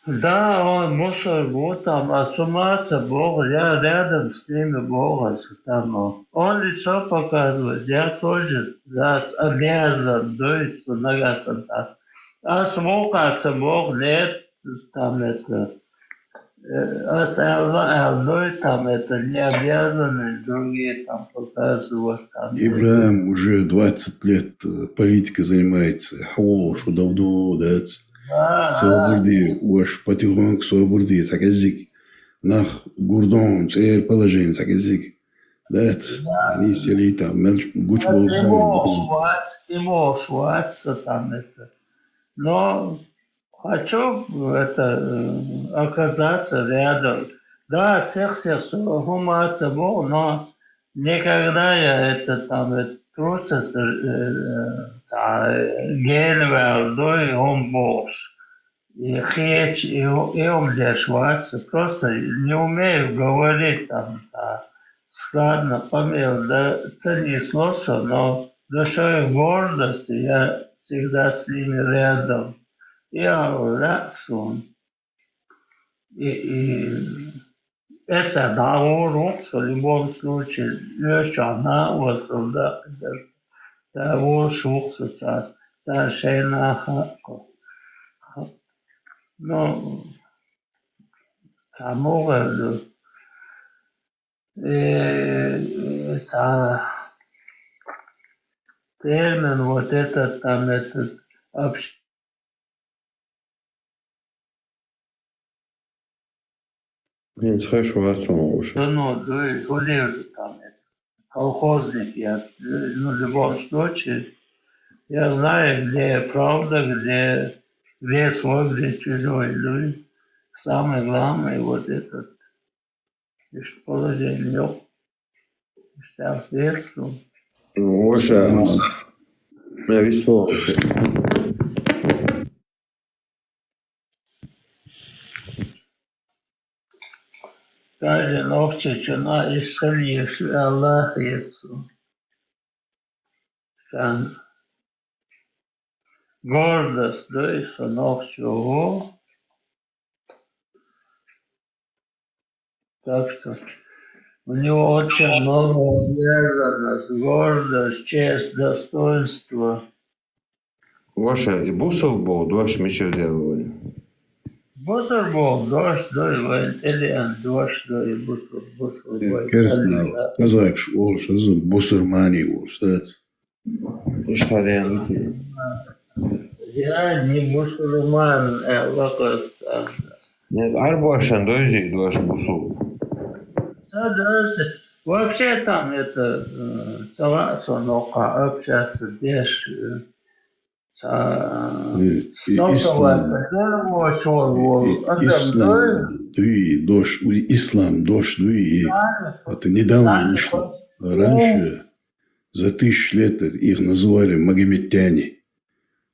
Да, он мусор вот там, осуматься Бог, я рядом с ними Бога там. Он лицо показывает, я тоже обязан дуть, нагасаться. А смокаться Бог нет, там это. Там это не обязаны, другие там показывают. Там, Ибраим уже 20 лет политикой занимается. Что давно, да. Свободы, уж потихоньку свободы, так язык. Нах гурдон, цер положение, так язык. Да, они сели там, гуч был. Ему сваться там это. но хочу оказаться рядом. Да, секс гуматься был, но никогда я трусость гель дой он больше. И хеч, и умдешваться. Просто не умею говорить складно, помимо, да, цени слоса, но душой гордости я всегда с ними рядом. Я рядом. И это договор, в любом случае, еще она воссоздает договор, что совершенно ну, много термин вот этот общение. Не слышу вас уже. Ну, колхозник я, в любом случае, я знаю, где правда, где свой, где чужой. Ну, самое главное, вот этот, положение, что ответствую. Уже, я весело. Каждый ночью чина исцелишь, Аллах Иисус. Гордость, да, и сынов чего. Так что у него очень много уверенности, гордость, честь, достоинство. Ваша и бусов был, дождь мечев делали. Бусор был, дождь, да, и воинтеллигент, дождь, да, и бусор. Kersnau, kazakš olš, nezinu, busurmani olš, tāds. Что делать? Я не мусульман, лакоста. Нет, арбошан, дождь бусов. Да, вообще там целаться, общаться, без Ислам, дождь, это недавно вышло. Раньше, за 1000 лет их называли магометяне.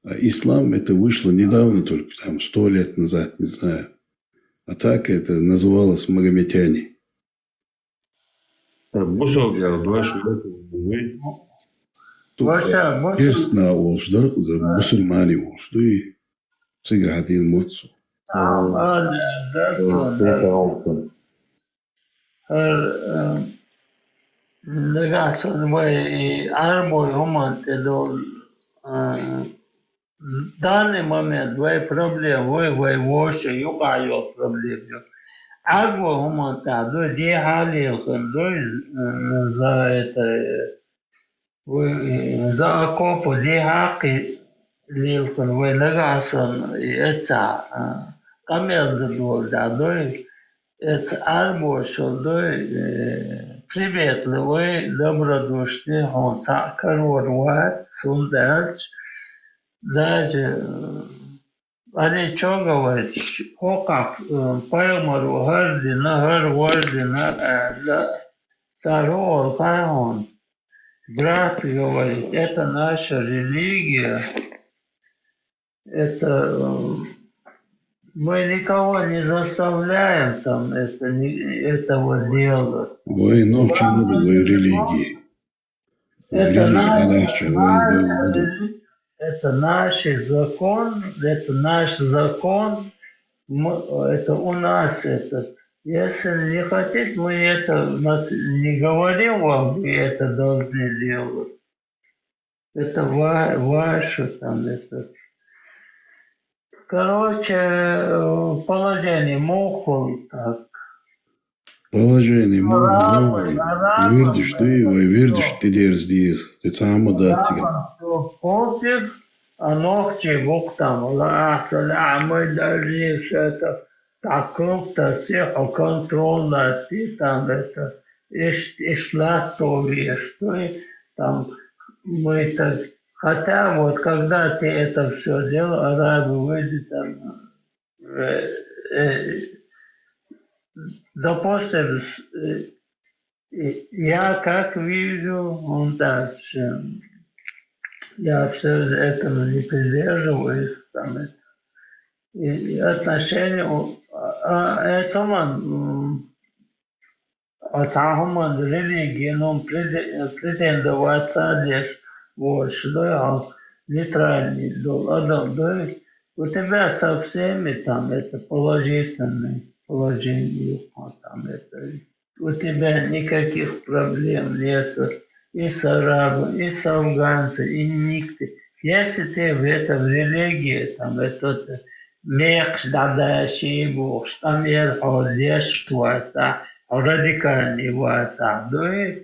А ислам это вышло недавно, только там 100 лет назад, не знаю. А так это называлось магометяне. Бусов, я дождь, Kersnau olš, musulmani olš, сыграть эмоцию. В данный момент две проблемы, вы вообще юкаю проблему. Агва гуманта, две халил, за это, за окопу, две хаки, лилкон, вы нагасон, это, камел задул, да, это арбо, что, приветливый, добродушный, он корорват, сундач, даже они что говорят, как поймару гордина, цару Алхаон, брат говорит, это наша религия, это мы никого не заставляем там этого делать. Вы ночи новой религии. Это наш закон, это у нас это. Если не хотите, мы не говорим вам, вы это должны делать. Это ваше там, это. Короче, положение муху так. Положение муху, вердишь ты дерздиес, ты сам отдаться. Пофиг, а ногти бук там, мы должны все это так круто всех контролировать, и там и шла то, что там мы так Хотя вот когда ты это все делал, арабы выйдут там, допустим, я как вижу, он так, я все этому не придерживаюсь, там, и отношения, это он, отцахом религии, но претендоваться лишь вот, что я нейтральный, да, у тебя со всеми там это положительное положение, вот там это, у тебя никаких проблем нету и с арабом, и с афганцем, и никто. Если ты в этом религии, там этот мех, дадащий Бог, там лишь радикальный WhatsApp, да,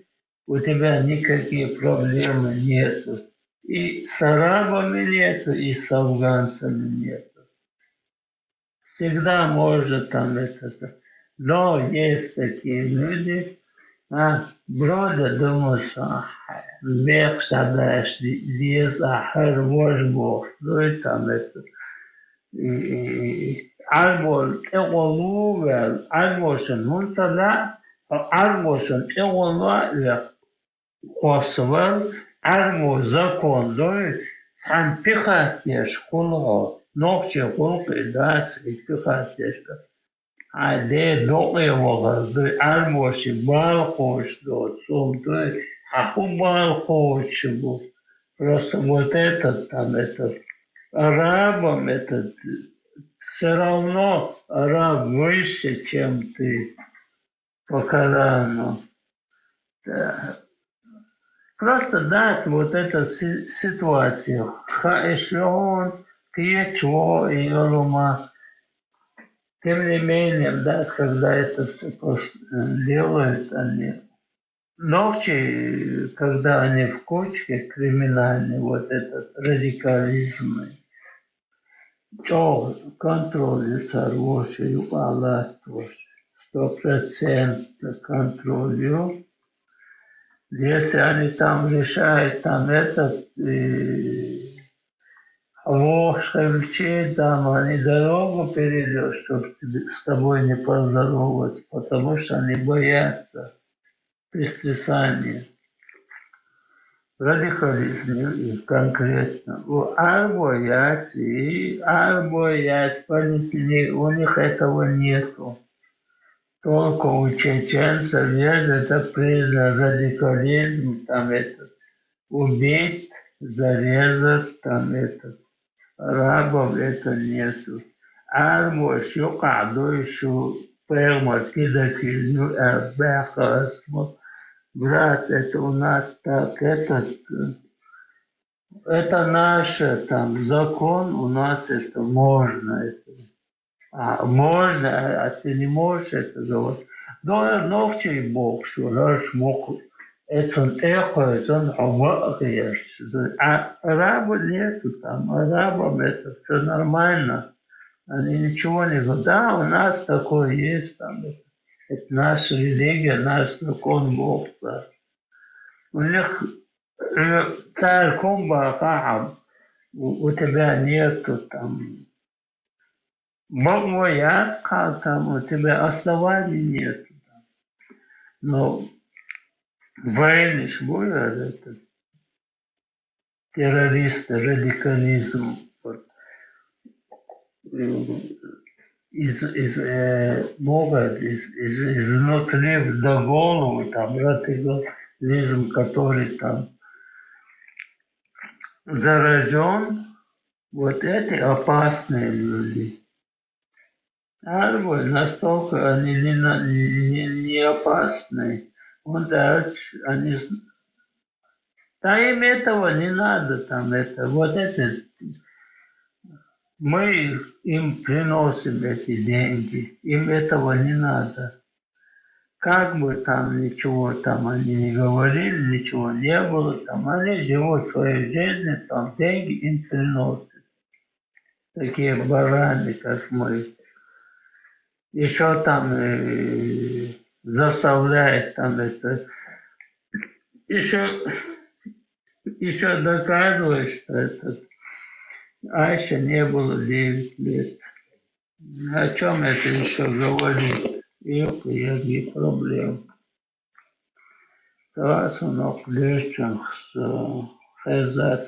у тебя никаких проблем нету. И с арабами нету, и с афганцами нету. Всегда можно там это. Но есть такие люди, брода думают, что век садаш, диез ахар Бог, ну и там это. Арбол эголувел, арбошен хунцада, арбошен эголувел, косвел, арбо закон, да, сам пихатеш хулго, ногче хулки, да, пихатеш. А де доqevoga, да, арбоши балхош, да, сум, да, аху балхош был. Просто вот этот там, этот, арабам этот, все равно араб выше, чем ты по Корану. Да. Просто дать вот эту ситуацию. Хаэшлон, Кьечво и Олума. Тем не менее, да, когда это все делают они, ночи, когда они в кучке криминальные, вот этот радикализм, то контролируется хороший, Аллах тоже, 100% контролю. Если они там решают, там этот, Волшебчи, там они дорогу перейдут, чтобы с тобой не поздороваться, потому что они боятся предписания. Радикализм конкретно. Боятся, боятся, палестине, у них этого нету. Только у чеченцев есть это признак радикализм, там это убить, зарезать, там это. Арабов это нету. Арбо шукаду еще прямо кидакильню бэхасмо. Брат, это у нас так, это наш там закон, у нас это можно. Это. Можно, а ты не можешь это говорить. Но ногти Бог, что раз мог. Это он эхо, это он аварияш. А арабы нету там, арабам это все нормально. Они ничего не говорят. Да, у нас такое есть там. Это наша религия, наш закон Бог. Да. У них царь Кумба Кахаб, у тебя нету там. Богоят, как там, у тебя оснований нету. Но войны будет это террористы, радикализм. Вот. Могут изнутри до головы, там, радикализм, который там заражен, вот эти опасные люди. Арбы настолько они не опасные. Он дальше, они... Да им этого не надо, там это, вот это, мы им приносим эти деньги, им этого не надо. Как бы там ничего там они не говорили, ничего не было, там они живут своей жизнью, там деньги им приносят. Такие бараны, как мы. Еще там заставляет там это, еще еще доказывает, что этот Айше не было 9 лет. О чем это еще говорит? И проблем. Раз он оклечен с хеза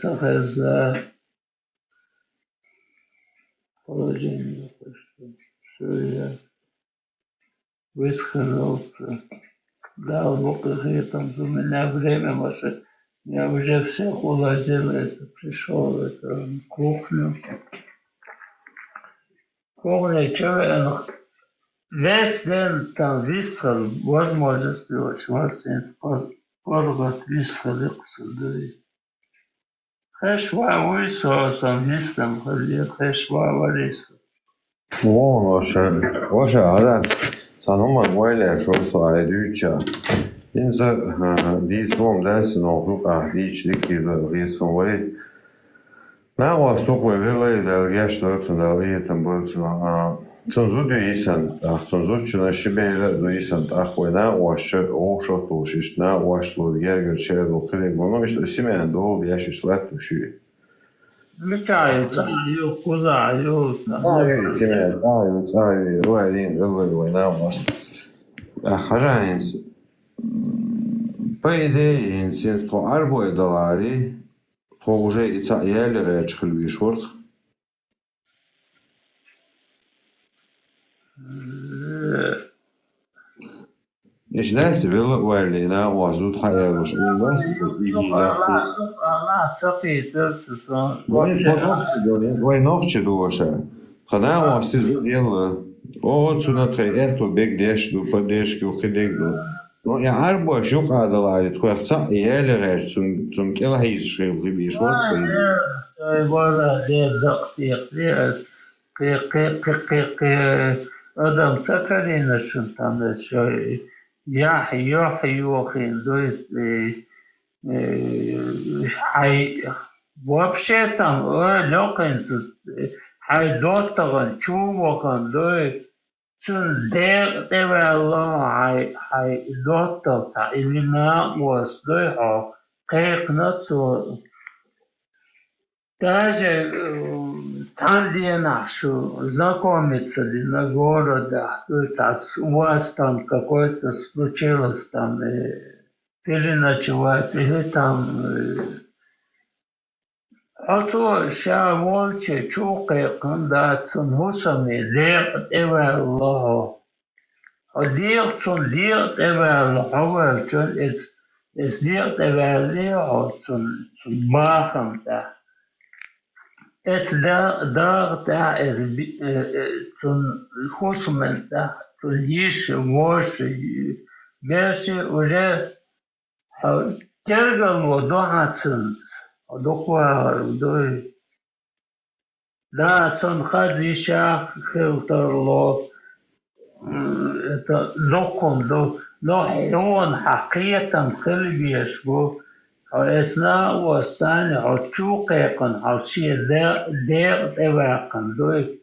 положение, что я высказался. Да, Бог там у меня время, может, я уже всех уладил, это пришел это, кухню. Кухня, человек, весь день там висел, возможность очень порвать висел сюда. Хэшва высосом, висом, хэшва варисом. Вон, ваше, sanoman muille šoksvaa edütša. Insa diisvom täsi no luka diichlikida riitsun või. Mäuas tukui vilaidel gästöötsundel liitan põltsuna. Tsunzudu isand, tsunzutšuna šibeile du isand, või näuas ooksotuusist, näuas luud kergelt šeedu tõdig. No mis simeen tuul jäsis lättu süü. Летаются, куда, Ай, руэлин, ылы, näuas. Хажаинс, по идее, инсинство арбоидалари, то уже и ца ялере чхылвишворх. إيش ناس بيلا وعلينا وعزود حياوش الناس بيجي وين نوخش دوشة خنا واسيزود يلا أو تسونا تخي إرتو بيك ديش دو بديش كيو خديك دو نو يا عربو شوف هذا العادي تخوي خصا يالي غير تسون كلا هيز شيء غبيش ورد Adam Цакарина там еще Йохин дует вообще там лёканцу хайдоттаган чувакан дует цун девело доттата или на was дует кэкнацу даже Цандия нашу знакомиться на города, у вас там какое-то случилось там переночевать или там а то ша волче чукай кандацун мусами лег эвэлло одег цун лег эвэлло овел цун эс лег эвэлло цун бахам да Es da es zum Husmen da zu лишь воши дальше уже тергал водохацин доквар да цон хазиша хелтерло это докон до он حقيقة خلبيش بو أثناء والثاني عشوقيقا عشية دير تباقا دوي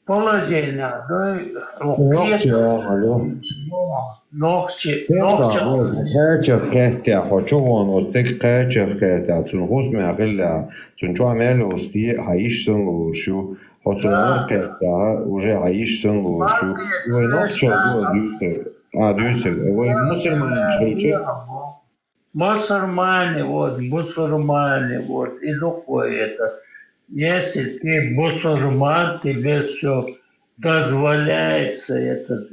положение دوي نوخشي قاچر قاتا حچوان استك قاچر قاتا تون حسم أغلا تون جو عمل أستي عايش سنلوشو حسنار قاتا وجه عايش سنلوشو ونوخشي دوسر ومسلمان شلچه Мусульмане, вот, и такое это. Если ты мусульман, тебе все дозволяется это.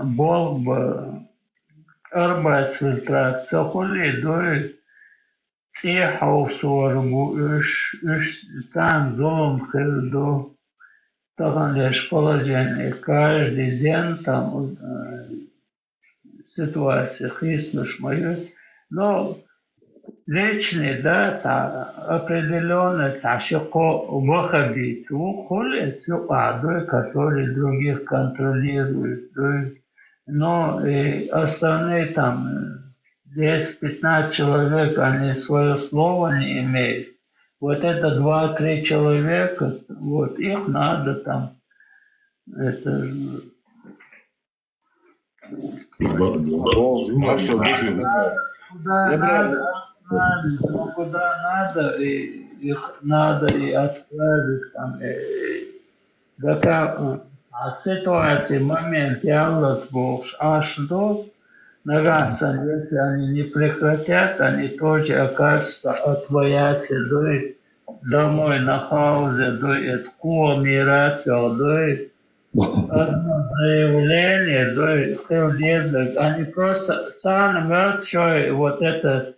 Бог бы арбайс фильтрация, хули, дуй, тихо в сорбу, сам золом хилду. Так лишь положение. Каждый день там ситуация, Христос мою, но личный, да, определенно, шико выходит, уходит, который других контролирует, но и остальные там 10-15 человек, они свое слово не имеют. Вот это 2-3 человека, вот их надо там, это... А что, если... Куда надо, и их надо и отправить там. Такая ситуация, момент является больше. Аж до Нагаса, если они не прекратят, они тоже окажутся отвояться домой на хаузе, до школы, одно заявление, все лезут. Они просто самый большой вот эта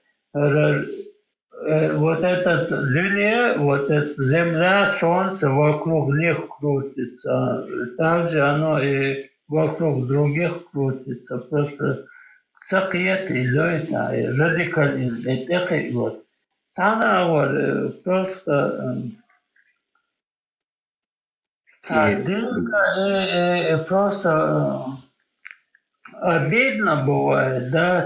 линия, вот эта Земля, Солнце вокруг них крутится. Также оно и вокруг других крутится. Просто секрет идет, радикализм. Это вот. Она вот просто просто обидно бывает, да,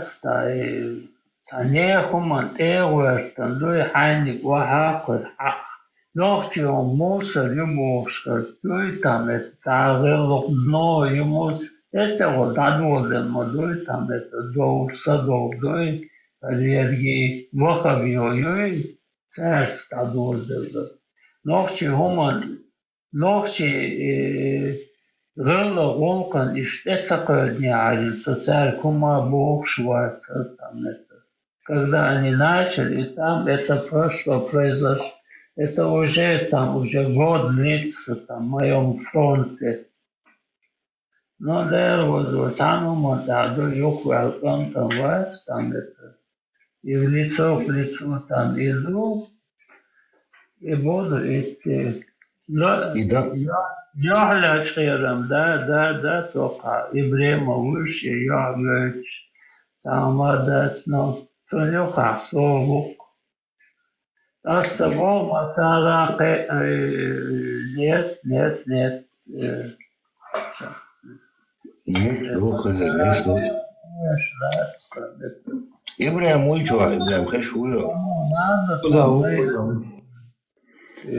Некуман Эвертон, Хайник Вахакер, ночью мусор ему скажут, там это царело дно ему, если вот надводен модуль, там это до садов, до энергии, вахабьёй, царство додел. Ночью гуман, ночью Рыло волкан и штецакая днярица, царь Кума Бог Шварца, там это. Когда они начали, там это прошло произошло, это уже там, уже год длится там, в моем фронте. Но да, вот оно, да, до юг-велкам там вас, там это, и в лицо там иду, и буду идти. Я глядшерам, да, только, и время выше, я говорю, самодать, но Сонюха, слово. А с собой масара, нет. Ибрahim Муйчуа, Ибрahim Хашуя.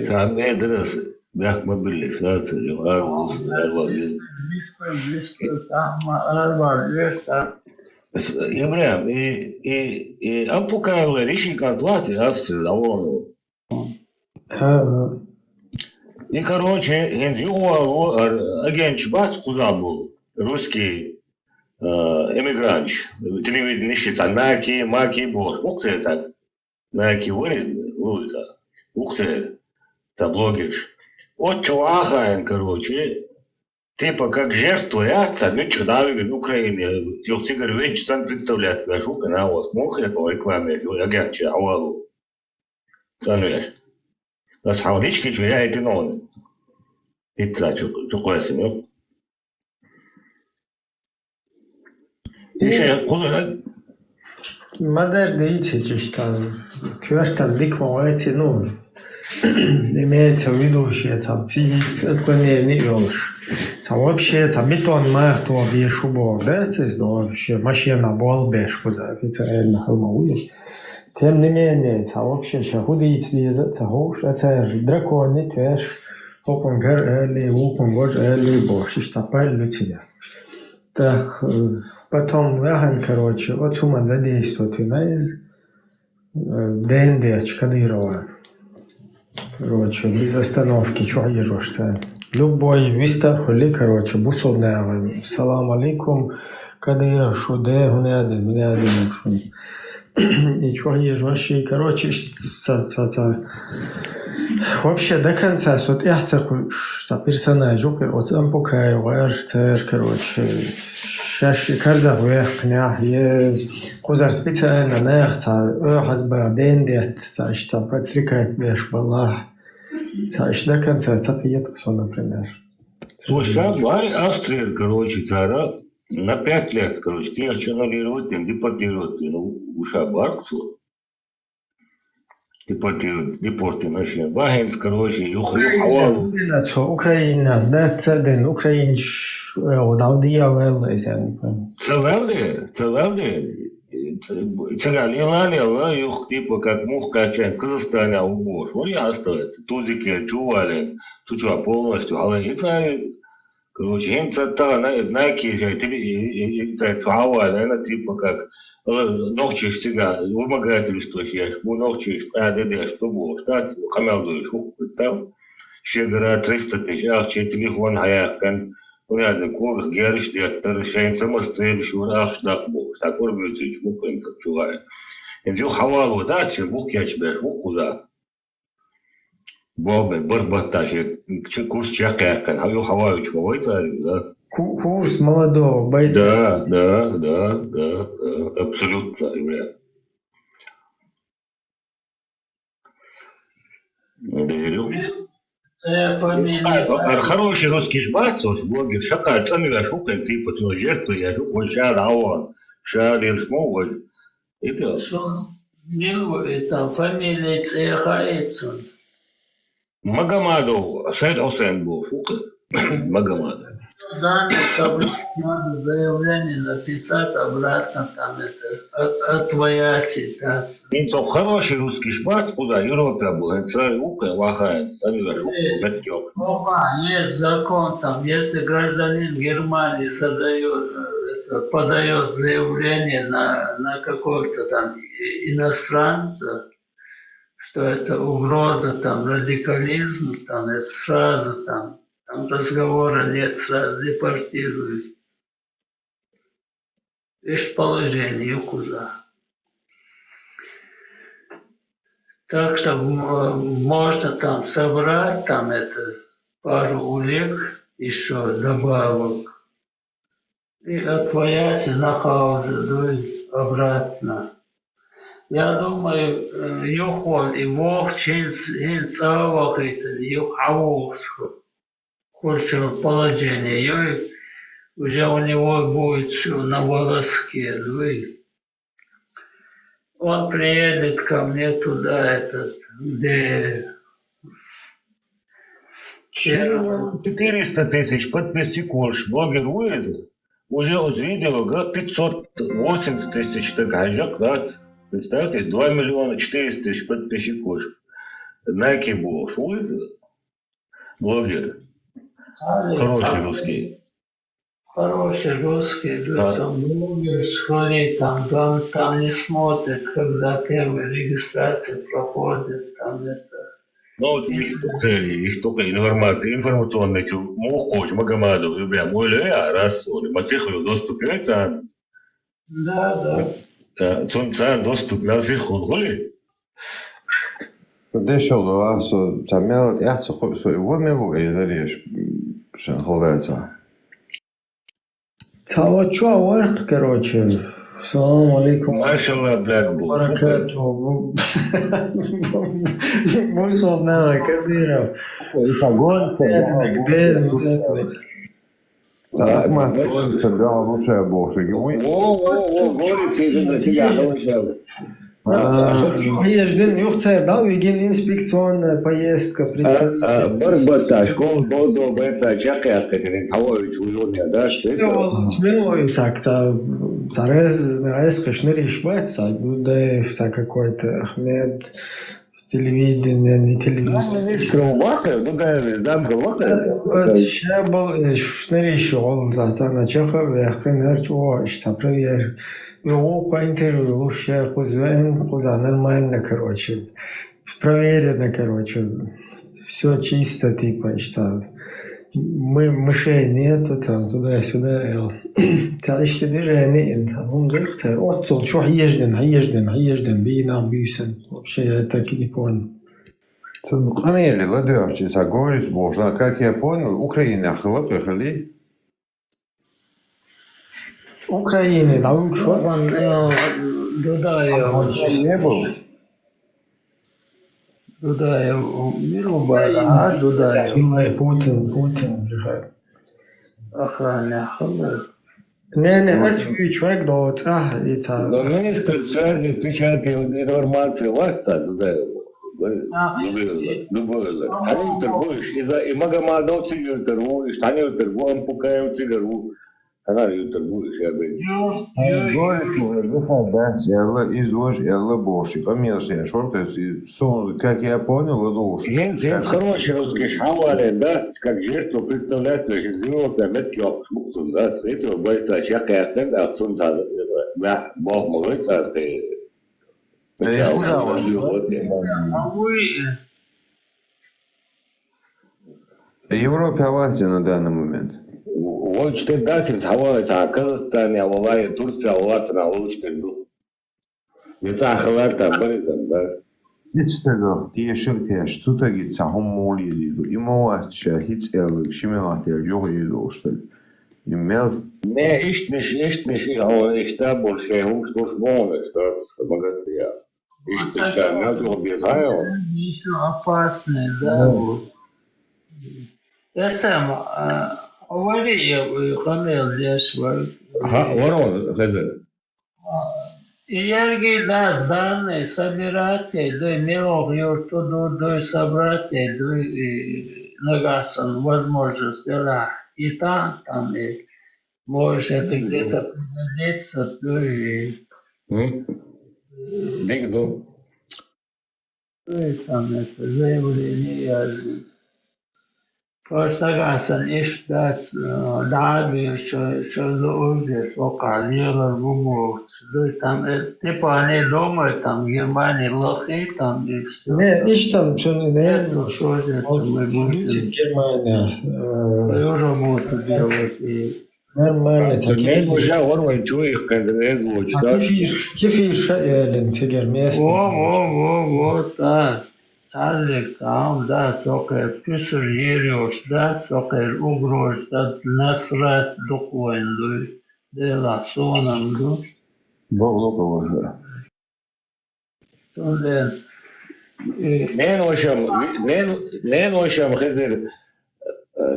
Там эдрес, бях мобильный, шнаться, Ибрahim, и ампукаевая реченька оплаты, Австрия, довольно. И, короче, агент Чбат куда был, русский эмигрант, телевидение считается, Маки, Бог, ух ты, так, Маки, улица, ух ты, это блогер. Вот чуваха, короче, типа как жертва, я сами чудовик в Украине, я все говорю, ведь сам представляет, скажу, на вот, мог я по рекламе, агент Чавалу, знаешь. بس حواليش كي شوية يتنون يطلع شو كويس إنه إيش يقول Модер деятельности, что квартал диквоэти, ну, имеется в виду, что там физически отклонение ёлш. Там вообще, там бетон мах, то объешу бог, да, это вообще машина бол бешку за официально холмовую. Тем не менее, это вообще худить лезет, это драконы, твеш, окон гер эли, окон гож эли, бош, и штапаль лютия. Так, потом, короче, вот сумма задействует из ДНД Кадырова. Короче, без остановки, что езжу, что любой вистах, или, короче, бусудная, салам алейкум, Кадыров, шуде, гунядин, и что езжу, вообще, короче, вообще до конца, вот я хочу, что персонаж, вот ампукаю, короче, сейчас каждый вверх, я кузар специально нахта, хазба дендет, что подстрекает беш балла, до конца цапиет, что, например. Вот как Австрия, короче, цара на 5 лет, короче, ты национализировать, депортировать, ну, уша барксу. Депорти наші Багенс, коротше, Юхавалу. Україна, знаєте, день українськ, Даудія Велезен. Це велде. Це лілаліла, юх, типу, як мух качан, з Казахстана у Бош. Вони остаються. Тузики, чували, чуча повністю, але і це, Короче, им знаки, наверное, типа как ногчиш сега, вымогательство сеш, ногчиш, что было, штат, хамелдуешь, представь, шегара 300 тысяч, телефон хаяк, понятно, курс, герш, дектор, шейн, самострелищ, штат был, такой бьютич, принцип чувая. И все хавалу, да, че, кяч беш, куза. Бобе, барбаташ, курс чекаякан, а хаваю чувой царь, да. Курс молодого бойца. Да, абсолютно, является. Хороший русский шбацов, блогер, шакаль, сами шукаем, ты потом жертву, я шукаю, ша даон, ша лирсмовой. Это. Там фамилия Цехаицун. Магомадов, Сайд Хусейн был, шука, Магомадов. Да, надо заявление написать обратно, там это твоя ситуация. Инцов хороший русский шпац, куда Европа была, это ука, вахает, сами шука, есть закон там, если гражданин Германии подает заявление на какого-то там иностранца, что это угроза там радикализму, там это сразу там разговора нет, сразу депортируют. Есть положение куда. Так что можно там собрать там это пару улик, еще добавок. И отвоясь на хаузе, обратно. Я думаю, юхол и вох чин цавах это юхавовско. Худшего положения, уже у него будет все на волоске. Он приедет ко мне туда, где... 400 тысяч подписчиков, блогер вырезал, уже от видео 580 тысяч такая, да? Представьте, 2 миллиона 400 тысяч подписчиков. Найки был, вырезал, блогер. Хороший русский. Хороший русский, блогер, смотри, там не смотрит, когда первая регистрация проходит, там это. Ну вот есть только информационный, мухоч, Магомадов, прям, раз, Масиху доступается. Да. Цунца доступ на Масиху, голи? Det sjovt var, så tager med et så hvor med hvor det sådan холодается. Цалачо ворк, короче. Салам алейкум. Машаллах, блядь, баракату. Мусор на Кадыров. Ахмад, да, лучшая бошка. Говорит, ты на тебя хорошая. Ежден юхцер, да, веген инспекционная поездка. Барбаташ, колдо, бэца, чакаятка, Хавович, уйоня, да? Смелой так-то, тарез хешнериш бэца, Будаев, так какой-то Ахмед, телевидение, не телевидение. Скромбахаев, ну да, дамка Бахаев. Вот ще был шнериш, он зато на Чехов, я хэнэрчу, что проверь. Его по интервью лучше куда нормально, короче, проверено, короче, все чисто, типа, что мышей нету, там, туда-сюда, целочки движения, он дырхтер, отцол, что ежден, бинам, бюсен, вообще я так и не понял. Хамели, ладёрчи, говорить можно, как я понял, Украина приехали. Украины, да, что? Дудаев не был. Дудаев, Мирубара, Дудаев. Путин. Охрана, Не, это человек, да, это... Но министр связи печатки информации власти, Дудаев. Любой. Они торгуешь, и Магомадов цигару торгуешь, они торгуем, пукаем цигару. Она юторгуешь, я говорю. Изложь, Элла Боши. Помешай, что ты, как я понял, это уж. Gente хороший русский шавали, да, как жертву представляет, то есть сделал метки обсмуктун, да, это бойца чакаятен, а тун та, да, бог молится, ты. Европе авария на данный момент. Вот что дальше, а Казахстан, Аллах, Турция, Аллах, на лучше иду. Это ахлата, баризан, да. Истега, те ширкеш, цутаги цахом моли лиду. Имоват шахиц элг, шимелатер, йоги идолштель. Имел. Не, ich nicht, aber ich da больше, что ж можно, что помогает я. Ich nicht, я тоже обязаю. Еще опасные, да, вот. Я сам, авария, канал здесь, Ага, ворон, хозяин. Энергии даст данные, собирать, да, мелок, юрту, да, собрать, да, нагасан, возможность, да, и там, и может это где-то пригодится, да, и... Дигду. И там это заявление яжи. Просто гасан иштац, даби, что любишь, локалира, гумов, да, там, типа они думают, там, в Германии лохи, там, и все. Не, иш там, что Это что же это мы будем... Германия. Работу делать и... Нормально. Мен уже орвай чуих, когда звучит. Кефиш, Лентигер, место. Вот, да. Талик, там, да, сокер, писар ериош, да, сокер, угрош, да, насрать докуен, да, сонам, да. Бог локово же. Сонден. Нен ошам хезер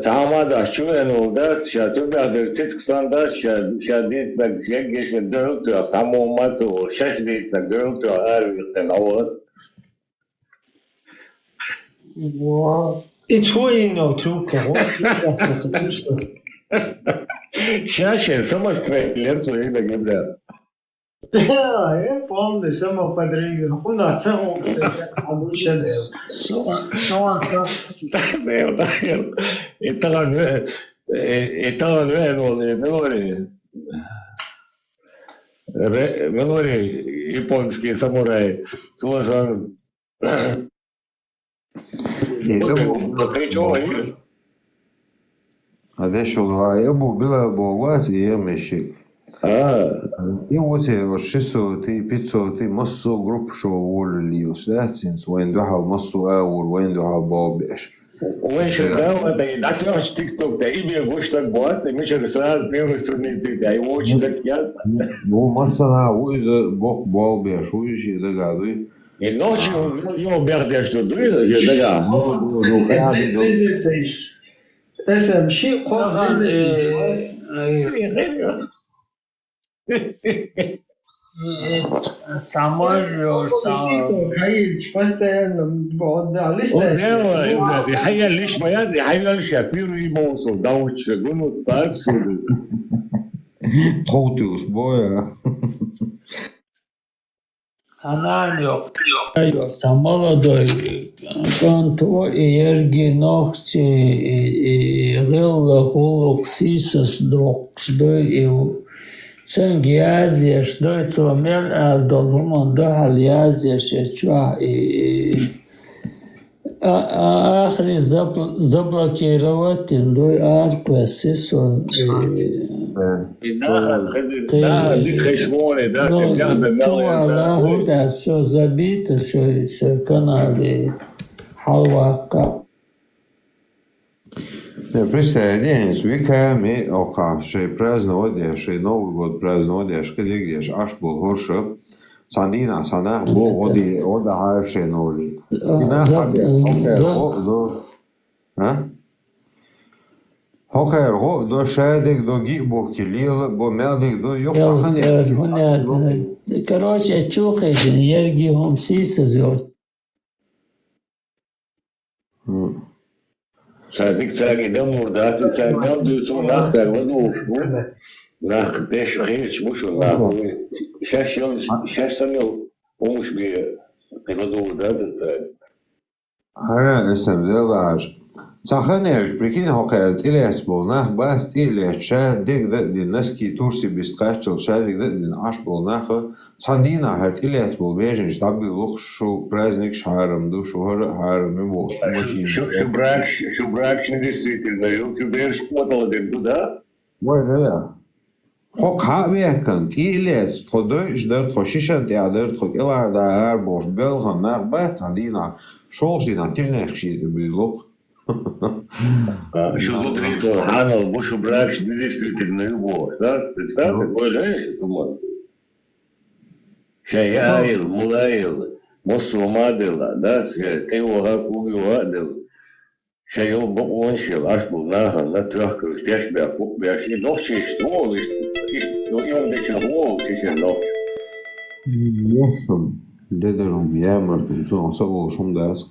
Tamada şuven oldu, şatırda Türkistan'da şadiyet tak geçen dörtü tamamladı o şaşdiyet tak dörtü arıktan o. И твой трубка. Şaşen самостоятельно это говорят. Я помню, самоподрыган. У нас целом обучен. Это говори, японские самураи, тоже Adesso io bila quasi io mesci. Io voce scesso ti pizzo ti mosso gruppo show wall lì osdacins وين دوحة mosso اور وين دوحة بابش. وين شغال ده ده تروح تيك توك ده يبي يغش لك بوات مش رسالة بيرو سنتي ده يوش لك ياز. هو مثلا هو إذا بق بابش هو يجي ده قاعد. И ночью его бердешь что дует, да. Это شيء قوي Саможёшь, Хаиль постоянно отдалось. Он делает, يحيى ليش ما يحيى ليش يبيرو يموسو داوتش قولوا так сюда. Троутус боя. Аналог. Самолодой конто и ерги ногти и гылла гулук сисас докс и sen yazıyor, что это мел долгуман дохал yazıyor, что и ахри заблокировать дой арку сисо. Да, дихешмоне, да, ну, да, все забито, все каналы халвака. Представляете, веками окавший праздновали, шей Новый год праздновали, шкали где аж был горше. Сандина, сана, был оди, ода хайший новый. Хохер, до шедик, до гибох килил, бо мелдик, до ёптаханет. Короче, чухайте, ерги хом сисас. Sadik zeige dem nur da, die zeige dem du so nach der Wadu, nach der Schreich muss und nach. Сейчас самил помощь мне Wadu da это. Ара эсэм зэлаж. Цаханевич, прикинь, хокерт илэс болнах, баст илэс шад диг дин наски турси бистгачл шадик дин аш болнах, цандина харт илэс бол вежен штаби лух шу праздник шарам ду шу харам его. Шубрак действительно, юберш смотал да? Ой, да. Хок хавекан илэс ходой ждэр тхошиша дядэр тхокела да ар бош бел ханар бат цандина шолшина тилнэши билух. Еще внутри то Ханал, Бушу брак, действительно любовь, да? Представь, такое ляешь, это можно. Шаяил, Мулаил, Мосу Мадила, да? Ты его гакуги вадил. Шаяил Бокуаншил, аж был наган, на трахках, стяж бя, бяш, и ночи, что, и он деча голову, чеше ночь. Ясам, дедерум, ямар, он собол шумдаск.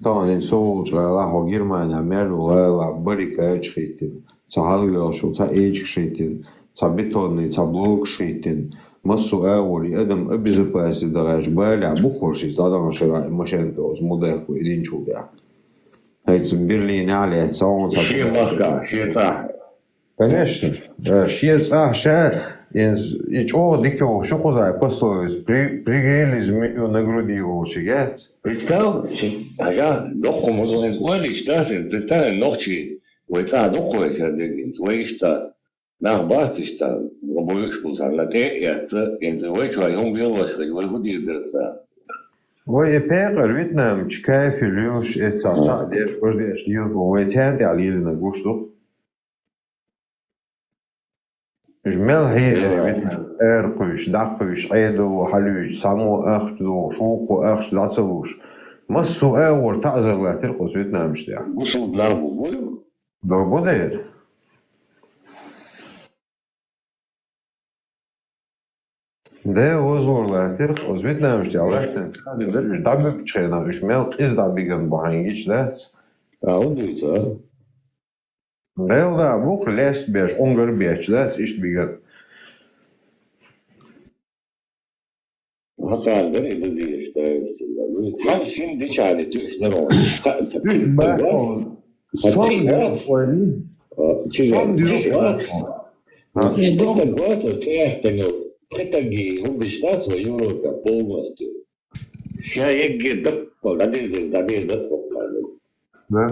طبعا الصوت لا هو جيرمان عمل ولا بريكا شيتين صحالي شو تا ايج شيتين صبيتوني صبلوك شيتين مسو اولي ادم ابيز باس دراج بالع بخورشي صدق شرع مشان توز مودك ويدين شو ده هاي بيرلين عليه صون شي ماركا شي صح конечно شي صح شا и чё дикё что коза пословиц пригрелись на груди его шигет. Представь, я ногу можно говорить, да, представь ночи, вот это ногу я делаю, твои что, на базе что, обоих спуск на те, это, если вы что, я умел, что вы ходили это. Ой, пекар, Вьетнам, чекай, филюш, это сам, дешь, пождешь, ой, тянь, ты алили на гушту. جمال هيزري ارقش دقش عيدو حلوش سامو اخدو شوقو اخش داتسوش مسو اور تعزر لا ترقص فيتنام مش ده وصل بلاربو بولو ده بودير ده وزور لا ترقص فيتنام مش ده لكن ده دبك تشينا جمال از دبيغن بهانجيش ده اوديتا Deel daar boek les best ongeveer dat is begin. Hatta aldrig det är det. Han finns inte tyst där och. Som du это год это Итоги, он бежит в Европе полностью. Сейчас я где-то дадир. Да.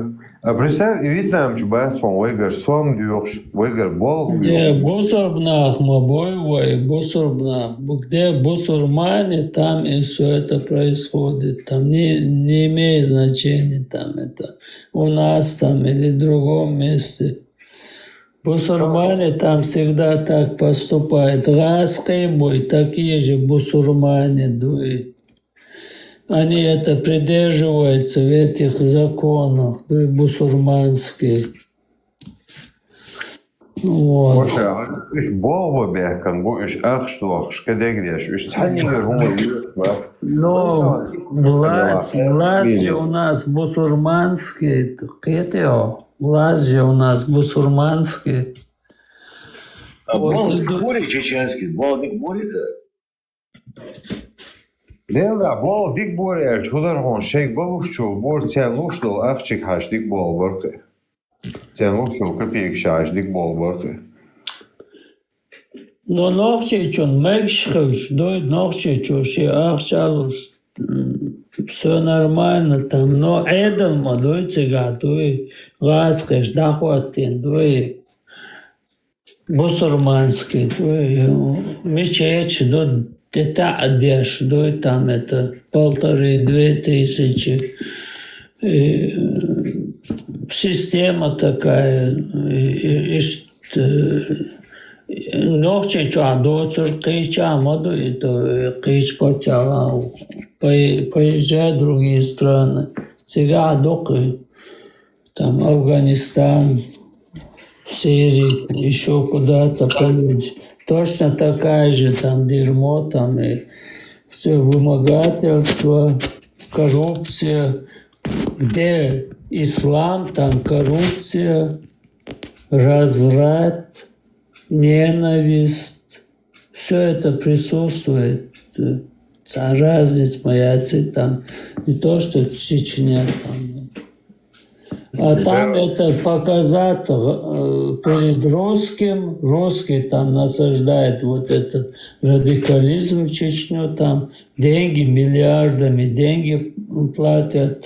Представь, Вьетнам чубает свой выигрыш, свой дюрш, выигрыш бол. Где бусурбнах мобой, бусурбнах, где бусурмане, там и все это происходит. Там не имеет значения там это. У нас там или в другом месте. Бусурмане там всегда так поступают. Гадский бой, такие же бусурмане дуют. Они это придерживаются в этих законах бусурманских. Вот. Но власть же у нас бусурманские, власть же у нас бусурманские. Балдик борется чеченский, балдик борется. Левда бол дик боря чудар шейк балушчу бор тен луштул ахчик хаш дик бол борты. Тен луштул копейк шаш дик бол борты. Но ногче чон мэгшхвш, дой ногче чоши ахчалуш. Все нормально там, но эдалма дой цега, дой газкэш, дахуатин, дой бусурманский, дой мечеч, дой это одежь, дой там это 1500-2000. Система такая. Ногче чуа доцур кича моду это кич почала. Поезжай в другие страны. Сега докы. Там Афганистан, Сирия, еще куда-то поедешь. Точно такая же там дерьмо, там и все вымогательство, коррупция. Где ислам, там коррупция, разврат, ненависть. Все это присутствует. Разница моя, там не то, что Чечня. А там это показать перед русским. Русский там насаждает вот этот радикализм в Чечню. Там деньги, миллиардами деньги платят.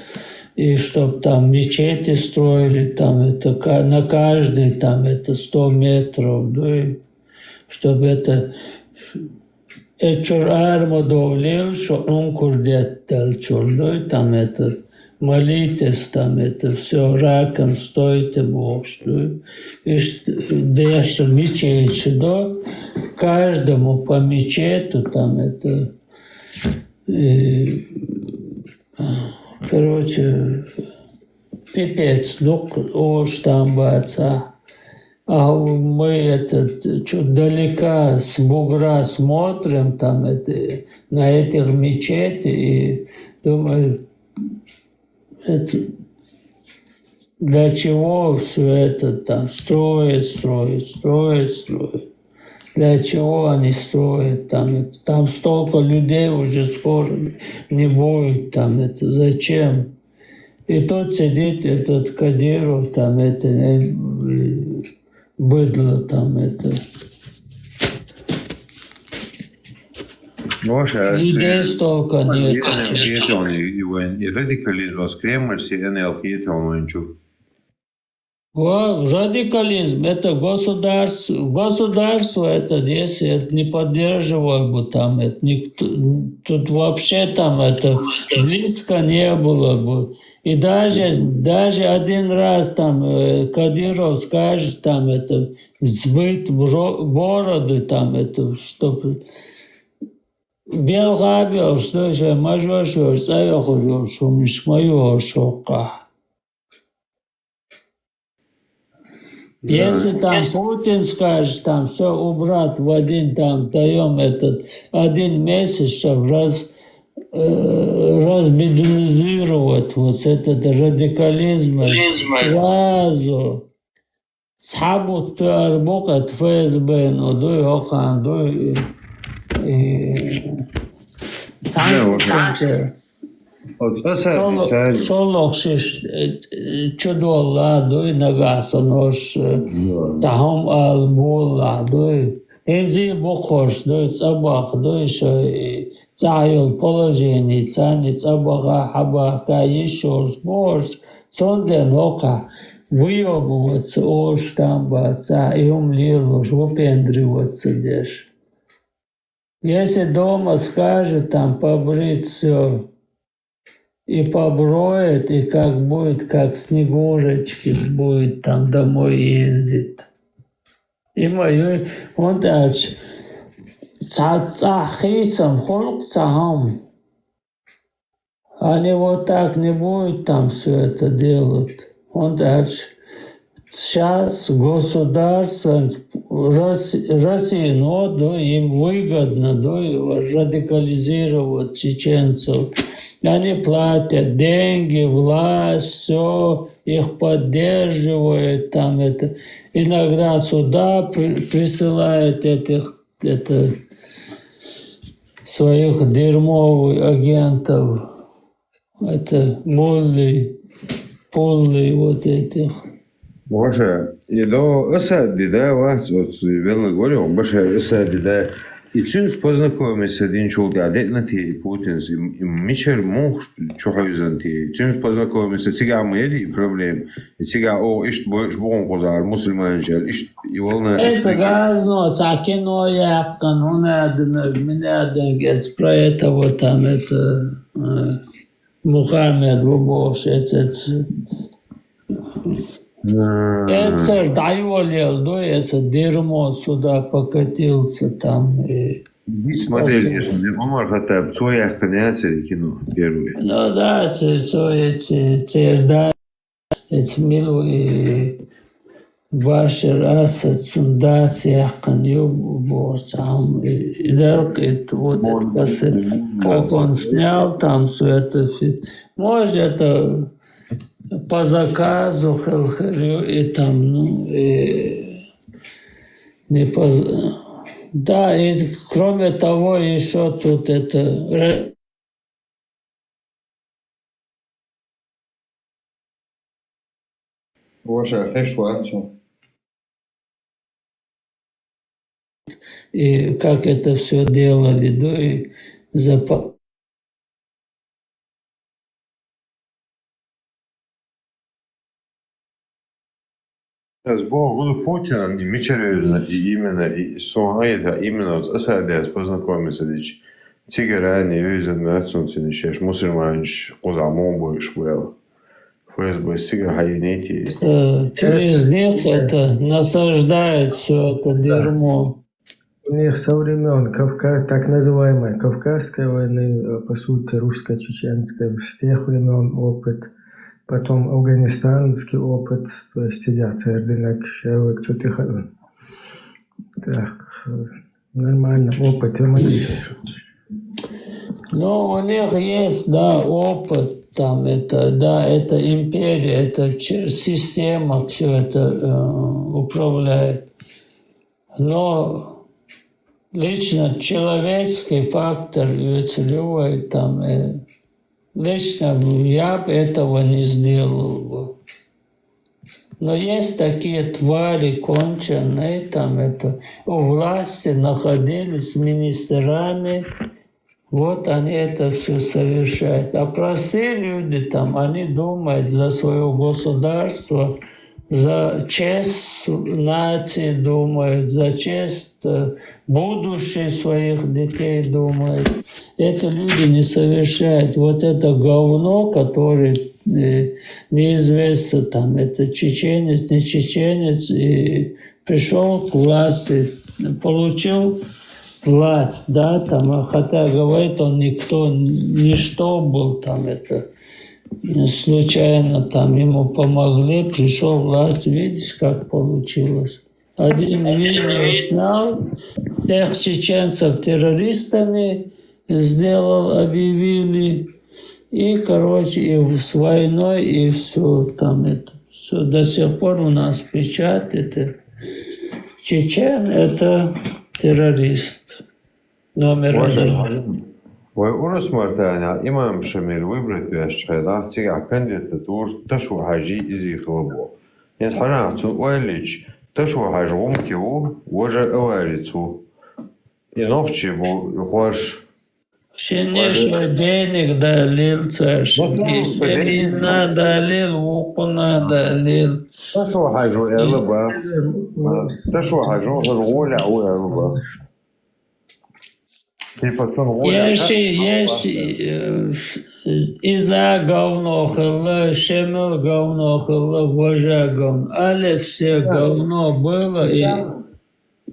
И чтобы там мечети строили, там это на каждый там это 100 метров. Да, чтобы это... Эчур армодовлил, что он курдет дальчур, там это... Молитесь там, это все раком стойте Бог. И дальше мечеть, да, каждому по мечету там это... короче, пипец, ну, уж там баца. А мы чуть далека с бугра смотрим там на этих мечети и думаю, это, для чего все это там строят. Для чего они строят там? Там столько людей уже скоро не будет там это. Зачем? И тут сидит этот Кадиров там быдло там это. Людей столько нет. Радикализм – это государство это, если это не поддерживал бы там, это никто, тут вообще там это близко не было бы. И даже один раз там Кадиров скажет там это сбыть бороды там это, чтобы белгабел, что же мажошо, саёхо, шумишмаю, шока. Если там Путин скажет, там все убрать в один, там даем этот 1 месяц, чтобы разбедонизировать вот этот радикализм, сразу схабут арбокат ФСБ, ну дуй охан, дуй санкции. Шолох шиш чудолла, дуй нагаса нож, тахом албулла, дуй. Энзи бухош, дуй цабах, дуй шо цайол положение, цани цабаха хабаха, еще сборш, цонден ока, выебываться, ош там баца, и умлилош, выпендриваться дешь. Если дома скажет, там побрить все, и поброет, и как будет, как Снегурочки будет там домой ездить. И мою, он дальше, цахицам, холк цахам. Они вот так не будут там все это делать. Он дальше. Сейчас государство, Россия, ну, да, им выгодно, да, радикализировать чеченцев. Они платят деньги, власть, все, их поддерживают, там это. Иногда сюда присылают своих дерьмовых агентов. Это мулли, пулли вот этих. Боже, и до осады, да, вас, вот, верно говорю, боже, осады, да, и цюнс познакомиться один человек, а дед на те, Путинс, и мечер муж, чухаюзан те, цюнс познакомиться, цыга мэри проблем, и цыга, ишт бон козар, мусульман жел, ишт, и волна... Это газно, цакино яккан, он один гец, про это вот там, это, Мухаммед, Бубош, это... Это дайволел, да, это дерьмо сюда покатился там. Смотрели, если Умар Хаттаб, Цояхта не кино первые. Ну да, это милый Башар Асад, Сундас, Яхкан, Юбос, там, вот это, как он снял там все это. Может, это по заказу хелхерю и там, ну, и не по... Да, и кроме того, еще тут это... И как это все делали, да, и Буду Путина мечерезно и именно и сонгайда именно вот асадес познакомиться дичь. Тигерани юзен мацунцин шеш мусульманш кузамон боиш был. ФСБ сигар хайнети. Через них это насаждает все это дерьмо. У них со времен так называемой Кавказской войны, по сути, русско-чеченской, с тех времен опыт, потом афганистанский опыт, то есть идят эрдинак, шевик, что-то так, нормально, опыт, Ну, у них есть, да, опыт, там это, да, это империя, это система все это управляет. Но лично человеческий фактор, ведь любой там, лично я бы этого не сделал бы. Но есть такие твари конченые, там это, у власти находились министрами, вот они это все совершают. А простые люди там, они думают за свое государство, за честь нации думают, за честь будущее своих детей думают. Это люди не совершают. Вот это говно, которое неизвестно там, это чеченец, не чеченец, и пришел к власти, получил власть, да, там, хотя говорит он никто, ничто был там, это случайно там ему помогли, пришел власть, видишь, как получилось. Один видео снял, всех чеченцев террористами сделал, объявили, и, короче, и с войной, и все там это, все до сих пор у нас печатает. Чечен – это террорист номер один. وأورس مرتانا إمام شميل ويبرد بأشخاص تيجي كانديداتور تشو حاجي إزي خلبو ينتحنا تسوالج تشو حاجة ومكيو وجا أواريتو ينوخشي بو يخوش Конечно, денег долил царь, вина долил, вукуна долил. تشو حاجة إلبا تشو حاجة غولة أو Есть Иза говно хылы, Шемил говно хылы, Вожа говно. Але все говно было.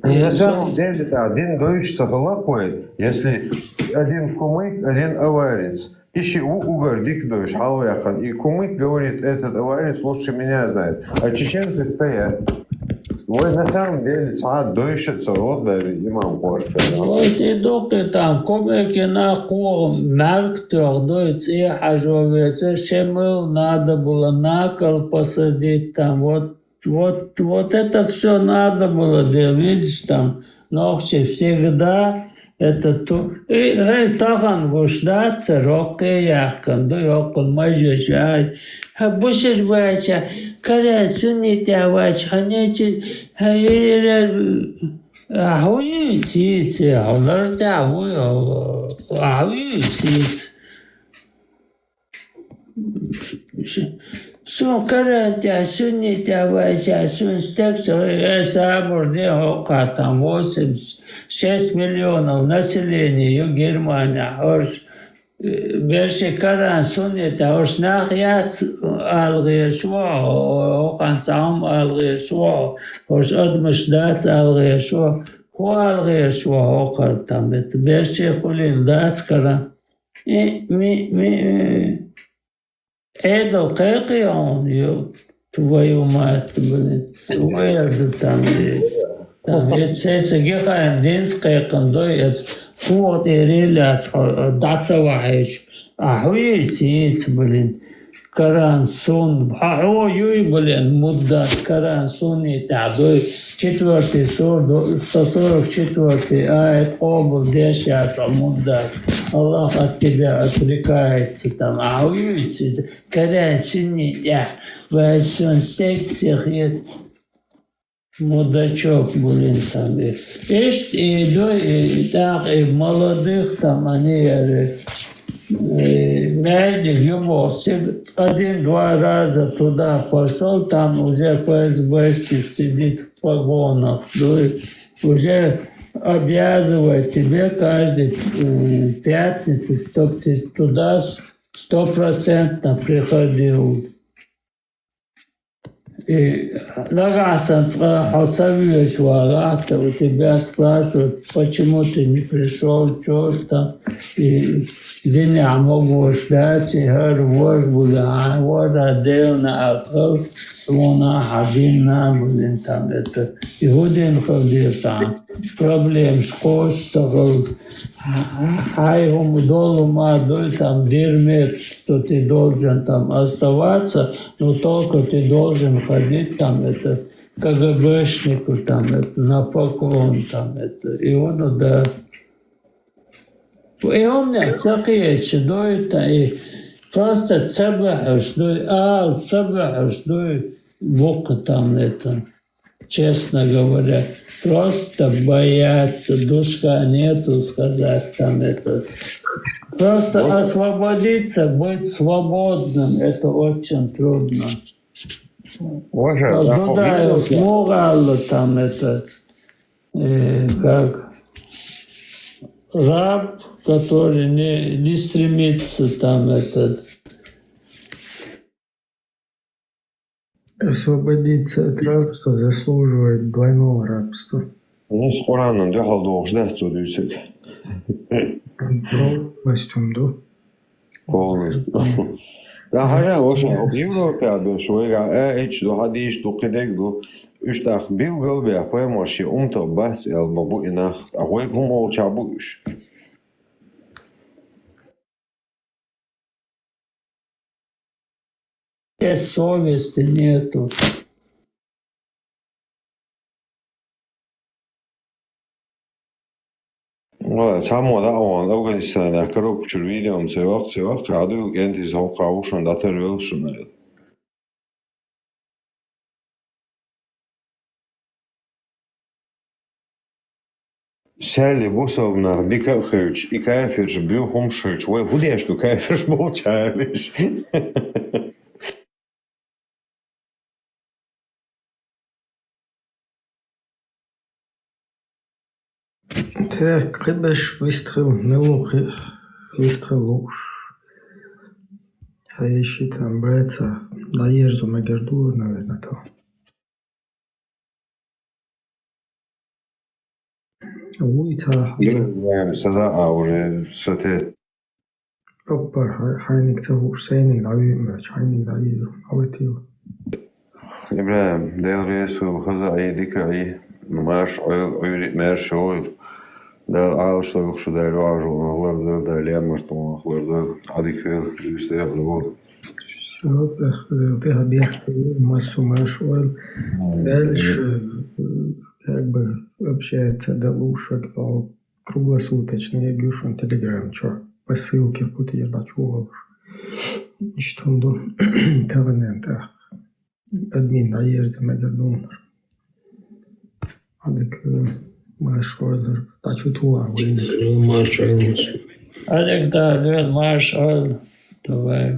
На самом деле, да, один доищется халахой, если один кумык, один аварец. Ищи угор дик дойш, халуяхан. И кумык говорит, этот аварец лучше меня знает. А чеченцы стоят. Вот на самом деле саат доищется, вот да, имам Порта. Вот и доки там, кумыки на ком, марктер, дойц и хажовец, Шемил надо было на кол посадить там, вот это все надо было делать, видишь, там, ночи всегда это то. И таган гушдаться, роке яхкан, до йокон мажачай. Бушер бача, когда сунит авач, ханячи, ахуй цицы, ауларда ахуй цицы. Сон каратя, сунитя вася, сун стекса, Самурде Ока, там 86 миллионов населения, Германия, Берши Каран, сунитя, нахят алгия шва, Окан сам алгия шва, Адмышдац алгия шва, алгия шва, Окар там, это Берши Хулил дац Каран. Это какой он, твою мать, блин, твою там, это гехаем динская кондой, это вот и релят, даться вахич, ахуй циц, блин, Коран Сун. Ой, блин, мудак. Коран Сунни Тадой. 4 сур, 144 аят. Обл, дешата, мудак. Аллах от тебя отрекается там. А уйти. Коран Сунни Тадой. В 8 секциях есть. Мудачок, блин, там. И так, и молодых там они, Мяждик, любовь, 1-2 раза туда пошел, там уже ФСБшник сидит в погонах, уже обязывает тебе каждую пятницу, чтобы ты туда 100% приходил. И Лагасан Хасавиевич Варата у тебя спрашивают, почему ты не пришел, что там, и Дня могу ждать, и говорю, вож була, вот отдельно открыл, вона один блин, там это, и один ходил там, проблем с костью, хайгом долу мадой, там дермет, что ты должен там оставаться, но только ты должен ходить там, это, КГБшнику там, это, на поклон там, это, и он, да, и он мне цакиечи дует, и просто цабахаш дует, цабахаш дует, бока там это, честно говоря, просто боятся, душка нету сказать там это. Просто освободиться, быть свободным, это очень трудно. Туда смогало там это, как раб, который не стремится там этот освободиться от рабства заслуживает двойного рабства. Ну, с Кораном дехал долг ждать, что дюсик. Полностью, да? Полностью. Да, харя, вообще, в Европе, что я до хадиш, до кидек, до üstach bil gölbe поемаши умто бас ел мабу инах, а гой гумол чабуш. Совести нету. Ну, само да, он Афганистане, короче, видео, цевак, аду генти заукаушен, да тервелшен. Сели бусовна дикаферч, и каферч бил хумшерч, ой, худеш, du каферч молчалиш. Так, рыбаш выстрел, выстрел уж. А еще там браться, наезжу Магерду, наверное, то. Улица. Сада, а уже сате. Опа, хайник цахуш, сайник давимач, хайник давимач, аватил. Ибраим, дел хаза и дикай, маш ойрит мерш ой. Дел аалшлаг что дай важу, главное да лема что главное адикел юсте главное. Всё, ты объект массу маршрут. Дальше как бы общается до ушек по круглосуточно. Я говорю, что он телеграм, что по ссылке в пути я бачу. И что он до таванента. Админ наезжает Магердунер. Адик маршрут. Тачу туа. Маршрут. Адик да, маршрут. Давай.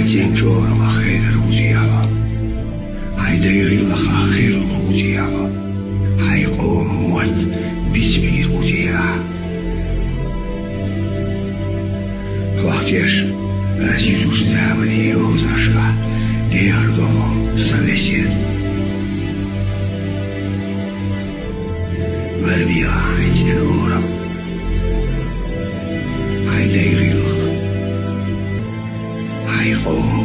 Hij denkt zo, maar geen route. Tež zitúžzávaný Józaska, Diardo Savesiet. Verbia Einstein Oram. Hij degelijk. Hij gewoon.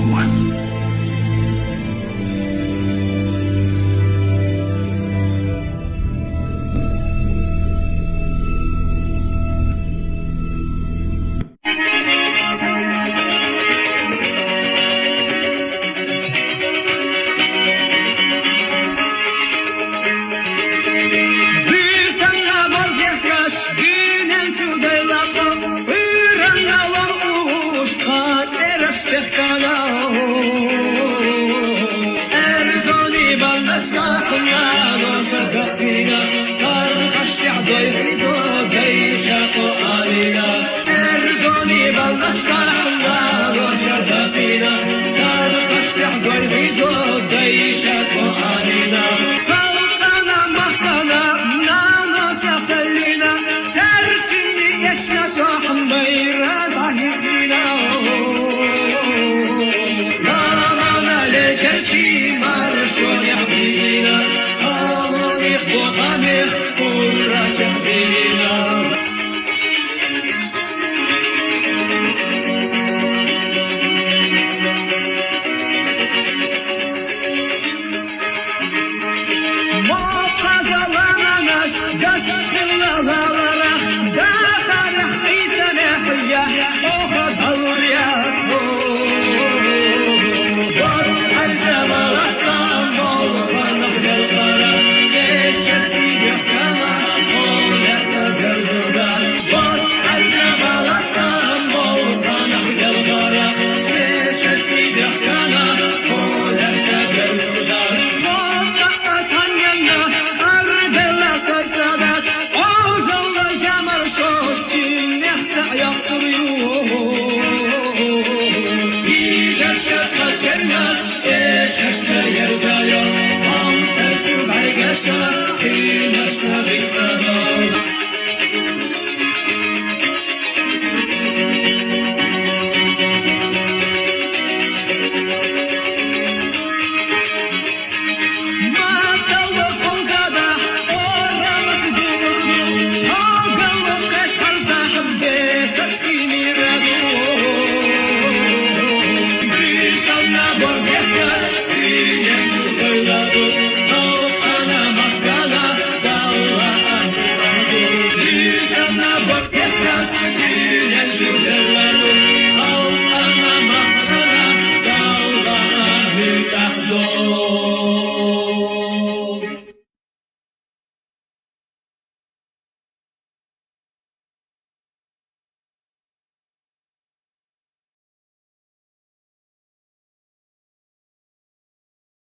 Yes,